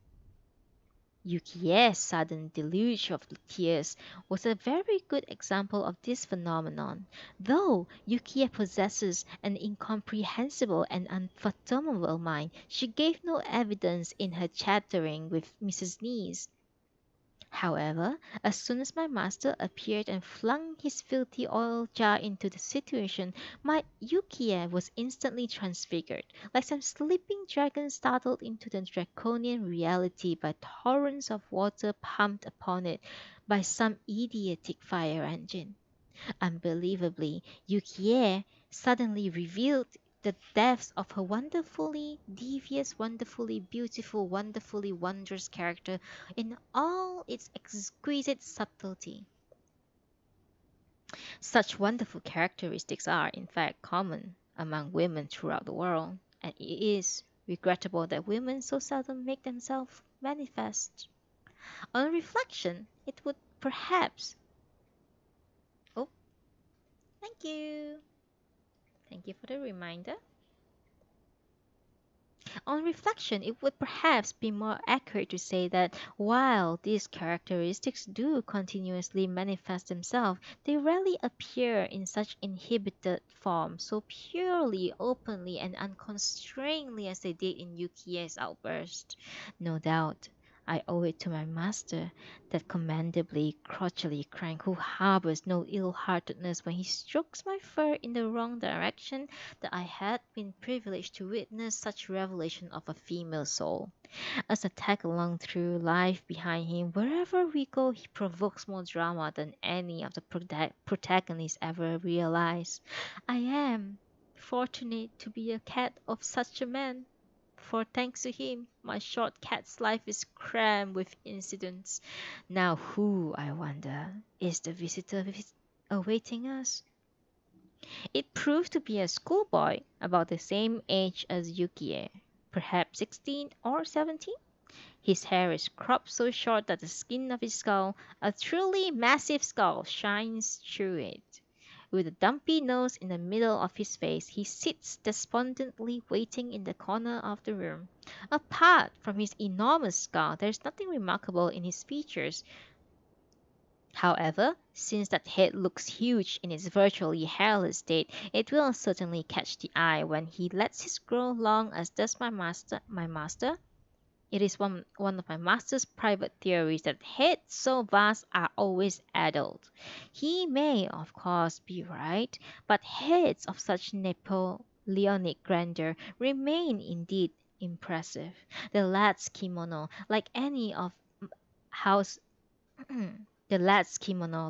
Yukie's sudden deluge of tears was a very good example of this phenomenon. Though Yukie possesses an incomprehensible and unfathomable mind, she gave no evidence in her chattering with Mrs. Nees. However, as soon as my master appeared and flung his filthy oil jar into the situation, my Yukie was instantly transfigured, like some sleeping dragon startled into the draconian reality by torrents of water pumped upon it by some idiotic fire engine. Unbelievably, Yukie suddenly revealed the depths of her wonderfully devious, wonderfully beautiful, wonderfully wondrous character in all its exquisite subtlety. Such wonderful characteristics are, in fact, common among women throughout the world, and it is regrettable that women so seldom make themselves manifest. On reflection, it would perhaps. Oh, thank you. Thank you for the reminder. On reflection, it would perhaps be more accurate to say that while these characteristics do continuously manifest themselves, they rarely appear in such inhibited form so purely, openly, and unconstrainedly as they did in Yukie's outburst. No doubt, I owe it to my master, that commendably crotchety crank who harbors no ill-heartedness when he strokes my fur in the wrong direction, that I had been privileged to witness such revelation of a female soul. As I tag along through life behind him, wherever we go he provokes more drama than any of the protagonists ever realize. I am fortunate to be a cat of such a man, for thanks to him, my short cat's life is crammed with incidents. Now who, I wonder, is the visitor awaiting us? It proved to be a schoolboy about the same age as Yukie, perhaps 16 or 17. His hair is cropped so short that the skin of his skull, a truly massive skull, shines through it. With a dumpy nose in the middle of his face, he sits despondently waiting in the corner of the room. Apart from his enormous skull, there is nothing remarkable in his features. However, since that head looks huge in its virtually hairless state, it will certainly catch the eye when he lets his grow long as does my master. It is one of my master's private theories that heads so vast are always adult. He may, of course, be right, but heads of such Napoleonic grandeur remain indeed impressive. The lad's kimono, like any of house, the lad's kimono,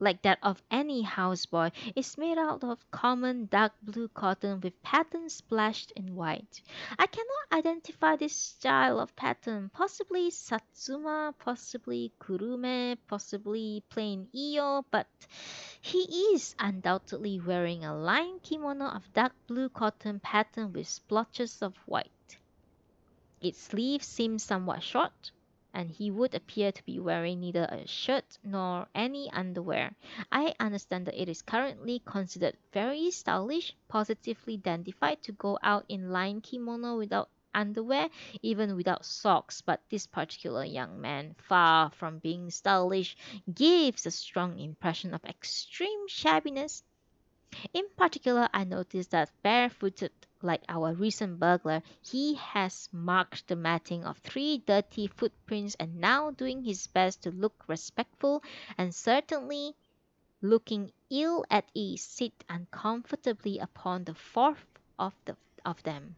like that of any houseboy, is made out of common dark blue cotton with patterns splashed in white. I cannot identify this style of pattern, possibly Satsuma, possibly Kurume, possibly plain Iyo, but he is undoubtedly wearing a lined kimono of dark blue cotton pattern with splotches of white. Its sleeves seem somewhat short, and he would appear to be wearing neither a shirt nor any underwear. I understand that it is currently considered very stylish, positively dandified to go out in lined kimono without underwear, even without socks, but this particular young man, far from being stylish, gives a strong impression of extreme shabbiness. In particular, I noticed that barefooted, like our recent burglar, he has marked the matting of 3 dirty footprints and now doing his best to look respectful and certainly looking ill at ease sit uncomfortably upon the fourth of them.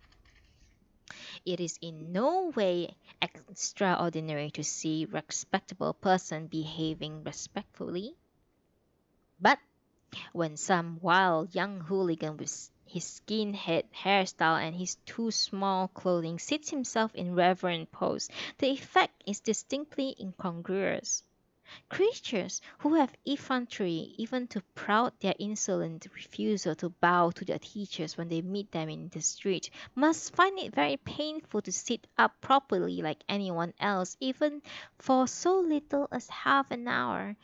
It is in no way extraordinary to see respectable person behaving respectfully, but when some wild young hooligan with his skinhead hairstyle and his too small clothing sits himself in reverent pose, the effect is distinctly incongruous. Creatures who have effrontery even to proud their insolent refusal to bow to their teachers when they meet them in the street must find it very painful to sit up properly like anyone else even for so little as half an hour.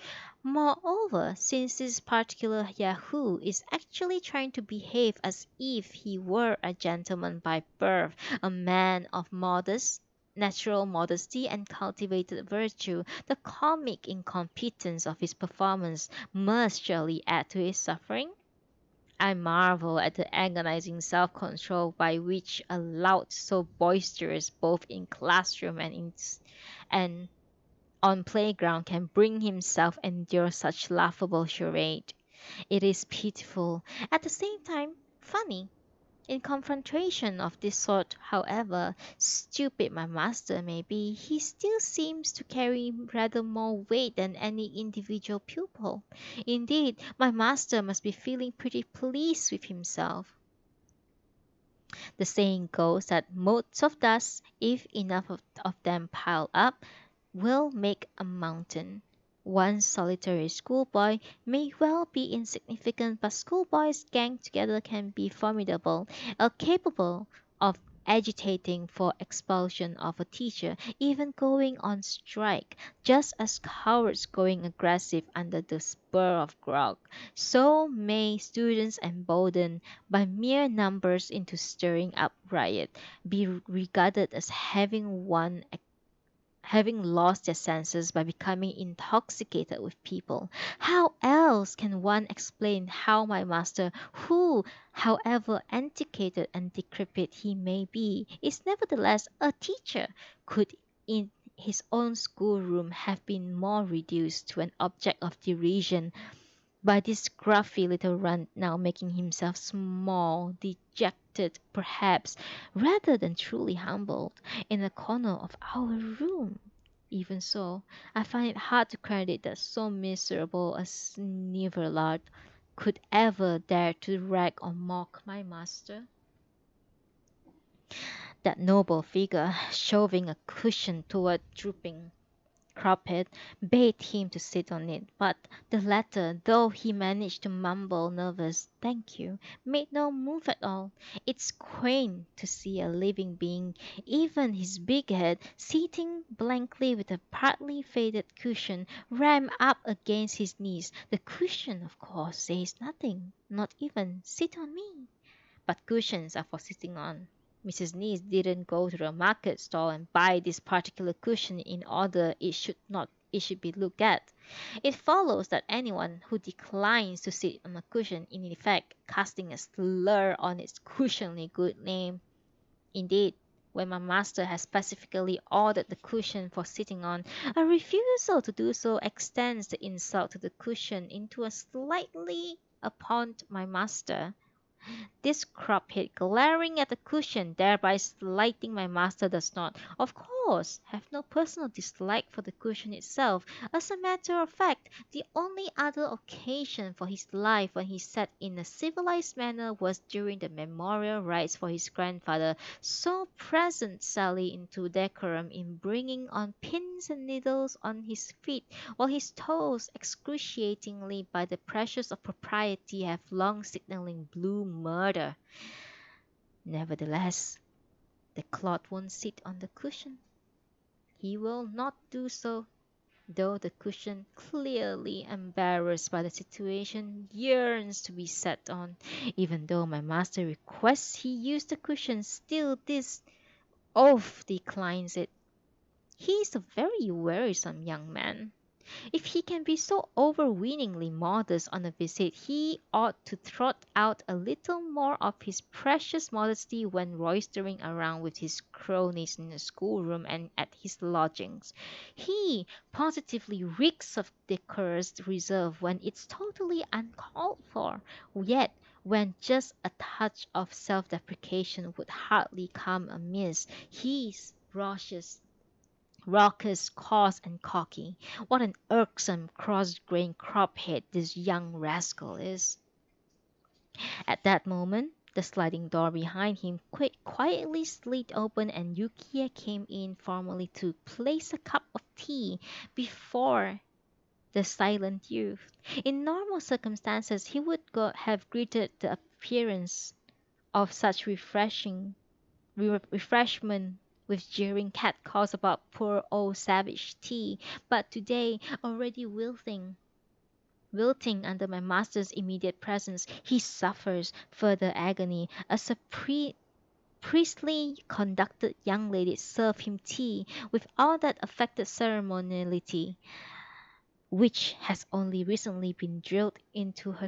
Moreover, since this particular Yahoo is actually trying to behave as if he were a gentleman by birth, a man of modest natural modesty and cultivated virtue, the comic incompetence of his performance must surely add to his suffering. I marvel at the agonizing self control by which a lout so boisterous both in classroom and on playground can bring himself endure such laughable charade. It is pitiful, at the same time funny. In confrontation of this sort, however stupid my master may be, he still seems to carry rather more weight than any individual pupil. Indeed, my master must be feeling pretty pleased with himself. The saying goes that motes of dust, if enough of them pile up, will make a mountain. One solitary schoolboy may well be insignificant, but schoolboys gang together can be formidable, capable of agitating for expulsion of a teacher, even going on strike, just as cowards going aggressive under the spur of grog. So may students emboldened by mere numbers into stirring up riot be regarded as having lost their senses by becoming intoxicated with people. How else can one explain how my master, who, however antiquated and decrepit he may be, is nevertheless a teacher, could in his own schoolroom have been more reduced to an object of derision by this gruffy little runt now making himself small, dejected, perhaps, rather than truly humbled, in a corner of our room. Even so, I find it hard to credit that so miserable a sniveler could ever dare to rag or mock my master. That noble figure, shoving a cushion toward drooping Crumpet bade him to sit on it, but the latter, though he managed to mumble nervous "thank you," made no move at all. It's quaint to see a living being, even his big head, sitting blankly with a partly faded cushion rammed up against his knees. The cushion, of course, says nothing, not even "sit on me." But cushions are for sitting on. Mrs. Neese didn't go to the market stall and buy this particular cushion in order it should be looked at. It follows that anyone who declines to sit on a cushion in effect casting a slur on its cushionly good name. Indeed, when my master has specifically ordered the cushion for sitting on, a refusal to do so extends the insult to the cushion into a slightly upon my master. This crop-head glaring at the cushion, thereby slighting my master, does not, of course, have no personal dislike for the cushion itself. As a matter of fact, the only other occasion for his life when he sat in a civilized manner was during the memorial rites for his grandfather, so present Sally into decorum in bringing on pins and needles on his feet, while his toes, excruciatingly by the pressures of propriety, have long signaling blue murder. Nevertheless, the cloth won't sit on the cushion. He will not do so, though the cushion, clearly embarrassed by the situation, yearns to be sat on. Even though my master requests he use the cushion, still this oaf declines it. He is a very wearisome young man. If he can be so overweeningly modest on a visit, he ought to trot out a little more of his precious modesty when roistering around with his cronies in the schoolroom and at his lodgings. He positively reeks of decorous reserve when it's totally uncalled for, yet when just a touch of self-deprecation would hardly come amiss, he's raucous, coarse, and cocky. What an irksome, cross-grained crophead this young rascal is! At that moment, the sliding door behind him quietly slid open and Yukiya came in formally to place a cup of tea before the silent youth. In normal circumstances, he would have greeted the appearance of such refreshment with jeering catcalls about poor old savage tea, but today, already wilting under my master's immediate presence, he suffers further agony as a priestly conducted young lady served him tea with all that affected ceremoniality which has only recently been drilled into her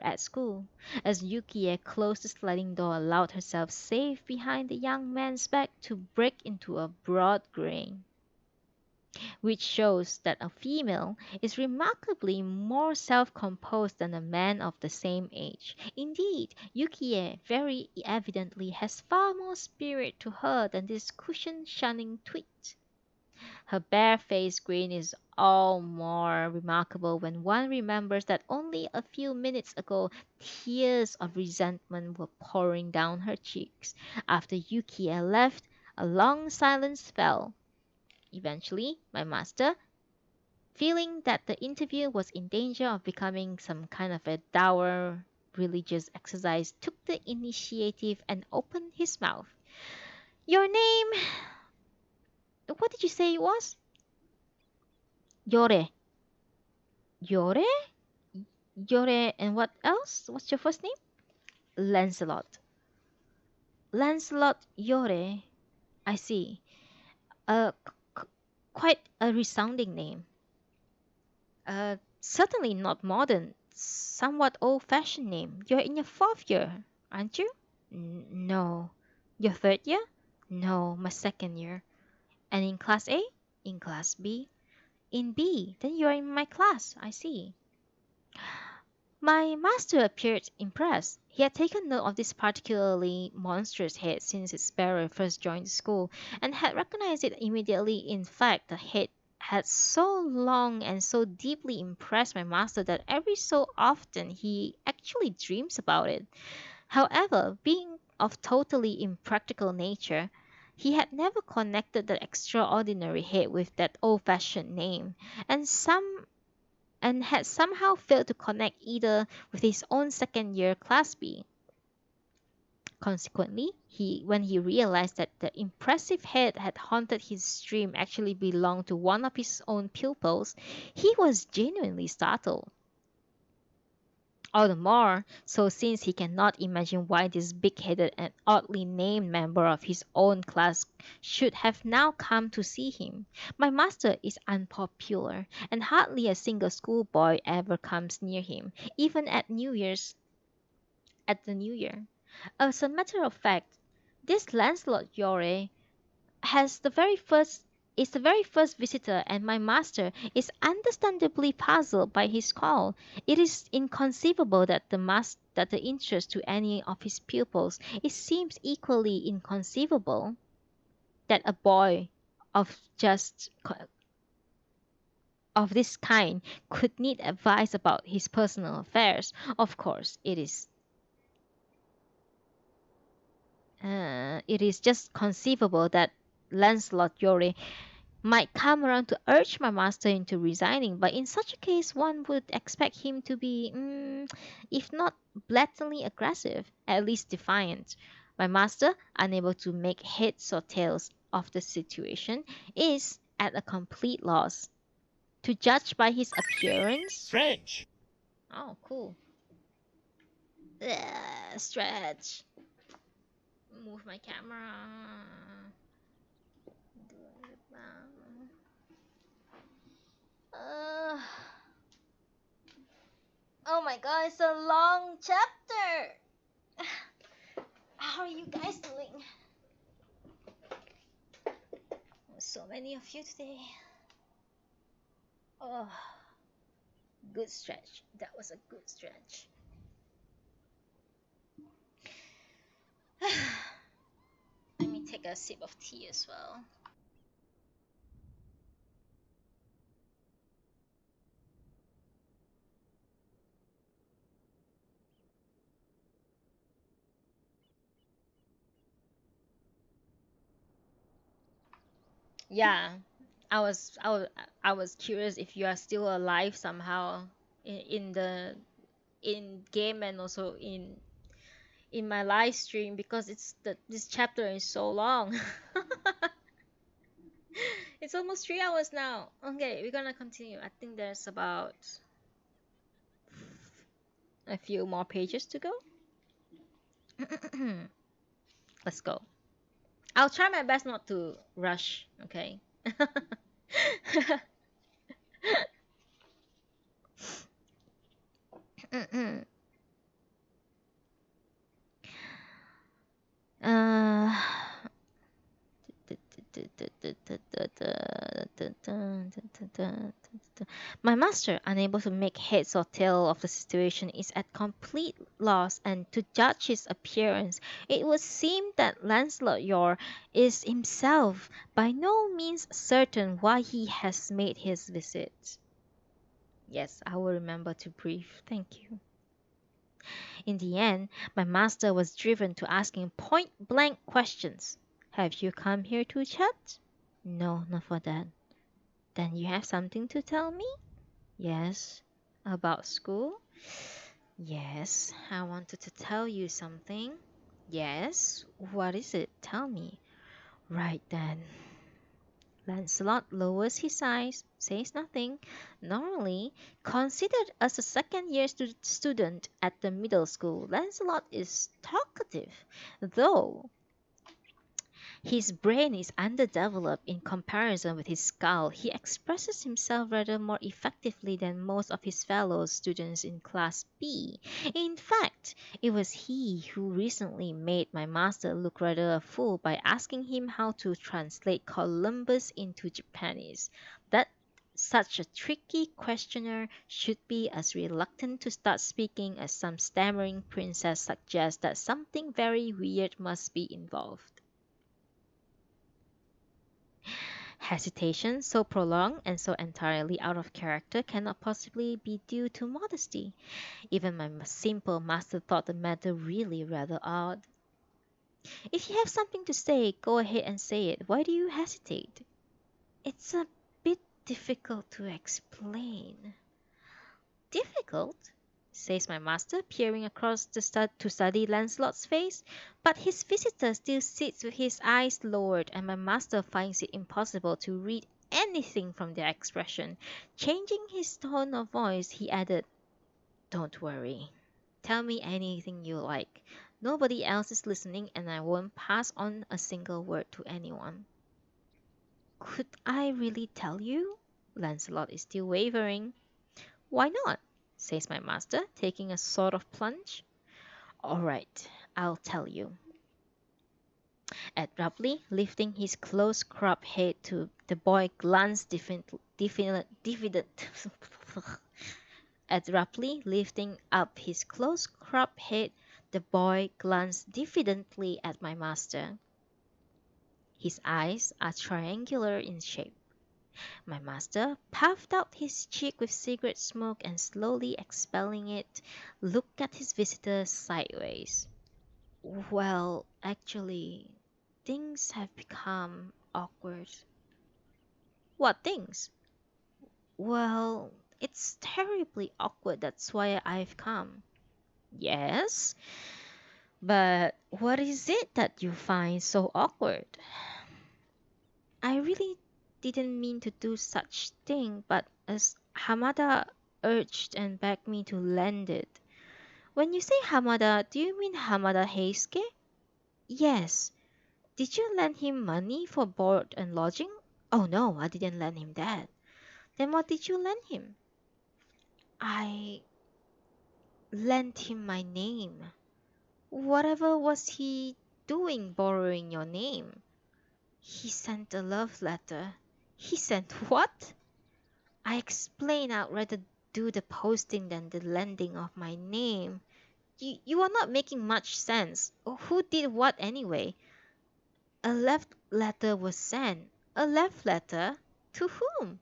at school. As Yukie closed the sliding door, allowed herself safe behind the young man's back to break into a broad grin, which shows that a female is remarkably more self-composed than a man of the same age. Indeed, Yukie very evidently has far more spirit to her than this cushion-shunning twit. Her barefaced grin is all more remarkable when one remembers that only a few minutes ago tears of resentment were pouring down her cheeks. After Yukiya left, a long silence fell. Eventually, my master, feeling that the interview was in danger of becoming some kind of a dour religious exercise, took the initiative and opened his mouth. Your name? What did you say it was? Yore. Yore? Yore, and what else? What's your first name? Lancelot. Lancelot Yore. I see. Quite a resounding name. Certainly not modern. Somewhat old-fashioned name. You're in your fourth year, aren't you? No. Your third year? No, my second year. And in class A? In class B? In B. Then you're in my class. I see. My master appeared impressed. He had taken note of this particularly monstrous head since its bearer first joined the school, and had recognized it immediately. In fact, the head had so long and so deeply impressed my master that every so often he actually dreams about it. However, being of totally impractical nature, he had never connected the extraordinary head with that old-fashioned name, and had somehow failed to connect either with his own second year class B. Consequently, when he realized that the impressive head had haunted his dream actually belonged to one of his own pupils, he was genuinely startled. All the more so since he cannot imagine why this big-headed and oddly named member of his own class should have now come to see him. My master is unpopular, and hardly a single schoolboy ever comes near him, even at the New Year. As a matter of fact, this Lancelot Yore has the very first is the very first visitor, and my master is understandably puzzled by his call. It is inconceivable that the interest to any of his pupils. It seems equally inconceivable that a boy of of this kind could need advice about his personal affairs. Of course, it is just conceivable that Lancelot Yore might come around to urge my master into resigning, but in such a case, one would expect him to be, if not blatantly aggressive, at least defiant. My master, unable to make heads or tails of the situation, is at a complete loss. To judge by his appearance. Stretch. Oh, cool. Stretch. Move my camera. Uh, oh my god, it's a long chapter. How are you guys doing? So many of you today. Oh, good stretch. That was a good stretch. Let me take a sip of tea as well. Yeah, I was curious if you are still alive somehow in the in game and also in my live stream because this chapter is so long. It's almost 3 hours now. Okay, we're gonna continue. I think there's about a few more pages to go. Let's go. I'll try my best not to rush, okay? uh, My master, unable to make heads or tail of the situation, is at complete loss, and to judge his appearance, it would seem that Lancelot Yor is himself by no means certain why he has made his visit. Yes, I will remember to breathe. Thank you. In the end, my master was driven to asking point blank questions. Have you come here to chat? No, not for that. Then you have something to tell me? Yes. About school? Yes. I wanted to tell you something. Yes. What is it? Tell me. Right then. Lancelot lowers his eyes, says nothing. Normally, considered as a second year student at the middle school, Lancelot is talkative, though his brain is underdeveloped in comparison with his skull. He expresses himself rather more effectively than most of his fellow students in Class B. In fact, it was he who recently made my master look rather a fool by asking him how to translate Columbus into Japanese. That such a tricky questioner should be as reluctant to start speaking as some stammering princess suggests that something very weird must be involved. Hesitation so prolonged and so entirely out of character cannot possibly be due to modesty. Even my simple master thought the matter really rather odd. If you have something to say, go ahead and say it. Why do you hesitate? It's a bit difficult to explain. Difficult? Says my master, peering across to study Lancelot's face. But his visitor still sits with his eyes lowered, and my master finds it impossible to read anything from their expression. Changing his tone of voice, he added, Don't worry. Tell me anything you like. Nobody else is listening, and I won't pass on a single word to anyone. Could I really tell you? Lancelot is still wavering. Why not? Says my master, taking a sort of plunge. All right, I'll tell you. Abruptly lifting his close cropped head to the boy glanced Abruptly lifting up his close cropped head, the boy glanced diffidently at my master. His eyes are triangular in shape. My master puffed out his cheek with cigarette smoke and slowly expelling it, looked at his visitor sideways. Well, actually, things have become awkward. What things? Well, it's terribly awkward, that's why I've come. Yes, but what is it that you find so awkward? I really didn't mean to do such thing, but as Hamada urged and begged me to lend it. When you say Hamada, do you mean Hamada Heisuke? Yes. Did you lend him money for board and lodging? Oh no, I didn't lend him that. Then what did you lend him? I lent him my name. Whatever was he doing borrowing your name? He sent a love letter. He sent what? I explained I'd rather do the posting than the lending of my name. You are not making much sense. Who did what anyway? A left letter was sent. A left letter? To whom?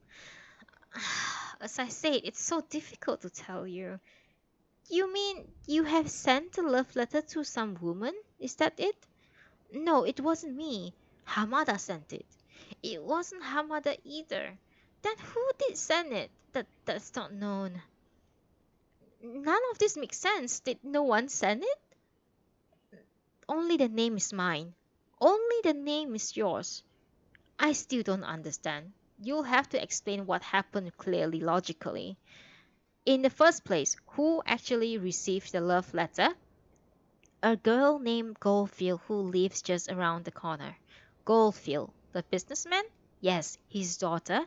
As I said, it's so difficult to tell you. You mean you have sent a love letter to some woman? Is that it? No, it wasn't me. Hamada sent it. It wasn't Hamada either. Then who did send it? That's not known. None of this makes sense. Did no one send it? Only the name is mine. Only the name is yours. I still don't understand. You'll have to explain what happened clearly, logically. In the first place, who actually received the love letter? A girl named Goldfield who lives just around the corner. Goldfield, the businessman? Yes, his daughter.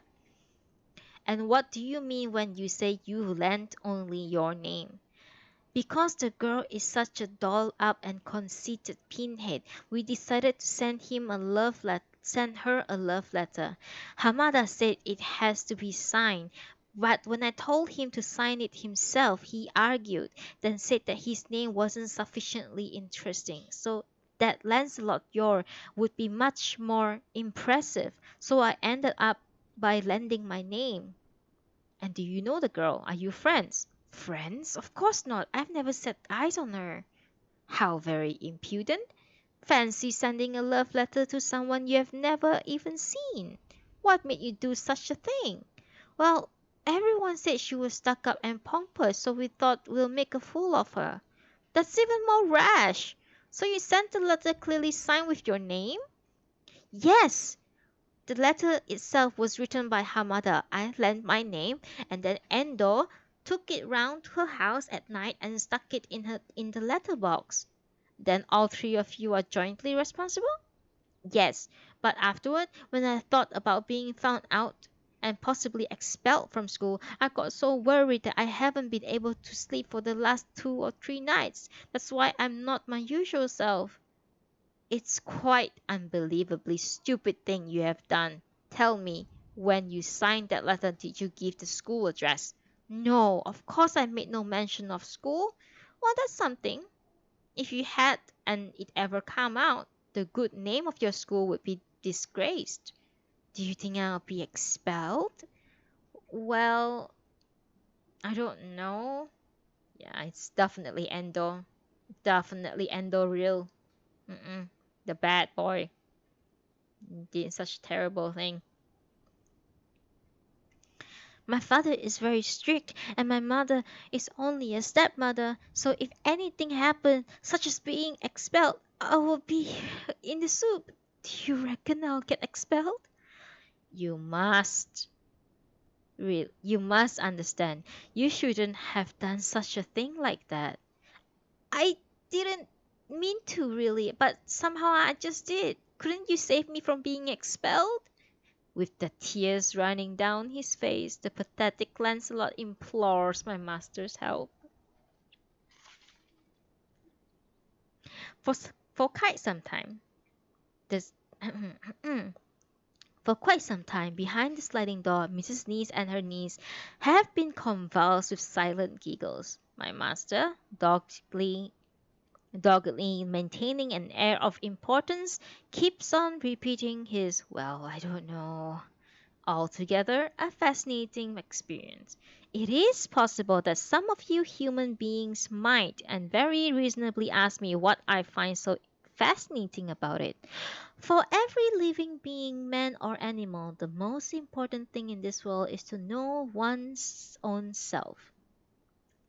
And what do you mean when you say you lent only your name? Because the girl is such a doll up and conceited pinhead, we decided to send her a love letter. Hamada said it has to be signed, but when I told him to sign it himself, he argued, then said that his name wasn't sufficiently interesting. So that Lancelot Yor would be much more impressive. So I ended up by lending my name. And do you know the girl? Are you friends? Friends? Of course not. I've never set eyes on her. How very impudent. Fancy sending a love letter to someone you have never even seen. What made you do such a thing? Well, everyone said she was stuck up and pompous, so we thought we'll make a fool of her. That's even more rash. So you sent a letter clearly signed with your name? Yes, the letter itself was written by Hamada. I lent my name, and then Endo took it round to her house at night and stuck it in the letter box. Then all three of you are jointly responsible? Yes, but afterward, when I thought about being found out and possibly expelled from school, I got so worried that I haven't been able to sleep for the last 2 or 3 nights. That's why I'm not my usual self. It's quite unbelievably stupid thing you have done. Tell me, when you signed that letter, did you give the school address? No, of course I made no mention of school. Well, that's something. If you had and it ever come out, the good name of your school would be disgraced. Do you think I'll be expelled? Well, I don't know. Yeah, it's definitely Endo. Definitely Endo real. Mm-mm. The bad boy did such a terrible thing. My father is very strict, and my mother is only a stepmother, so if anything happened, such as being expelled, I will be in the soup. Do you reckon I'll get expelled? You must. You must understand. You shouldn't have done such a thing like that. I didn't mean to really, but somehow I just did. Couldn't you save me from being expelled? With the tears running down his face, the pathetic Lancelot implores my master's help. For, for quite some time, this for quite some time, behind the sliding door, Mrs. Niece and her niece have been convulsed with silent giggles. My master, doggedly maintaining an air of importance, keeps on repeating his, well, I don't know. Altogether, a fascinating experience. It is possible that some of you human beings might and very reasonably ask me what I find so fascinating about it. For every living being, man or animal, the most important thing in this world is to know one's own self.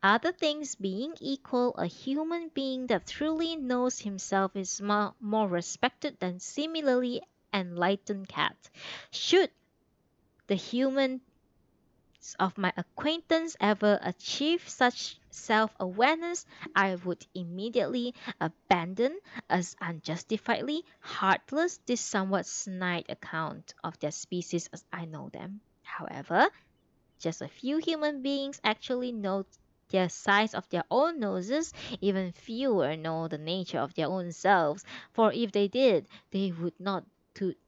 Other things being equal, a human being that truly knows himself is more respected than similarly enlightened cat. Should the humans of my acquaintance ever achieve such self-awareness, I would immediately abandon as unjustifiedly heartless this somewhat snide account of their species as I know them. However, Just a few human beings actually know the size of their own noses, even fewer know the nature of their own selves, for if they did, they would not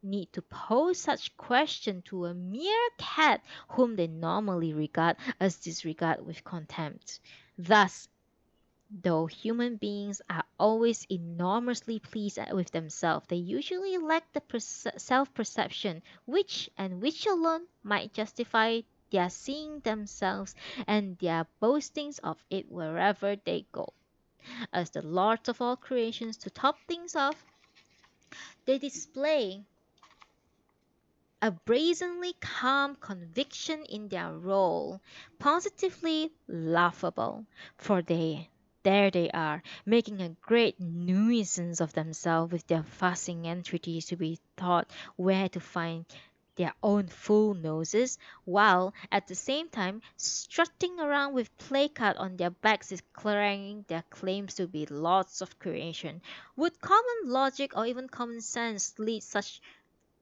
need to pose such question to a mere cat whom they normally regard as disregard with contempt. Thus, though human beings are always enormously pleased with themselves, they usually lack the self perception which alone might justify their seeing themselves and their boastings of it wherever they go. As the lords of all creations, to top things off, they display a brazenly calm conviction in their role, positively laughable, for there they are, making a great nuisance of themselves with their fussing entreaties to be taught where to find their own full noses, while at the same time strutting around with placard on their backs declaring their claims to be lords of creation. Would common logic or even common sense lead such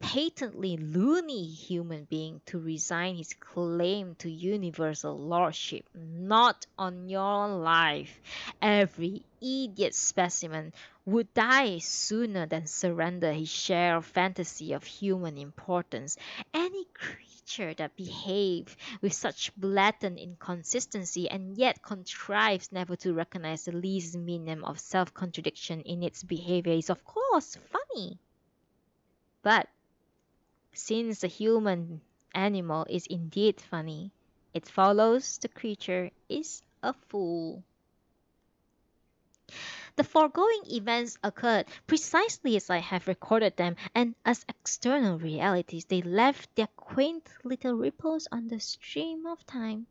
patently loony human being to resign his claim to universal lordship? Not on your life. Every idiot specimen would die sooner than surrender his share of fantasy of human importance. Any creature that behaves with such blatant inconsistency and yet contrives never to recognize the least minimum of self contradiction in its behavior is, of course, funny. But since the human animal is indeed funny, it follows the creature is a fool. The foregoing events occurred precisely as I have recorded them, and as external realities they left their quaint little ripples on the stream of time.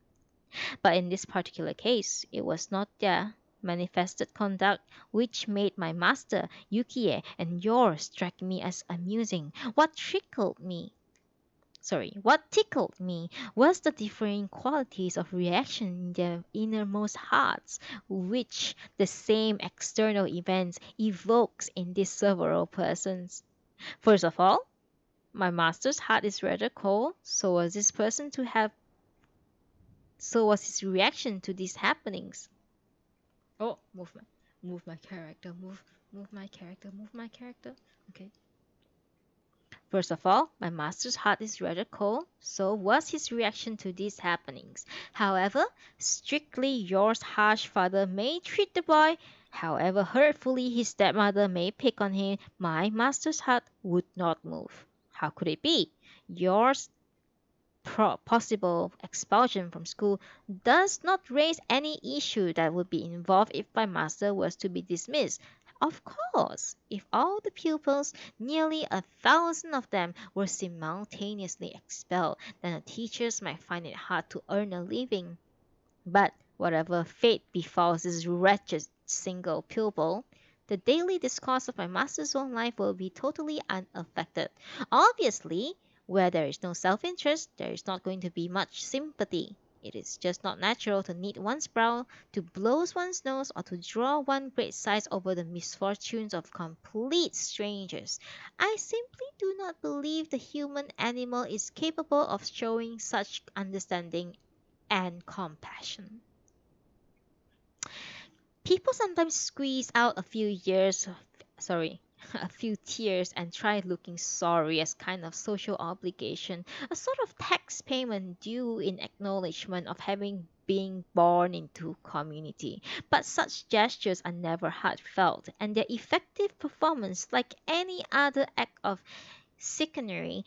But in this particular case, it was not their manifested conduct which made my master Yukie and yours strike me as amusing. What tickled me was the differing qualities of reaction in their innermost hearts, which the same external events evokes in these several persons. First of all, my master's heart is rather cold, so was his reaction to these happenings. Oh, move my character, move my character. Okay. First of all, my master's heart is rather cold, so was his reaction to these happenings. However strictly yours harsh father may treat the boy, however hurtfully his stepmother may pick on him, my master's heart would not move. How could it be? Yours possible expulsion from school does not raise any issue that would be involved if my master was to be dismissed. Of course, if all the pupils, nearly 1,000 of them, were simultaneously expelled, then the teachers might find it hard to earn a living. But whatever fate befalls this wretched single pupil, the daily discourse of my master's own life will be totally unaffected. Obviously, where there is no self interest, there is not going to be much sympathy. It is just not natural to knit one's brow, to blow one's nose, or to draw one great sighs over the misfortunes of complete strangers. I simply do not believe the human animal is capable of showing such understanding and compassion. People sometimes squeeze out a few tears and try looking sorry as kind of social obligation, a sort of tax payment due in acknowledgement of having been born into community. But such gestures are never heartfelt, and their effective performance, like any other act of chicanery,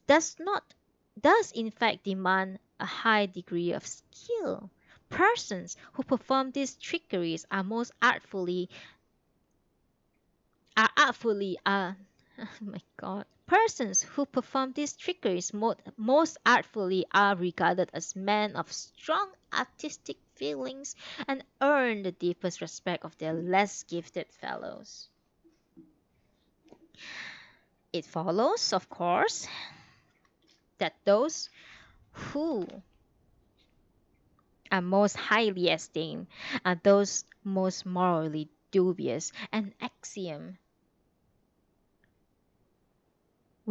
does not does in fact demand a high degree of skill. Persons who perform these trickeries are oh my god. Persons who perform these trickeries most artfully are regarded as men of strong artistic feelings and earn the deepest respect of their less gifted fellows. It follows, of course, that those who are most highly esteemed are those most morally dubious, an axiom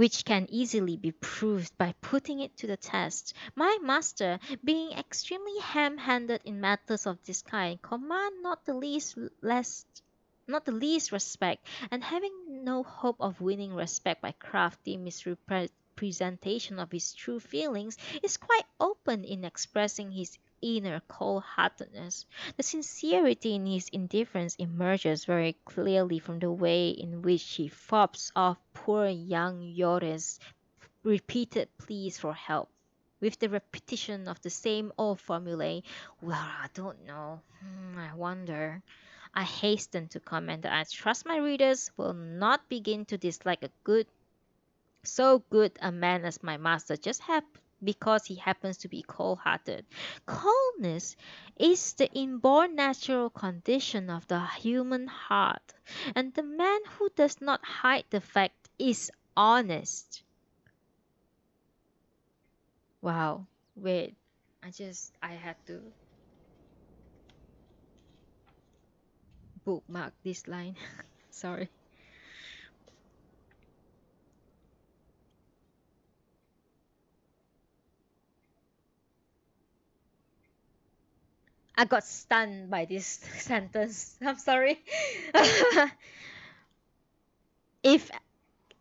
which can easily be proved by putting it to the test. My master, being extremely ham-handed in matters of this kind, command not the least respect, and having no hope of winning respect by crafty misrepresentation of his true feelings, is quite open in expressing his inner cold-heartedness. The sincerity in his indifference emerges very clearly from the way in which he fobs off poor young Yore's repeated pleas for help, with the repetition of the same old formulae. Well, I don't know. I wonder. I hasten to comment that I trust my readers will not begin to dislike so good a man as my master because he happens to be cold-hearted. Coldness is the inborn natural condition of the human heart, and the man who does not hide the fact is honest. Wow, wait, I had to bookmark this line. Sorry. I got stunned by this sentence. I'm sorry. if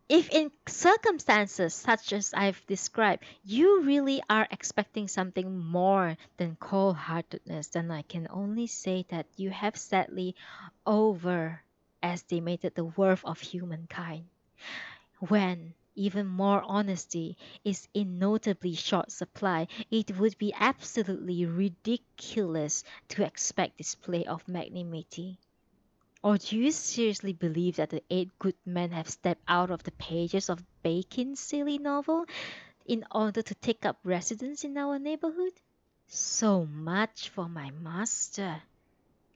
if in circumstances such as I've described, you really are expecting something more than cold-heartedness, then I can only say that you have sadly overestimated the worth of humankind. When even more honesty is in notably short supply, it would be absolutely ridiculous to expect display of magnanimity. Or do you seriously believe that the eight good men have stepped out of the pages of Bacon's silly novel in order to take up residence in our neighborhood? So much for my master.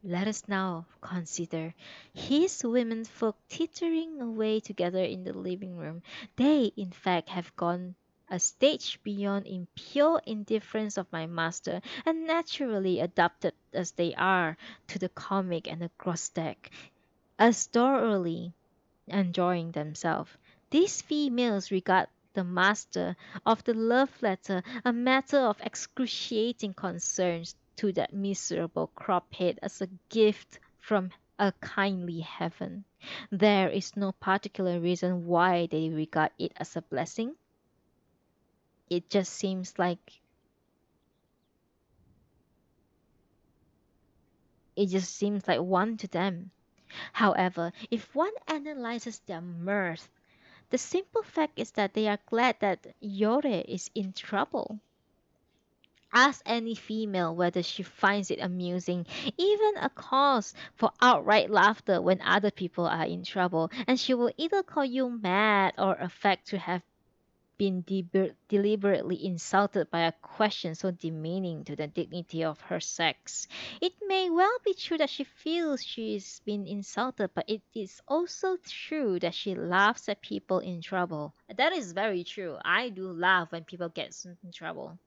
Let us now consider his womenfolk tittering away together in the living room. They, in fact, have gone a stage beyond impure indifference of my master, and naturally adapted as they are to the comic and the grotesque, as thoroughly enjoying themselves. These females regard the master of the love letter a matter of excruciating concern to that miserable crophead as a gift from a kindly heaven. There is no particular reason why they regard it as a blessing. It just seems like one to them. However, if one analyzes their mirth, the simple fact is that they are glad that Yore is in trouble. Ask any female whether she finds it amusing, even a cause for outright laughter when other people are in trouble, and she will either call you mad or affect to have been deliberately insulted by a question so demeaning to the dignity of her sex. It may well be true that she feels she's been insulted, but it is also true that she laughs at people in trouble. That is very true. I do laugh when people get in trouble.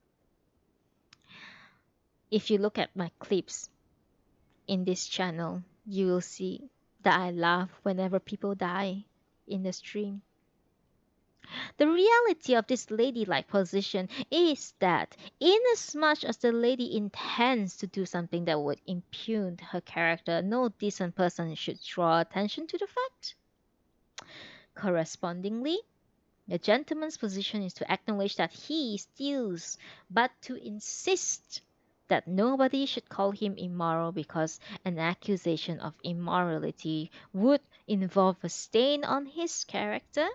If you look at my clips in this channel, you will see that I laugh whenever people die in the stream. The reality of this ladylike position is that, inasmuch as the lady intends to do something that would impugn her character, no decent person should draw attention to the fact. Correspondingly, the gentleman's position is to acknowledge that he steals, but to insist that nobody should call him immoral because an accusation of immorality would involve a stain on his character,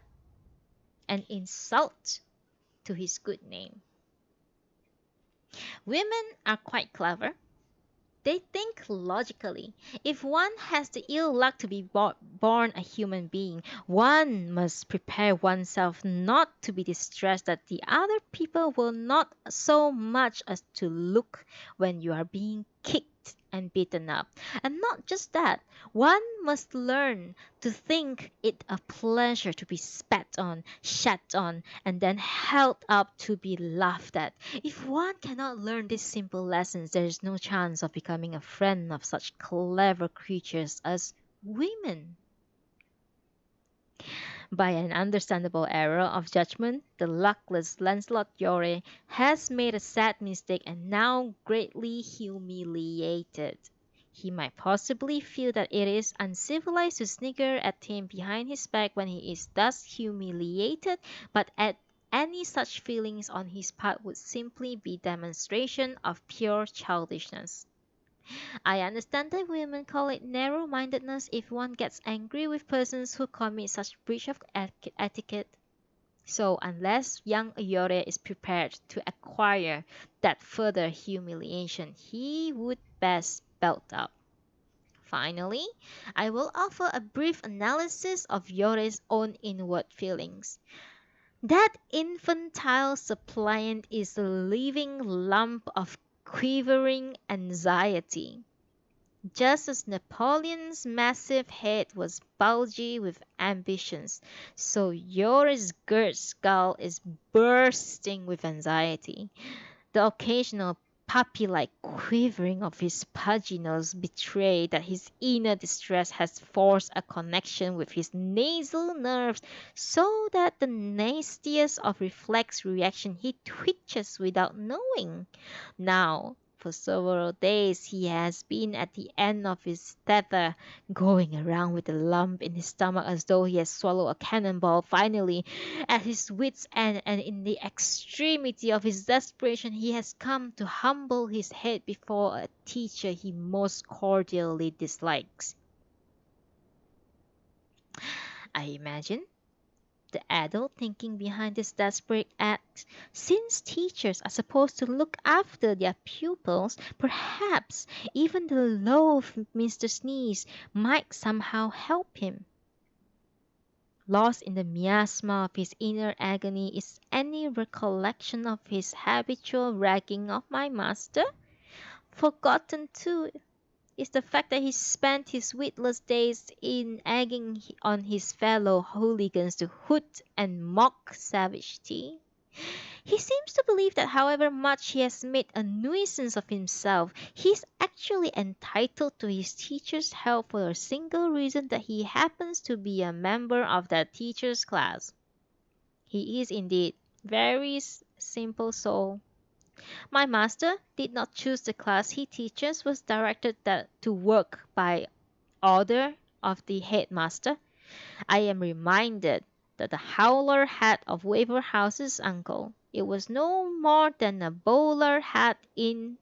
an insult to his good name. Women are quite clever. They think logically. If one has the ill luck to be born a human being, one must prepare oneself not to be distressed that the other people will not so much as to look when you are being kicked and beaten up. And not just that, one must learn to think it a pleasure to be spat on, shat on, and then held up to be laughed at. If one cannot learn these simple lessons, there is no chance of becoming a friend of such clever creatures as women. By an understandable error of judgment, the luckless Lancelot Yore has made a sad mistake and now greatly humiliated. He might possibly feel that it is uncivilized to snicker at him behind his back when he is thus humiliated, but at any such feelings on his part would simply be demonstration of pure childishness. I understand that women call it narrow-mindedness if one gets angry with persons who commit such breach of etiquette. So unless young Ayore is prepared to acquire that further humiliation, he would best belt up. Finally, I will offer a brief analysis of Yore's own inward feelings. That infantile suppliant is a living lump of quivering anxiety. Just as Napoleon's massive head was bulgy with ambitions, so Yoris Gert's skull is bursting with anxiety. The occasional puppy-like quivering of his pudgy nose betrays that his inner distress has forced a connection with his nasal nerves, so that the nastiest of reflex reaction he twitches without knowing. Now, for several days he has been at the end of his tether, going around with a lump in his stomach as though he has swallowed a cannonball. Finally, at his wits' end and in the extremity of his desperation, he has come to humble his head before a teacher he most cordially dislikes. I imagine the adult thinking behind this desperate act. Since teachers are supposed to look after their pupils, perhaps even the loathed Mr. Sneeze might somehow help him. Lost in the miasma of his inner agony is any recollection of his habitual ragging of my master. Forgotten, too, is the fact that he spent his witless days in egging on his fellow hooligans to hoot and mock savagely. He seems to believe that however much he has made a nuisance of himself, he is actually entitled to his teacher's help for the single reason that he happens to be a member of that teacher's class. He is indeed very simple soul. My master did not choose the class he teaches, was directed to work by order of the headmaster. I am reminded that the howler hat of Waverhouse's uncle. It was no more than a bowler hat in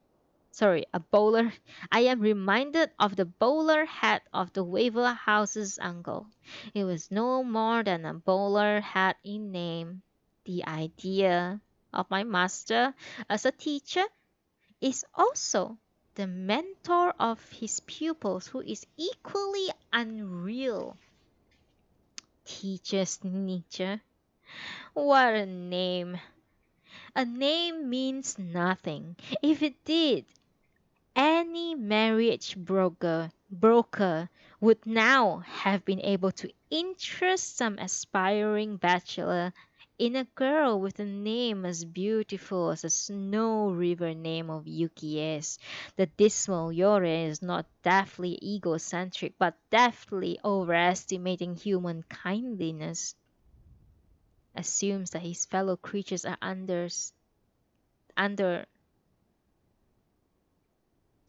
a bowler. I am reminded of the bowler hat of the Waverhouse's uncle. It was no more than a bowler hat in name. The idea of my master as a teacher is also the mentor of his pupils who is equally unreal. Teacher's nature. What a name. A name means nothing. If it did, any marriage broker would now have been able to interest some aspiring bachelor in a girl with a name as beautiful as the Snow River name of Yuki is. The dismal Yore is not deftly egocentric, but deftly overestimating human kindliness. Assumes that his fellow creatures are under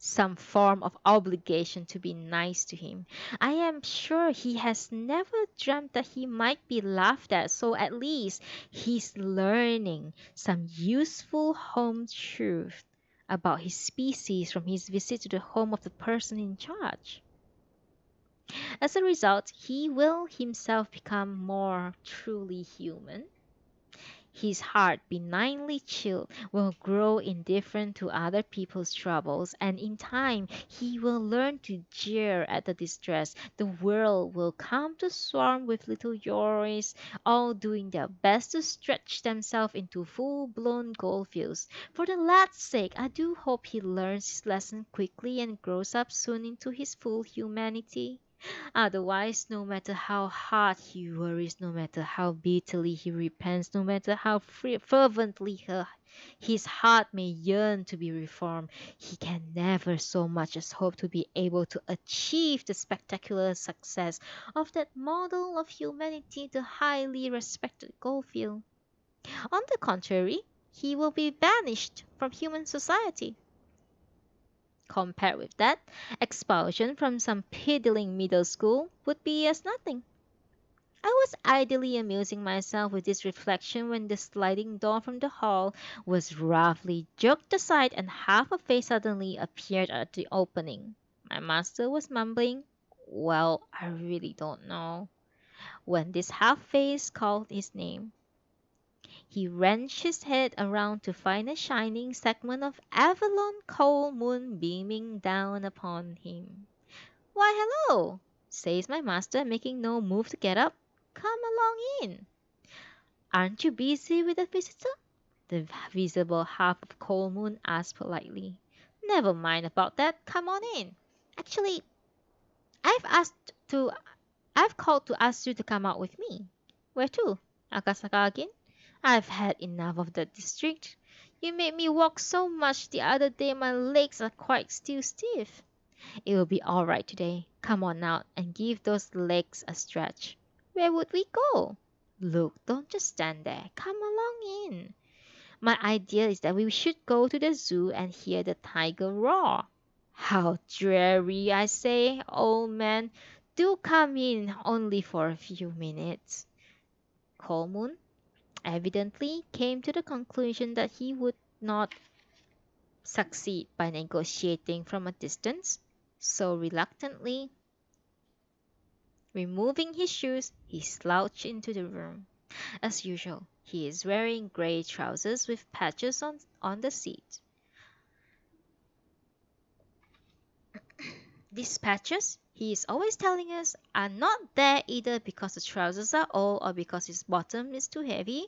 some form of obligation to be nice to him. I am sure he has never dreamt that he might be laughed at, so at least he's learning some useful home truth about his species from his visit to the home of the person in charge. As a result, he will himself become more truly human. His heart, benignly chilled, will grow indifferent to other people's troubles, and in time he will learn to jeer at the distress. The world will come to swarm with little Yoris, all doing their best to stretch themselves into full-blown goldfields. For the lad's sake, I do hope he learns his lesson quickly and grows up soon into his full humanity. Otherwise, no matter how hard he worries, no matter how bitterly he repents, no matter how fervently his heart may yearn to be reformed, he can never so much as hope to be able to achieve the spectacular success of that model of humanity, the highly respected Goldfield. On the contrary, he will be banished from human society. Compared with that, expulsion from some piddling middle school would be as nothing. I was idly amusing myself with this reflection when the sliding door from the hall was roughly jerked aside and half a face suddenly appeared at the opening. My master was mumbling, "Well, I really don't know," when this half face called his name. He wrenched his head around to find a shining segment of Avalon coal moon beaming down upon him. "Why, hello!" says my master, making no move to get up. "Come along in." "Aren't you busy with a visitor?" the visible half of coal moon asked politely. "Never mind about that. Come on in. Actually, I've asked to I've called to ask you to come out with me." "Where to? Akasaka again?" "I've had enough of that district. You made me walk so much the other day my legs are quite still stiff." "It will be all right today. Come on out and give those legs a stretch." "Where would we go?" "Look, don't just stand there. Come along in. My idea is that we should go to the zoo and hear the tiger roar." "How dreary, I say, old man. Do come in only for a few minutes." Coleman evidently came to the conclusion that he would not succeed by negotiating from a distance, so reluctantly removing his shoes, he slouched into the room. As usual, he is wearing gray trousers with patches on the seat. These patches, he is always telling us, are not there either because the trousers are old or because his bottom is too heavy.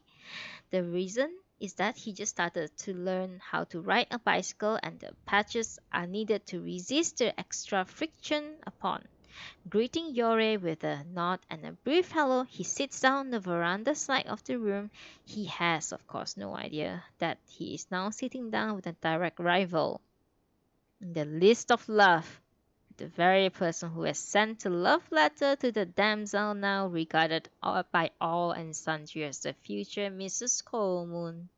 The reason is that he just started to learn how to ride a bicycle and the patches are needed to resist the extra friction upon. Greeting Yore with a nod and a brief hello, he sits down on the veranda side of the room. He has, of course, no idea that he is now sitting down with a direct rival in the list of love. The very person who has sent a love letter to the damsel now regarded by all and sundry as the future Mrs. Coleman.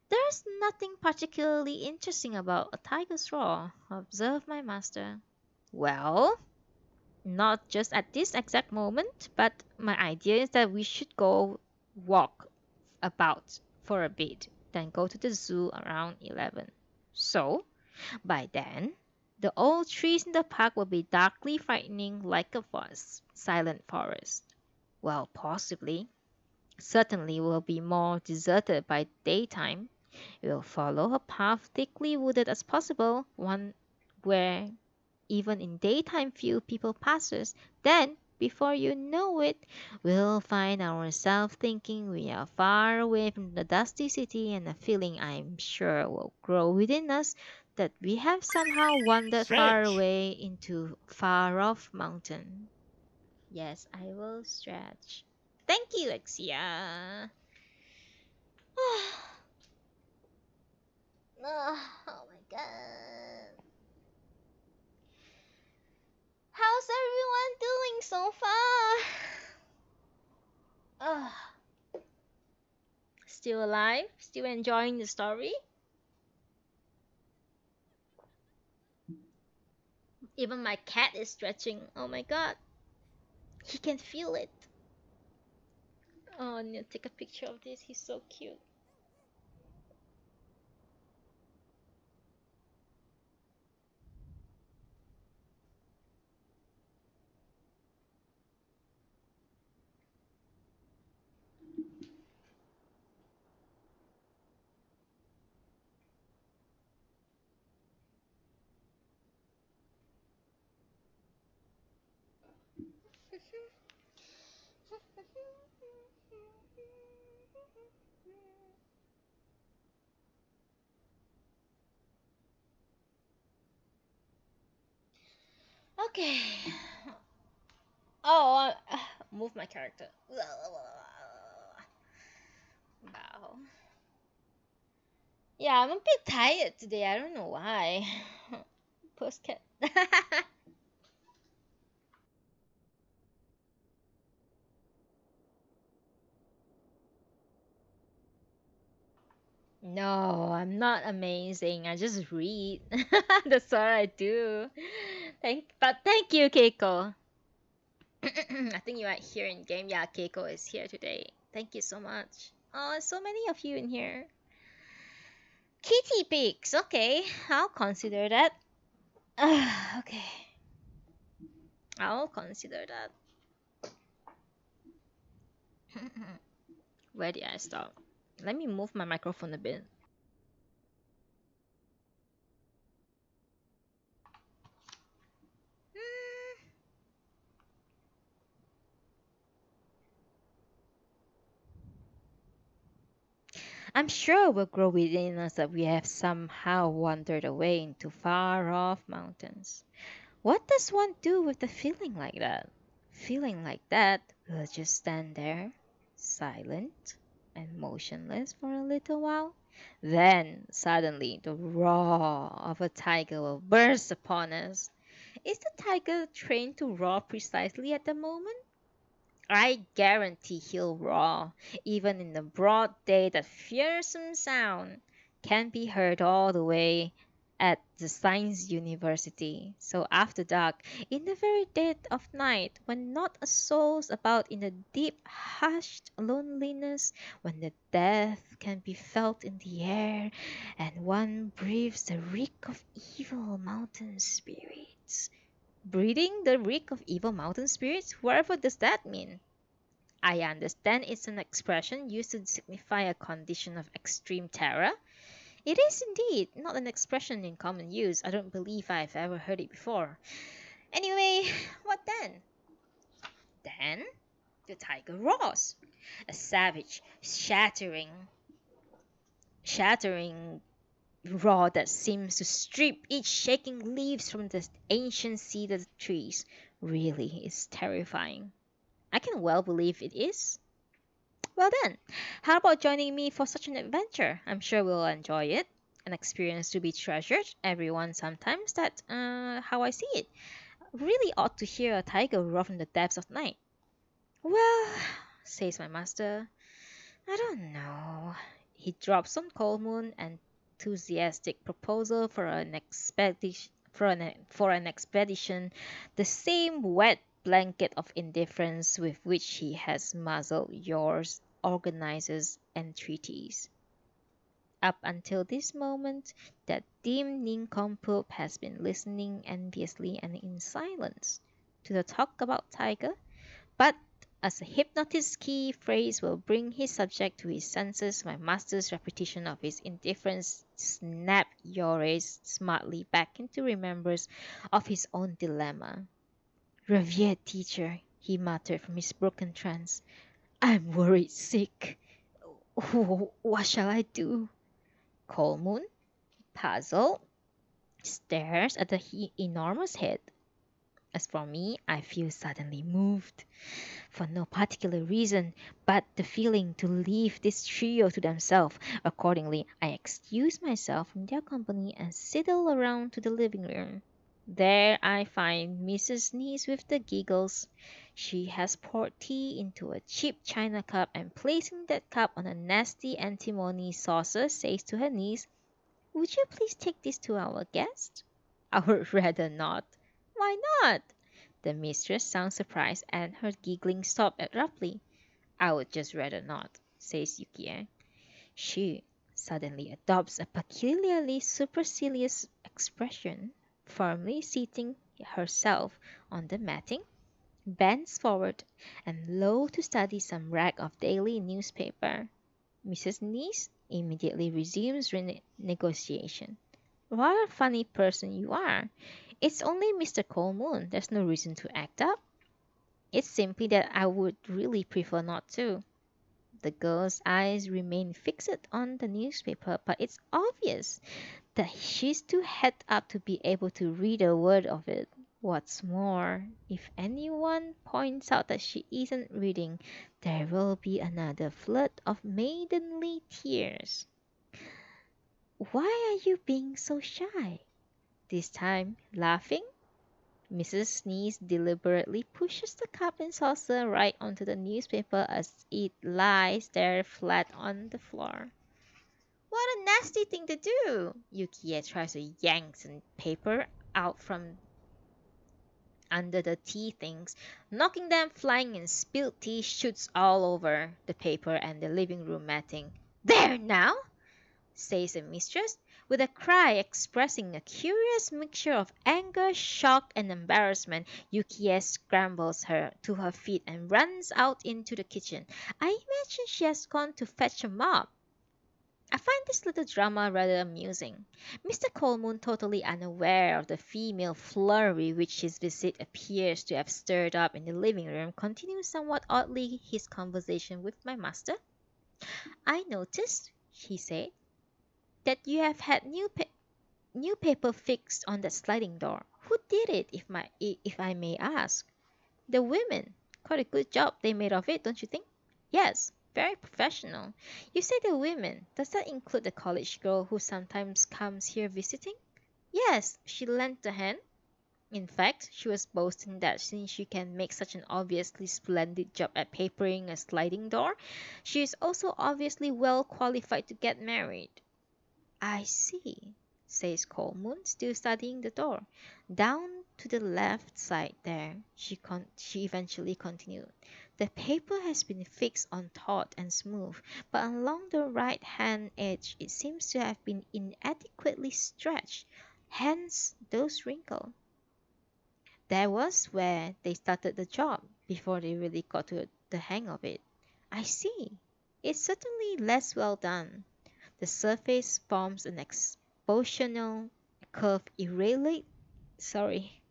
"There's nothing particularly interesting about a tiger's roar," observed my master. "Well, not just at this exact moment, but my idea is that we should go walk about for a bit, then go to the zoo around 11. So, by then, the old trees in the park will be darkly frightening like a silent forest. Well, possibly. Certainly will be more deserted by daytime. We'll follow a path thickly wooded as possible, one where even in daytime few people passes. Then, before you know it, we'll find ourselves thinking we are far away from the dusty city and a feeling I'm sure will grow within us that we have somehow wandered far Stretch. away into far off mountain." Yes, I will stretch. Thank you, Exia. Oh my god. How's everyone doing so far? Ugh. Still alive? Still enjoying the story? Even my cat is stretching. Oh my god. He can feel it. Oh, I need to take a picture of this. He's so cute. Okay. Oh, move my character. Wow. Yeah, I'm a bit tired today. I don't know why. Postcat. No, I'm not amazing. I just read. That's all I do. Thank you, Keiko. I think you are here in game. Yeah, Keiko is here today. Thank you so much. Oh, so many of you in here. Kitty pigs. Okay, I'll consider that. Okay, I'll consider that. Where did I stop? Let me move my microphone a bit. Hmm, I'm sure it will grow within us that we have somehow wandered away into far off mountains. What does one do with a feeling like that? Feeling like that, we'll just stand there, silent and motionless for a little while. Then, suddenly, the roar of a tiger will burst upon us. Is the tiger trained to roar precisely at the moment? I guarantee he'll roar, even in the broad day. That fearsome sound can be heard all the way at the Science University. So after dark, in the very dead of night, when not a soul's about, in the deep, hushed loneliness, when the death can be felt in the air, and one breathes the reek of evil mountain spirits. Breathing the reek of evil mountain spirits? Whatever does that mean? I understand it's an expression used to signify a condition of extreme terror. It is indeed not an expression in common use. I don't believe I've ever heard it before. Anyway, what then? Then the tiger roars. A savage, shattering roar that seems to strip each shaking leaves from the ancient cedar trees. Really is terrifying. I can well believe it is. Well then, how about joining me for such an adventure? I'm sure we'll enjoy it. An experience to be treasured. Everyone sometimes. That's how I see it. Really ought to hear a tiger roar from the depths of night. Well, says my master, I don't know. He drops on Cold Moon an enthusiastic proposal for an expedition, the same wet blanket of indifference with which he has muzzled yours organizers' entreaties. Up until this moment, that dim nincompoop has been listening enviously and in silence to the talk about Tiger, but as a hypnotist's key phrase will bring his subject to his senses, my master's repetition of his indifference snapped Yores smartly back into remembrance of his own dilemma. Revered teacher, he muttered from his broken trance, I'm worried sick. What shall I do? Colemoon, puzzled, stares at the enormous head. As for me, I feel suddenly moved, for no particular reason but the feeling to leave this trio to themselves. Accordingly, I excuse myself from their company and sidle around to the living room. There I find Mrs. Niece with the giggles. She has poured tea into a cheap china cup and placing that cup on a nasty antimony saucer says to her niece, would you please take this to our guest? I would rather not. Why not? The mistress sounds surprised and her giggling stopped abruptly. I would just rather not, says Yukie. She suddenly adopts a peculiarly supercilious expression, firmly seating herself on the matting, bends forward and low to study some rag of daily newspaper. Mrs. Niece immediately resumes negotiation. What a funny person you are. It's only Mr. Colemoon. There's no reason to act up. It's simply that I would really prefer not to. The girl's eyes remain fixed on the newspaper, but it's obvious that she's too head up to be able to read a word of it. What's more, if anyone points out that she isn't reading, there will be another flood of maidenly tears. Why are you being so shy? This time, laughing? Mrs. Sneeze deliberately pushes the cup and saucer right onto the newspaper as it lies there flat on the floor. What a nasty thing to do! Yukie tries to yank some paper out from under the tea things, knocking them flying and spilled tea shoots all over the paper and the living room matting. There now! Says the mistress, with a cry expressing a curious mixture of anger, shock, and embarrassment. Yukie scrambles her to her feet and runs out into the kitchen. I imagine she has gone to fetch a mop. I find this little drama rather amusing. Mr. Colemoon, totally unaware of the female flurry which his visit appears to have stirred up in the living room, continues somewhat oddly his conversation with my master. I noticed, he said, that you have had new paper fixed on that sliding door. Who did it, if I may ask? The women. Quite a good job they made of it, don't you think? Yes, very professional. You say the women. Does that include the college girl who sometimes comes here visiting? Yes, she lent a hand. In fact, she was boasting that since she can make such an obviously splendid job at papering a sliding door, she is also obviously well qualified to get married. I see, says Colemoon, still studying the door. Down to the left side there, she eventually continued. The paper has been fixed on taut and smooth, but along the right-hand edge it seems to have been inadequately stretched, hence those wrinkles. That was where they started the job, before they really got to the hang of it. I see. It's certainly less well done. The surface forms an expositional curve sorry.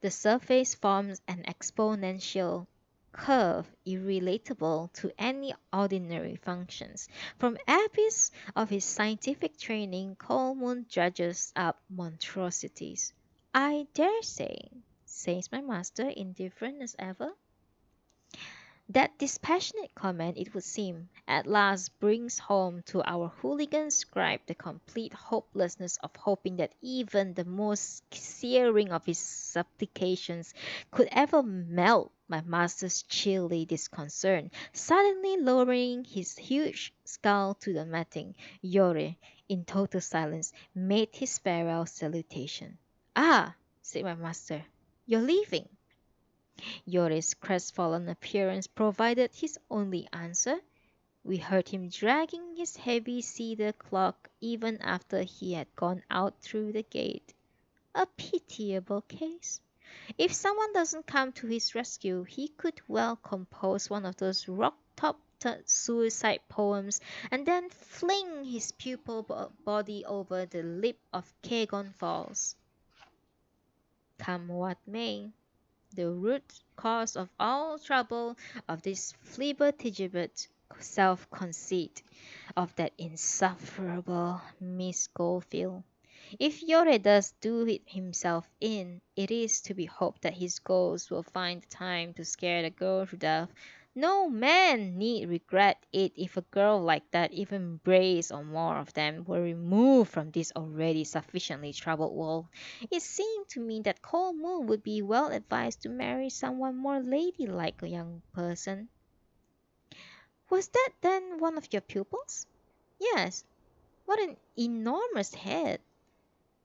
The surface forms an exponential curve irrelatable to any ordinary functions. From abyss of his scientific training, Colemoon judges up monstrosities. I dare say, says my master, indifferent as ever. That dispassionate comment, it would seem, at last brings home to our hooligan scribe the complete hopelessness of hoping that even the most searing of his supplications could ever melt my master's chilly disconcern. Suddenly lowering his huge skull to the matting, Yore, in total silence, made his farewell salutation. Ah, said my master, you're leaving. Yore's crestfallen appearance provided his only answer. We heard him dragging his heavy cedar clock even after he had gone out through the gate. A pitiable case. If someone doesn't come to his rescue, he could well compose one of those rock-topped suicide poems and then fling his pupil body over the lip of Cagon Falls. Come what may. The root cause of all trouble, of this flibbertigibbet self-conceit, of that insufferable Miss Goldfield. If Yore does do it himself in, it is to be hoped that his ghost will find time to scare the girl to death. No man need regret it if a girl like that, even brace or more of them, were removed from this already sufficiently troubled world. It seemed to me that Colemoon would be well advised to marry someone more ladylike, a young person. Was that then one of your pupils? Yes. What an enormous head!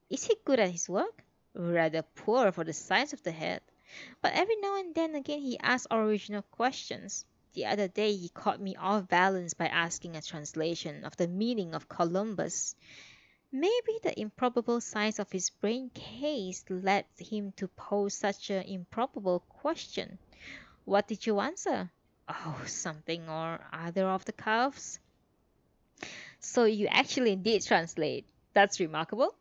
Is he good at his work? Rather poor for the size of the head. But every now and then again he asks original questions. The other day he caught me off balance by asking a translation of the meaning of Columbus. Maybe the improbable size of his brain case led him to pose such an improbable question. What did you answer? Oh, something or other of the calves. So you actually did translate. That's remarkable.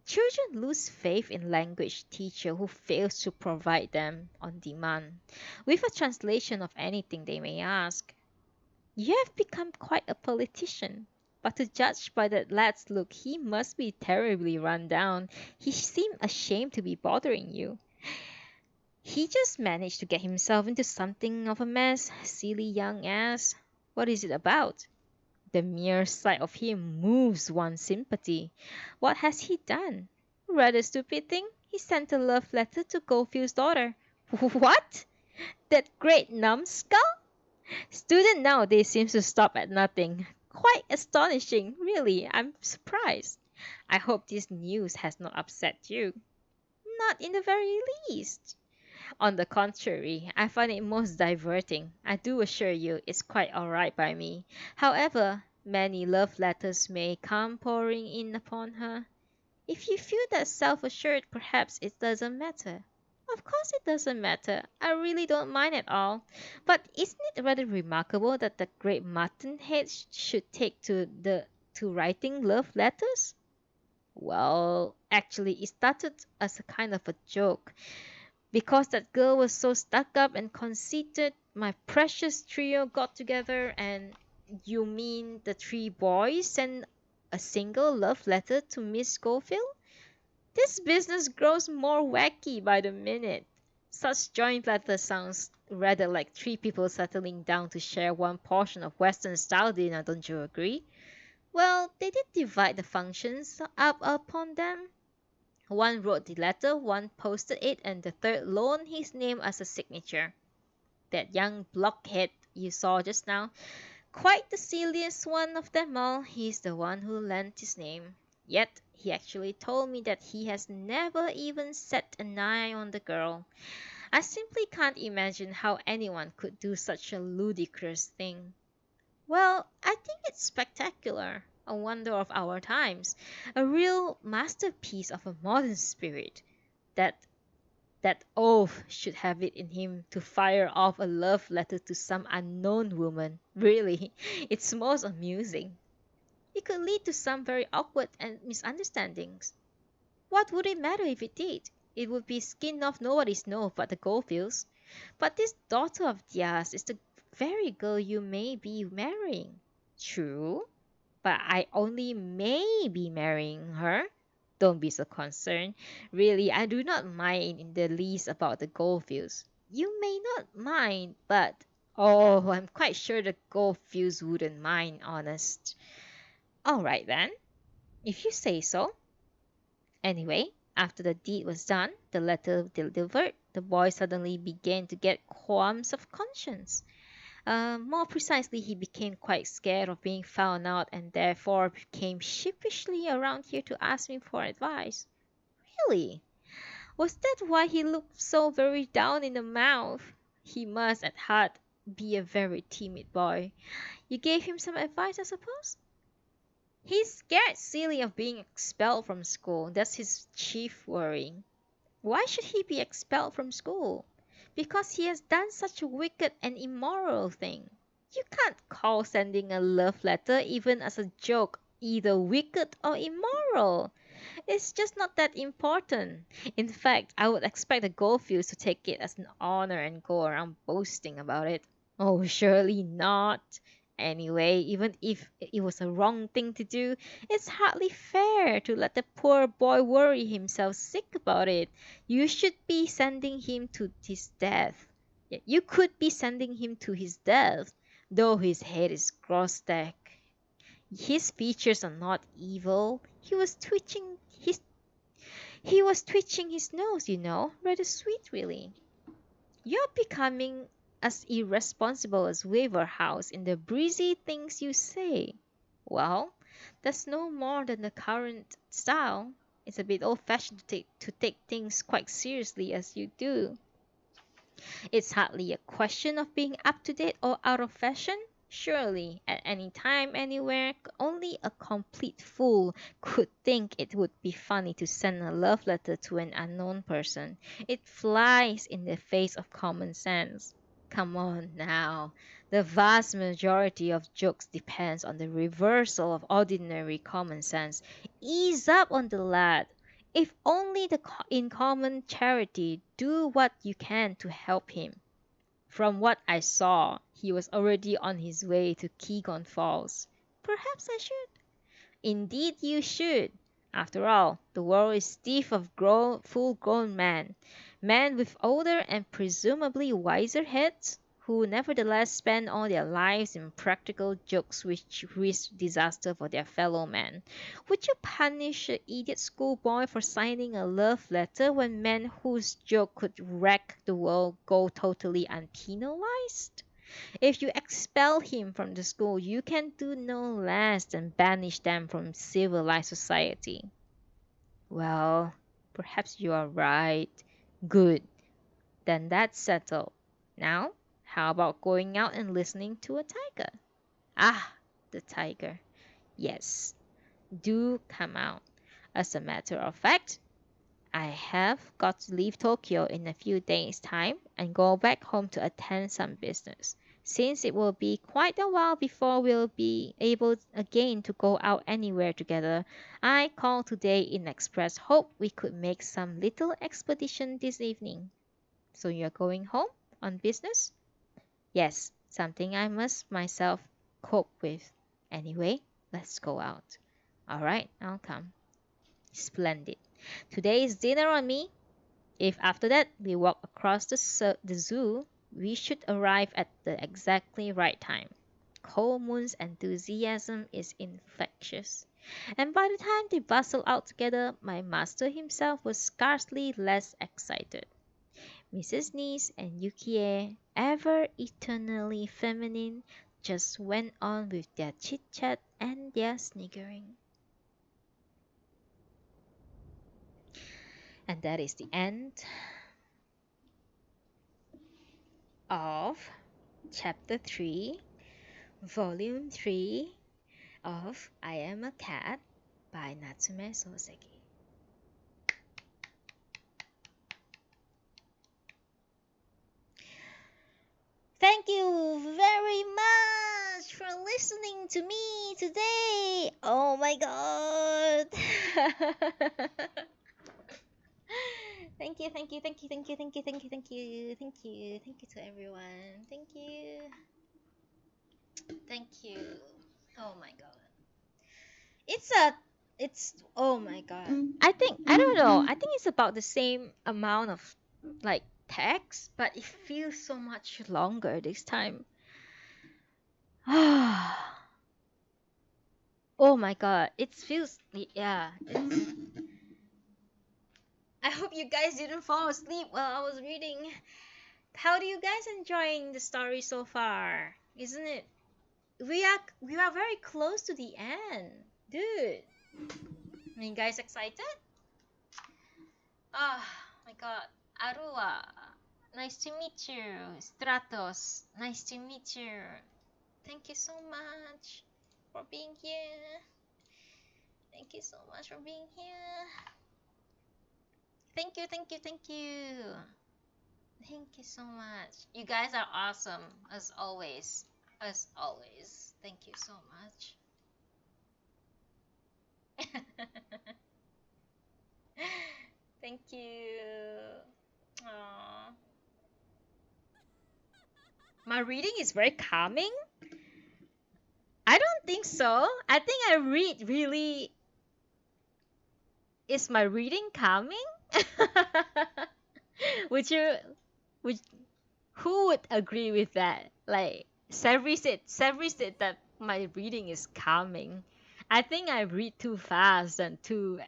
Children lose faith in language teacher who fails to provide them on demand with a translation of anything they may ask. You have become quite a politician. But to judge by that lad's look, he must be terribly run down. He seemed ashamed to be bothering you. He just managed to get himself into something of a mess. Silly young ass. What is it about? The mere sight of him moves one's sympathy. What has he done? Rather stupid thing. He sent a love letter to Goldfield's daughter. What? That great numbskull? Student nowadays seems to stop at nothing. Quite astonishing, really. I'm surprised. I hope this news has not upset you. Not in the very least. On the contrary, I find it most diverting. I do assure you it's quite alright by me. However, many love letters may come pouring in upon her. If you feel that self-assured, perhaps it doesn't matter. Of course it doesn't matter. I really don't mind at all. But isn't it rather remarkable that the great muttonhead should take to writing love letters? Well, actually, it started as a kind of a joke. Because that girl was so stuck up and conceited, my precious trio got together and you mean the three boys sent a single love letter to Miss Schofield? This business grows more wacky by the minute. Such joint letter sounds rather like three people settling down to share one portion of Western style dinner, don't you agree? Well, they did divide the functions up upon them. One wrote the letter, one posted it, and the third loaned his name as a signature. That young blockhead you saw just now, quite the silliest one of them all, he's the one who lent his name. Yet, he actually told me that he has never even set an eye on the girl. I simply can't imagine how anyone could do such a ludicrous thing. Well, I think it's spectacular, a wonder of our times, a real masterpiece of a modern spirit. That that oaf should have it in him to fire off a love letter to some unknown woman. Really, it's most amusing. It could lead to some very awkward and misunderstandings. What would it matter if it did? It would be skin off nobody's nose but the Goldfields. But this daughter of theirs is the very girl you may be marrying. True, but I only may be marrying her. Don't be so concerned. Really, I do not mind in the least about the Goldfields. You may not mind, but oh, I'm quite sure the Goldfields wouldn't mind, honest. All right then, if you say so. Anyway, after the deed was done, the letter delivered, the boy suddenly began to get qualms of conscience. More precisely, he became quite scared of being found out and therefore came sheepishly around here to ask me for advice. Really? Was that why he looked so very down in the mouth? He must at heart be a very timid boy. You gave him some advice, I suppose? He's scared silly of being expelled from school. That's his chief worry. Why should he be expelled from school? Because he has done such a wicked and immoral thing. You can't call sending a love letter, even as a joke, either wicked or immoral. It's just not that important. In fact, I would expect the Goldfields to take it as an honor and go around boasting about it. Oh, surely not. Anyway, even if it was a wrong thing to do, it's hardly fair to let the poor boy worry himself sick about it. You should be sending him to his death. You could be sending him to his death, though his head is grotesque. His features are not evil. He was twitching his nose, rather sweet really. You're becoming as irresponsible as Waverhouse in the breezy things you say. Well, that's no more than the current style. It's a bit old-fashioned to take things quite seriously as you do. It's hardly a question of being up to date or out of fashion. Surely, at any time, anywhere, only a complete fool could think it would be funny to send a love letter to an unknown person. It flies in the face of common sense. Come on now. The vast majority of jokes depends on the reversal of ordinary common sense. Ease up on the lad. If only in common charity, do what you can to help him. From what I saw, he was already on his way to Kegon Falls. Perhaps I should. Indeed, you should. After all, the world is stiff of full grown men. Men with older and presumably wiser heads, who nevertheless spend all their lives in practical jokes which risk disaster for their fellow men. Would you punish an idiot schoolboy for signing a love letter when men whose joke could wreck the world go totally unpenalized? If you expel him from the school, you can do no less than banish them from civilized society. Well, perhaps you are right. Good. Then that's settled. Now, how about going out and listening to a tiger? Ah, the tiger. Yes, do come out. As a matter of fact, I have got to leave Tokyo in a few days' time and go back home to attend some business. Since it will be quite a while before we'll be able again to go out anywhere together, I called today in express hope we could make some little expedition this evening. So you're going home on business? Yes, something I must myself cope with. Anyway, let's go out. All right, I'll come. Splendid. Today is dinner on me. If after that we walk across the zoo, we should arrive at the exactly right time. Colemoon's enthusiasm is infectious, and by the time they bustle out together, my master himself was scarcely less excited. Mrs. Niece and Yukie, ever eternally feminine, just went on with their chit-chat and their sniggering. And that is the end of Chapter 3, Volume 3 of I Am a Cat by Natsume Sōseki. Thank you very much for listening to me today. Oh my god. Thank you, thank you, thank you, thank you, thank you, thank you, thank you, thank you, thank you to everyone. Thank you. Thank you. Oh my god. It's oh my god. I don't know. I think it's about the same amount of like text, but it feels so much longer this time. Oh my god. It feels yeah. I hope you guys didn't fall asleep while I was reading. How do you guys enjoying the story so far? Isn't it? We are very close to the end, dude. Are you guys excited? Oh my god. Arua, nice to meet you. Stratos, nice to meet you. Thank you so much for being here. Thank you so much for being here. Thank you, thank you, thank you. Thank you so much. You guys are awesome, as always. As always. Thank you so much. Thank you. Aww. My reading is very calming. I don't think so. I think I read really. Is my reading calming? would you? Would who would agree with that? Like Severy said that my reading is calming. I think I read too fast and too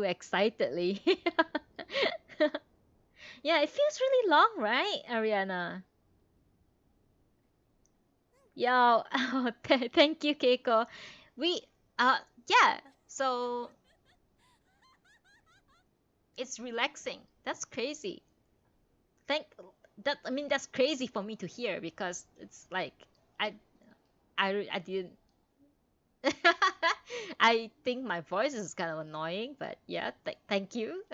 excitedly. Yeah, it feels really long, right, Ariana? Yo, thank you, Keiko. We, uh, yeah. So it's relaxing. That's crazy. Thank that. I mean, that's crazy for me to hear because it's like I, I didn't. I think my voice is kind of annoying, but yeah, thank you.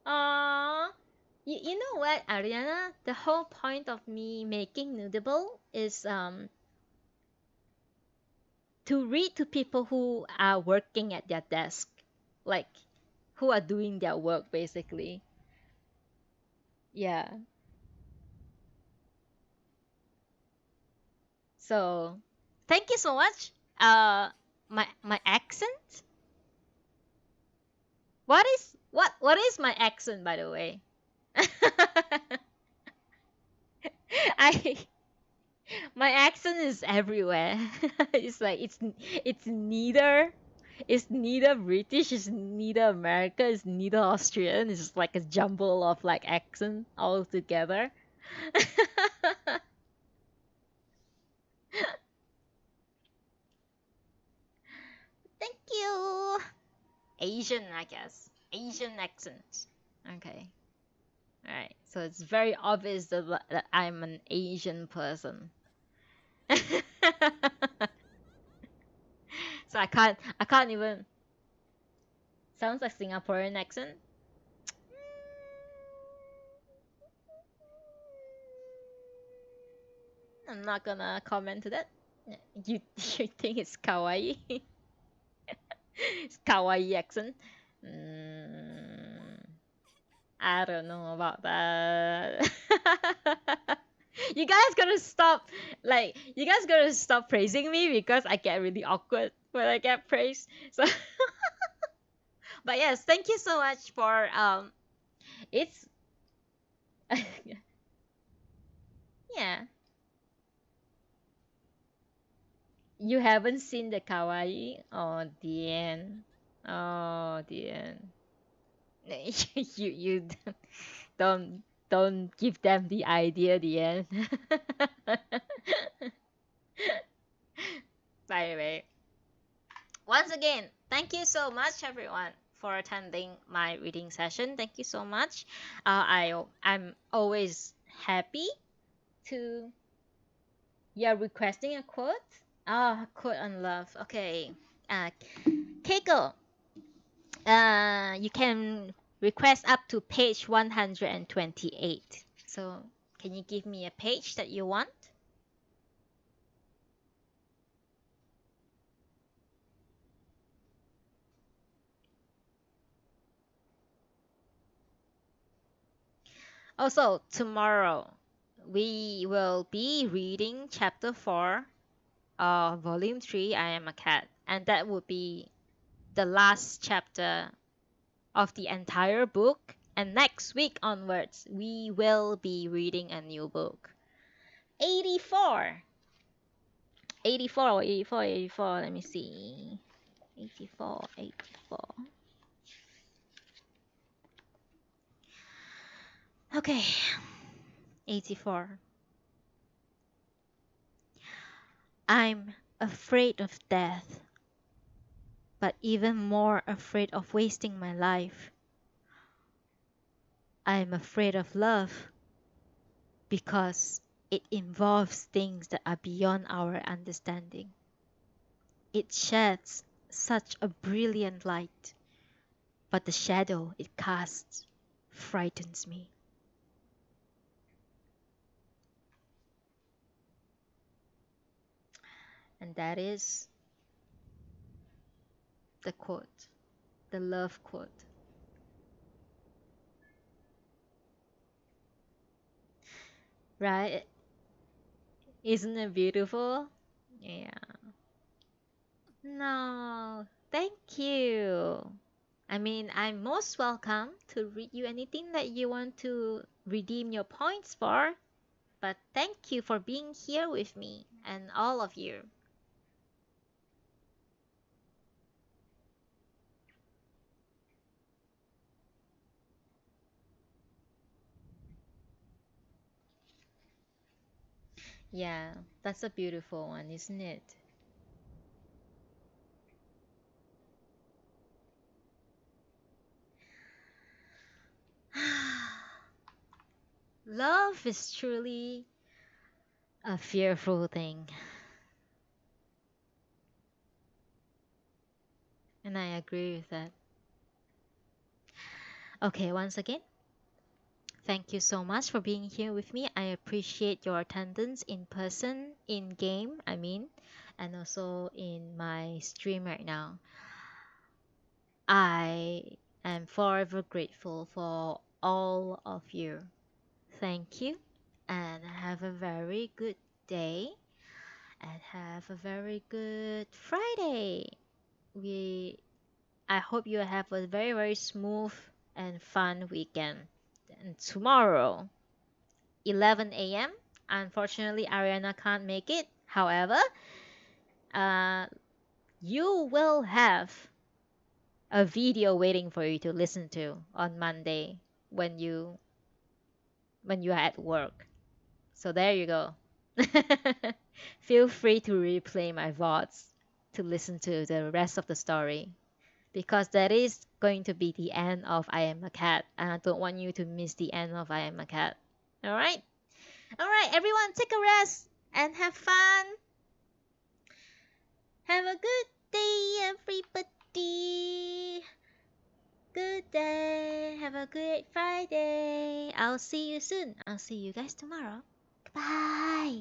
Aww. You know what, Ariana? The whole point of me making Noodible is to read to people who are working at their desk, like who are doing their work basically. Yeah. So thank you so much. My accent. What is my accent, by the way? I my accent is everywhere. It's like it's neither British, it's neither America, it's neither Austrian. It's just like a jumble of like accent all together. Thank you. Asian, I guess. Asian accent. Okay. All right. So it's very obvious that I'm an Asian person. So I can't even sounds like Singaporean accent. I'm not gonna comment to that. You you think it's kawaii? It's kawaii accent. Mm, I don't know about that. You guys gotta stop praising me because I get really awkward when I get praised. So, but yes, thank you so much for it's yeah. You haven't seen the kawaii? Oh, the end. Oh, the end. You don't give them the idea, the end. By the way, once again, thank you so much, everyone, for attending my reading session. Thank you so much. I'm always happy to you're requesting a quote. Ah, quote on love. Okay. Uh, Keiko, you can request up to page 128. So, can you give me a page that you want? Also, tomorrow we will be reading chapter 4 of volume 3, I Am a Cat, and that would be the last chapter of the entire book. And next week onwards, we will be reading a new book. 84. 84 or 84, 84. Let me see. 84, 84. Okay. 84. I'm afraid of death, but even more afraid of wasting my life. I'm afraid of love because it involves things that are beyond our understanding. It sheds such a brilliant light, but the shadow it casts frightens me. And that is the quote, the love quote. Right? Isn't it beautiful? Yeah. No, thank you. I mean, I'm most welcome to read you anything that you want to redeem your points for. But thank you for being here with me and all of you. Yeah, that's a beautiful one, isn't it? Love is truly a fearful thing. And I agree with that. Okay, once again, thank you so much for being here with me. I appreciate your attendance in person, in game, I mean, and also in my stream right now. I am forever grateful for all of you. Thank you, and have a very good day. and have a very good Friday. I hope you have a very, very smooth and fun weekend. And tomorrow, 11 a.m. Unfortunately, Ariana can't make it. However, uh, you will have a video waiting for you to listen to on Monday when you are at work. So there you go. Feel free to replay my thoughts to listen to the rest of the story because that is going to be the end of I Am a Cat, and I don't want you to miss the end of I Am a Cat. All right? All right, everyone, take a rest and have fun. Have a good day, everybody. Good day. Have a great Friday. I'll see you soon. I'll see you guys tomorrow. Bye.